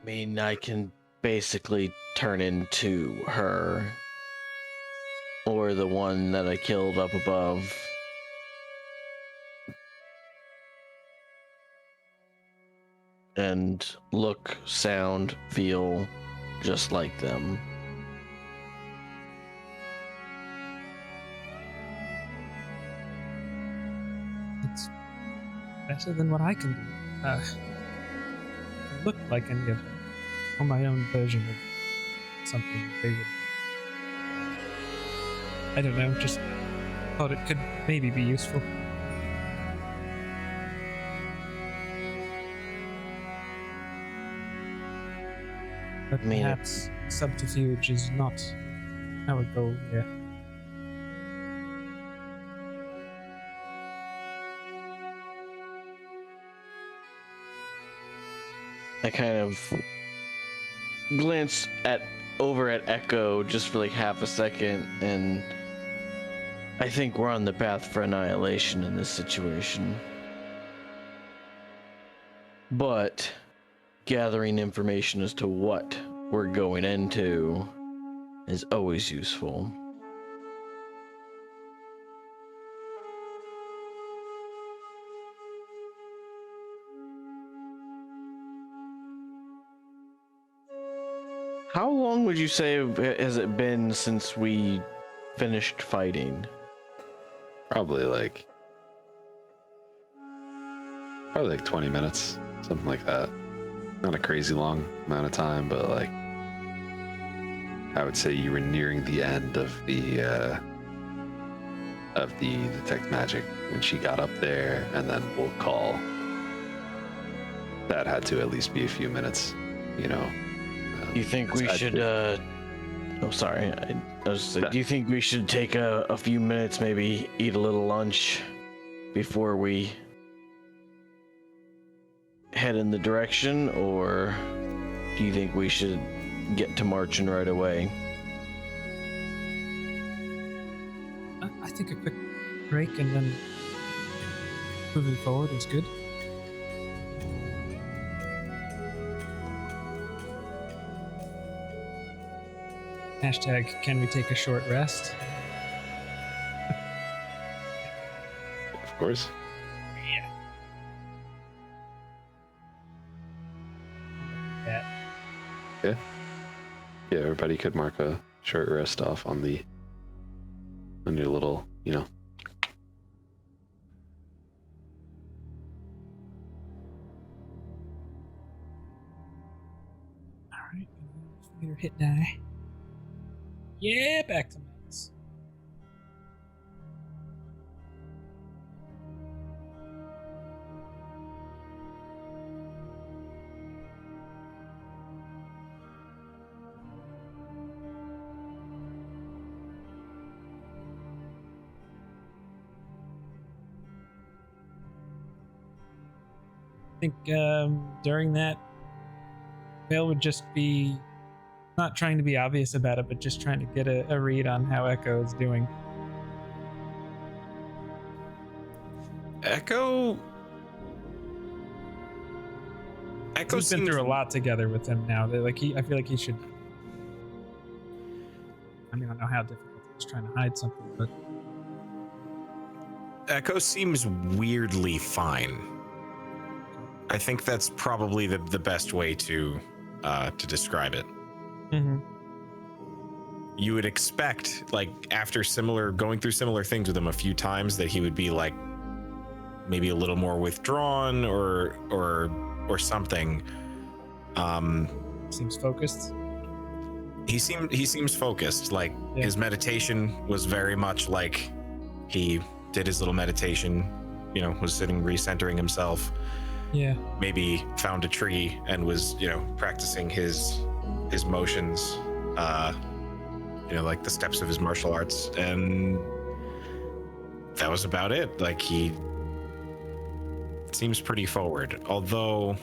I mean, I can basically turn into her. Or the one that I killed up above. And look, sound, feel just like them. It's better than what I can do. I look like any of them, or my own version of something they would. I don't know, just thought it could maybe be useful. But I mean, perhaps subterfuge is not our goal here. I kind of glance over at Echo just for like half a second, and I think we're on the path for annihilation in this situation. but gathering information as to what we're going into is always useful. How long would you say has it been since we finished fighting? Probably like 20 minutes, something like that. Not a crazy long amount of time, but like I would say you were nearing the end of the detect magic when she got up there, and then we'll call. That had to at least be a few minutes, you know. You think we should? Oh, sorry. Do you think we should take a few minutes, maybe eat a little lunch before we head in the direction, or do you think we should get to marching right away? I think a quick break and then moving forward is good. Hashtag, can we take a short rest? Of course. Yeah. That. Yeah, everybody could mark a short rest off on your little, you know. Alright, later hit die. Yeah, back to max. I think during that, Vale would just be not trying to be obvious about it, but just trying to get a read on how Echo is doing. Echo We've been seems through a lot together with him now. I feel like he should. I mean, I don't know how difficult it is trying to hide something, but Echo seems weirdly fine. I think that's probably the best way to describe it. mm-hmm. You would expect, like, after going through similar things with him a few times, that he would be like maybe a little more withdrawn or something. Seems focused. He seems focused. Like, Yeah. His meditation was very much like he did his little meditation, you know, was sitting recentering himself. Yeah. Maybe found a tree and was, you know, practicing his motions, you know, like the steps of his martial arts, and that was about it. Like, he seems pretty forward, although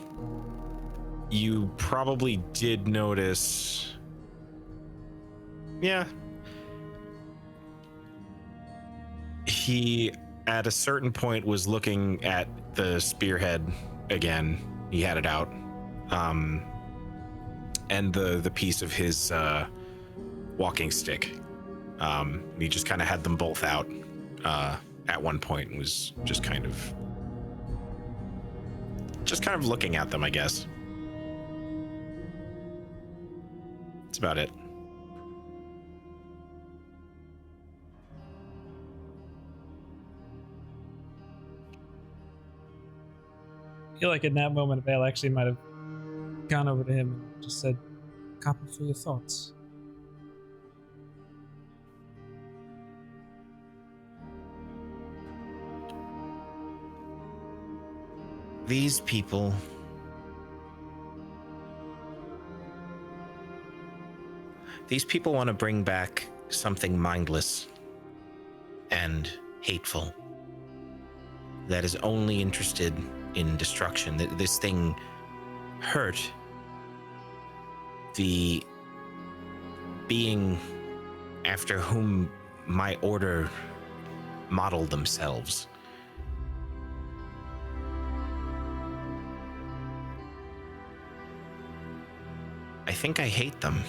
you probably did notice, yeah, he at a certain point was looking at the spearhead again. He had it out, and the piece of his walking stick. He just kind of had them both out at one point and was just kind of looking at them, I guess. That's about it. I feel like in that moment, Vale actually might have gone over to him and just said, "Copy for your thoughts." These people want to bring back something mindless and hateful that is only interested in destruction. This thing hurt the being after whom my order modeled themselves. I think I hate them.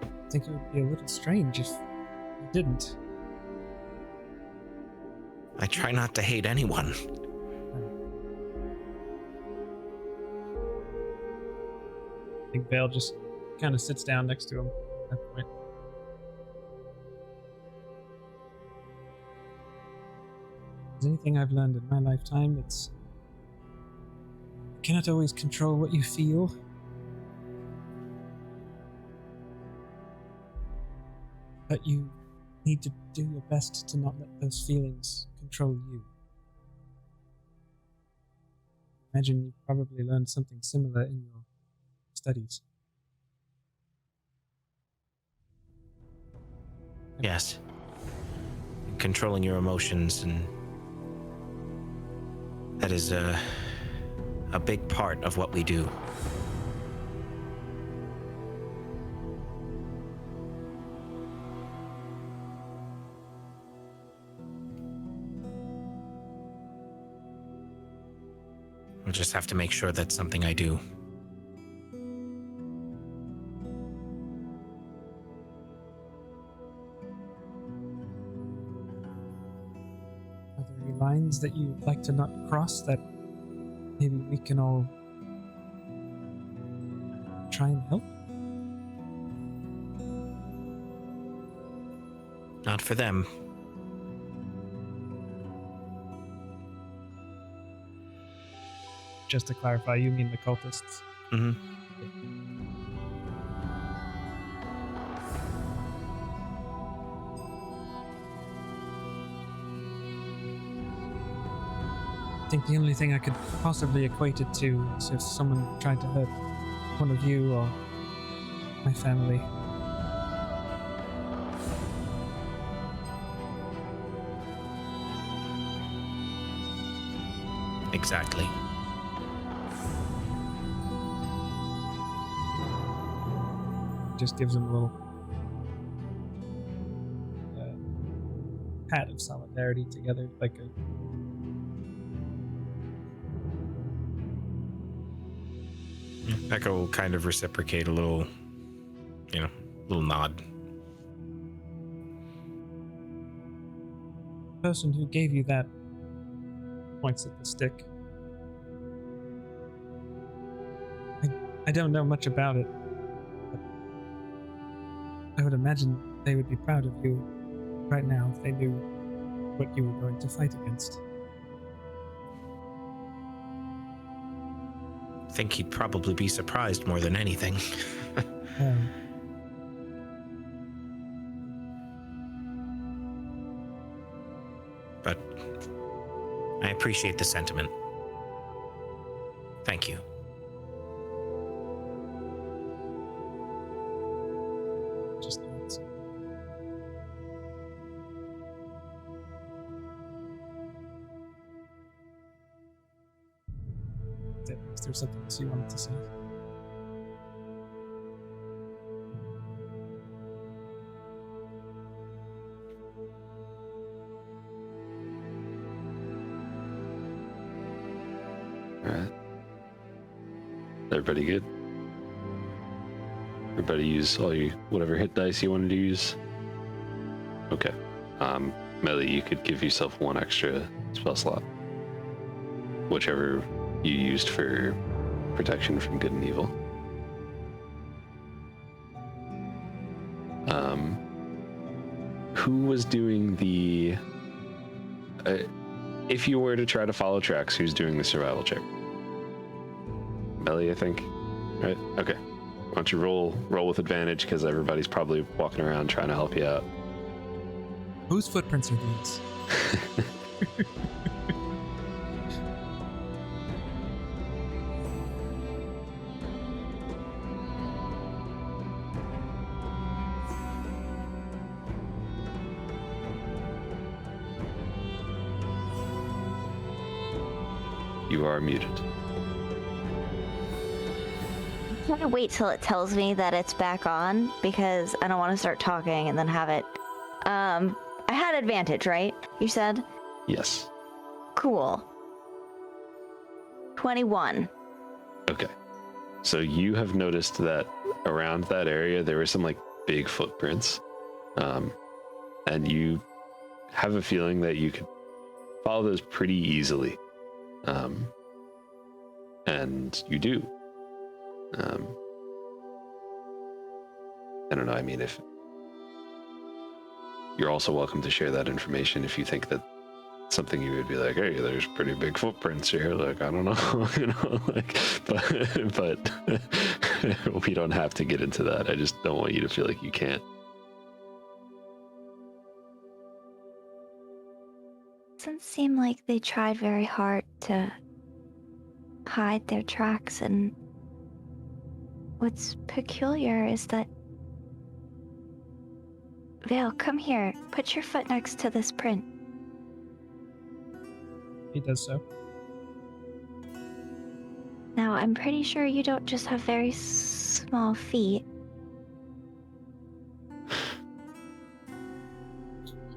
I think it would be a little strange if you didn't. I try not to hate anyone. I think Vale just kind of sits down next to him at that point. There's anything I've learned in my lifetime, it's you cannot always control what you feel. But you need to do your best to not let those feelings control you. Imagine you probably learned something similar in your studies. Yes. Controlling your emotions, and that is a big part of what we do. I'll just have to make sure that's something I do. Are there any lines that you would like to not cross that maybe we can all try and help? Not for them. Just to clarify, you mean the cultists? Mm-hmm. I think the only thing I could possibly equate it to is if someone tried to hurt one of you or my family. Exactly. Just gives him a little pat of solidarity together, like a Echo will kind of reciprocate a little, little nod. person who gave you that points at the stick. I don't know much about it, but I would imagine they would be proud of you right now if they knew what you were going to fight against. I think he'd probably be surprised more than anything. But I appreciate the sentiment. Thank you. Just nods. Is there something else you wanted to say? Alright. Everybody good? Everybody use all your whatever hit dice you wanted to use? Okay. Melly, you could give yourself one extra spell slot. Whichever you used for protection from good and evil. Who was doing the... if you were to try to follow tracks, who's doing the survival check? Melly, I think. Right? Okay. Why don't you roll with advantage, because everybody's probably walking around trying to help you out. Whose footprints are these? You are muted. I'm trying to wait till it tells me that it's back on because I don't want to start talking and then have it. I I had advantage, right? You said? Yes. Cool. 21. Okay. So you have noticed that around that area there were some like big footprints, and you have a feeling that you could follow those pretty easily, and you do. I don't know. I mean, if you're also welcome to share that information if you think that something you would be like, hey, there's pretty big footprints here. Like, I don't know, you know, like, but we don't have to get into that. I just don't want you to feel like you can't. Doesn't seem like they tried very hard to hide their tracks, and what's peculiar is that Vale, come here. Put your foot next to this print. He does so. Now, I'm pretty sure you don't just have very small feet.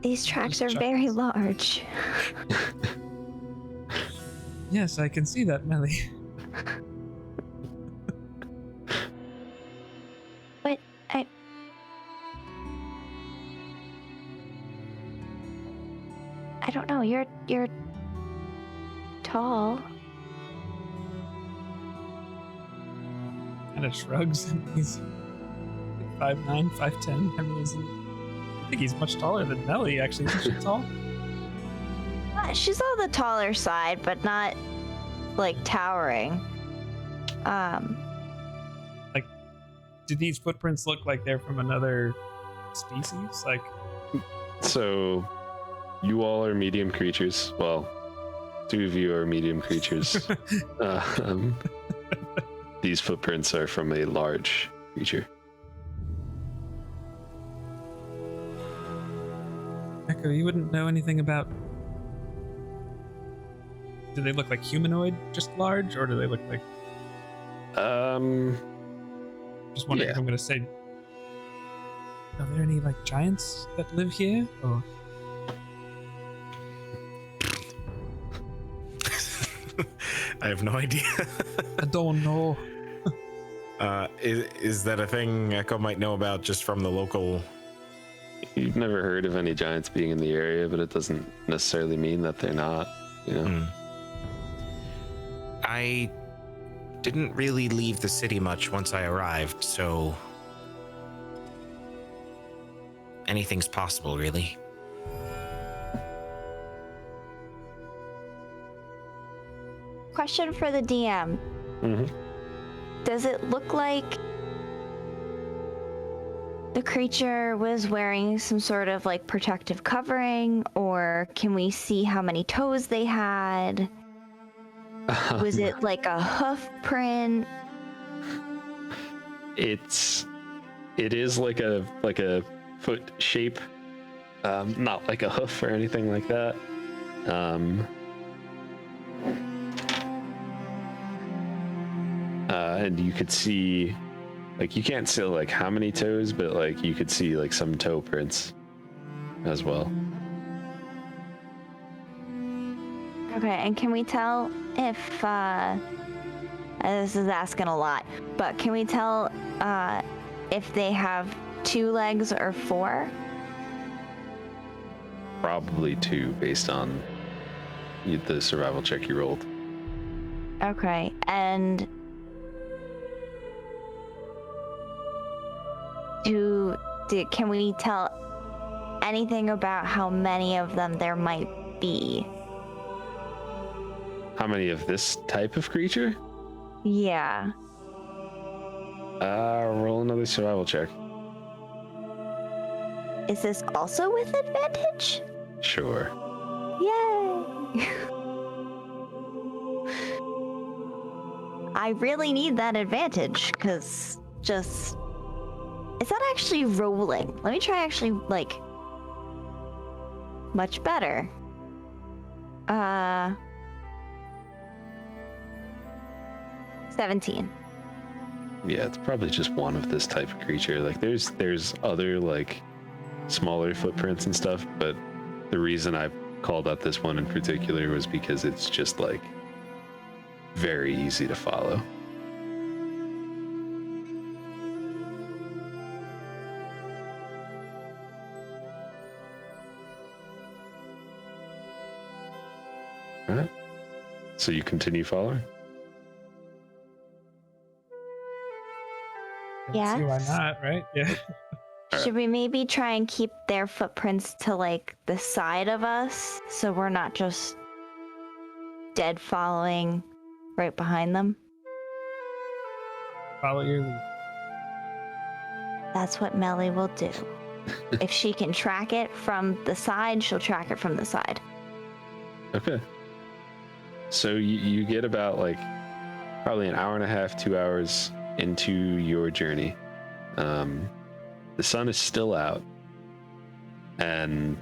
These tracks are very large. Yes, I can see that, Melly. But I don't know. You're tall. Kind of shrugs, and he's 5'9", 5'10". I mean, I think he's much taller than Melly, actually. Isn't she tall? She's on the taller side, but not like towering. Like, do these footprints look like they're from another species? Like, So you all are medium creatures. Well, two of you are medium creatures. These footprints are from a large creature. Echo, you wouldn't know anything about... Do they look like humanoid, just large, or do they look like... Just wondering if I'm going to say... Are there any, like, giants that live here? Or... I have no idea. I don't know. Is that a thing Echo might know about just from the local? You've never heard of any giants being in the area, but it doesn't necessarily mean that they're not, you know? I didn't really leave the city much once I arrived, so anything's possible, really. Question for the DM. Mm-hmm. Does it look like the creature was wearing some sort of like protective covering, or can we see how many toes they had? Was it like a hoof print? It is like a foot shape, not like a hoof or anything like that. And you could see, like, you can't see like how many toes, but like you could see like some toe prints as well. Okay, and can we tell if this is asking a lot, but can we tell if they have 2 legs or 4? Probably 2 based on the survival check you rolled. Okay, and can we tell anything about how many of them there might be? How many of this type of creature? Yeah. Roll another survival check. Is this also with advantage? Sure. Yay! I really need that advantage, because just... Is that actually rolling? Let me try actually, like... Much better. 17. Yeah, it's probably just one of this type of creature. Like there's other like smaller footprints and stuff, but the reason I called out this one in particular was because it's just like very easy to follow. All right. So you continue following? See why Yes. not, right? Yeah. Should we maybe try and keep their footprints to like the side of us so we're not just dead following right behind them? Follow your lead. That's what Melly will do. If she can track it from the side, she'll track it from the side. Okay. So you get about like probably an hour and a half, 2 hours into your journey. The sun is still out, and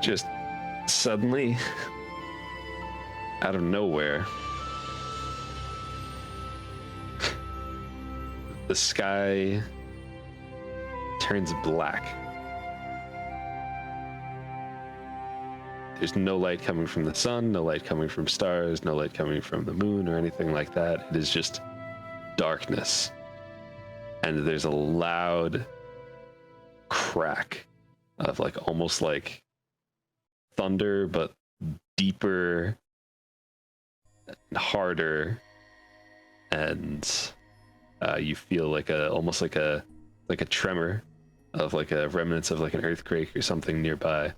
just suddenly, out of nowhere, the sky turns black. There's no light coming from the sun, no light coming from stars, no light coming from the moon or anything like that. It is just darkness. And there's a loud crack of like almost like thunder, but deeper and harder. And you feel like almost like a tremor of like a remnants of like an earthquake or something nearby.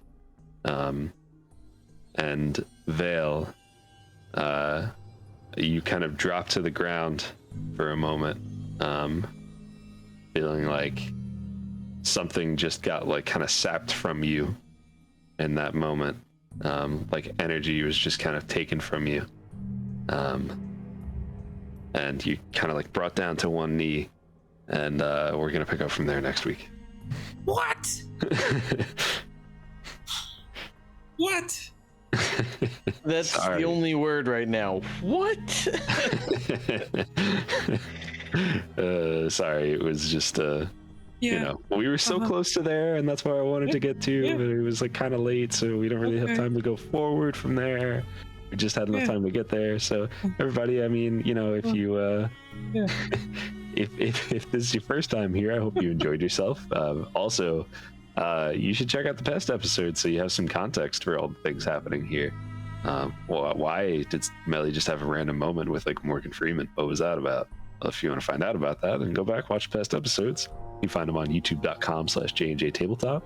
And Vale, you kind of drop to the ground for a moment, feeling like something just got like kind of sapped from you in that moment. Like energy was just kind of taken from you. And you kind of like brought down to one knee, and we're gonna pick up from there next week. What? What? That's Sorry. the only word right now. What? Sorry, it was just Yeah. you know, we were so close to there, and that's where I wanted to get to, Yeah. but it was like kind of late, so we don't really have Okay. time to go forward from there. We just had enough Yeah. time to get there. So everybody, I mean, you know, if you Yeah. if this is your first time here, I hope you enjoyed yourself. Also, you should check out the past episodes so you have some context for all the things happening here. Why did Melly just have a random moment with like Morgan Freeman? What was that about? Well, if you want to find out about that, then go back, watch past episodes. You can find them on youtube.com/JnJ Tabletop,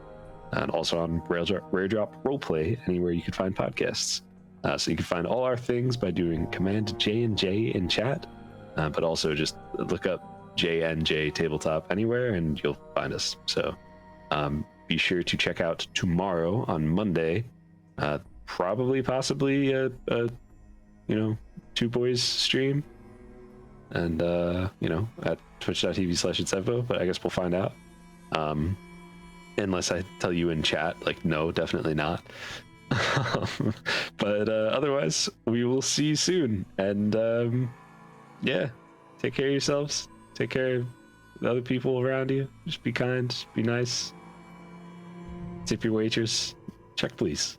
and also on Rare Drop Roleplay, anywhere you can find podcasts. So you can find all our things by doing Command JnJ in chat, but also just look up JnJ Tabletop anywhere and you'll find us. So be sure to check out tomorrow on Monday, possibly a Two Boys stream, and at twitch.tv/itsevbo, but I guess we'll find out. Unless I tell you in chat, like, no, definitely not. But otherwise, we will see you soon. And yeah, take care of yourselves. Take care of the other people around you. Just be kind, be nice. Tip your waitress. Check, please.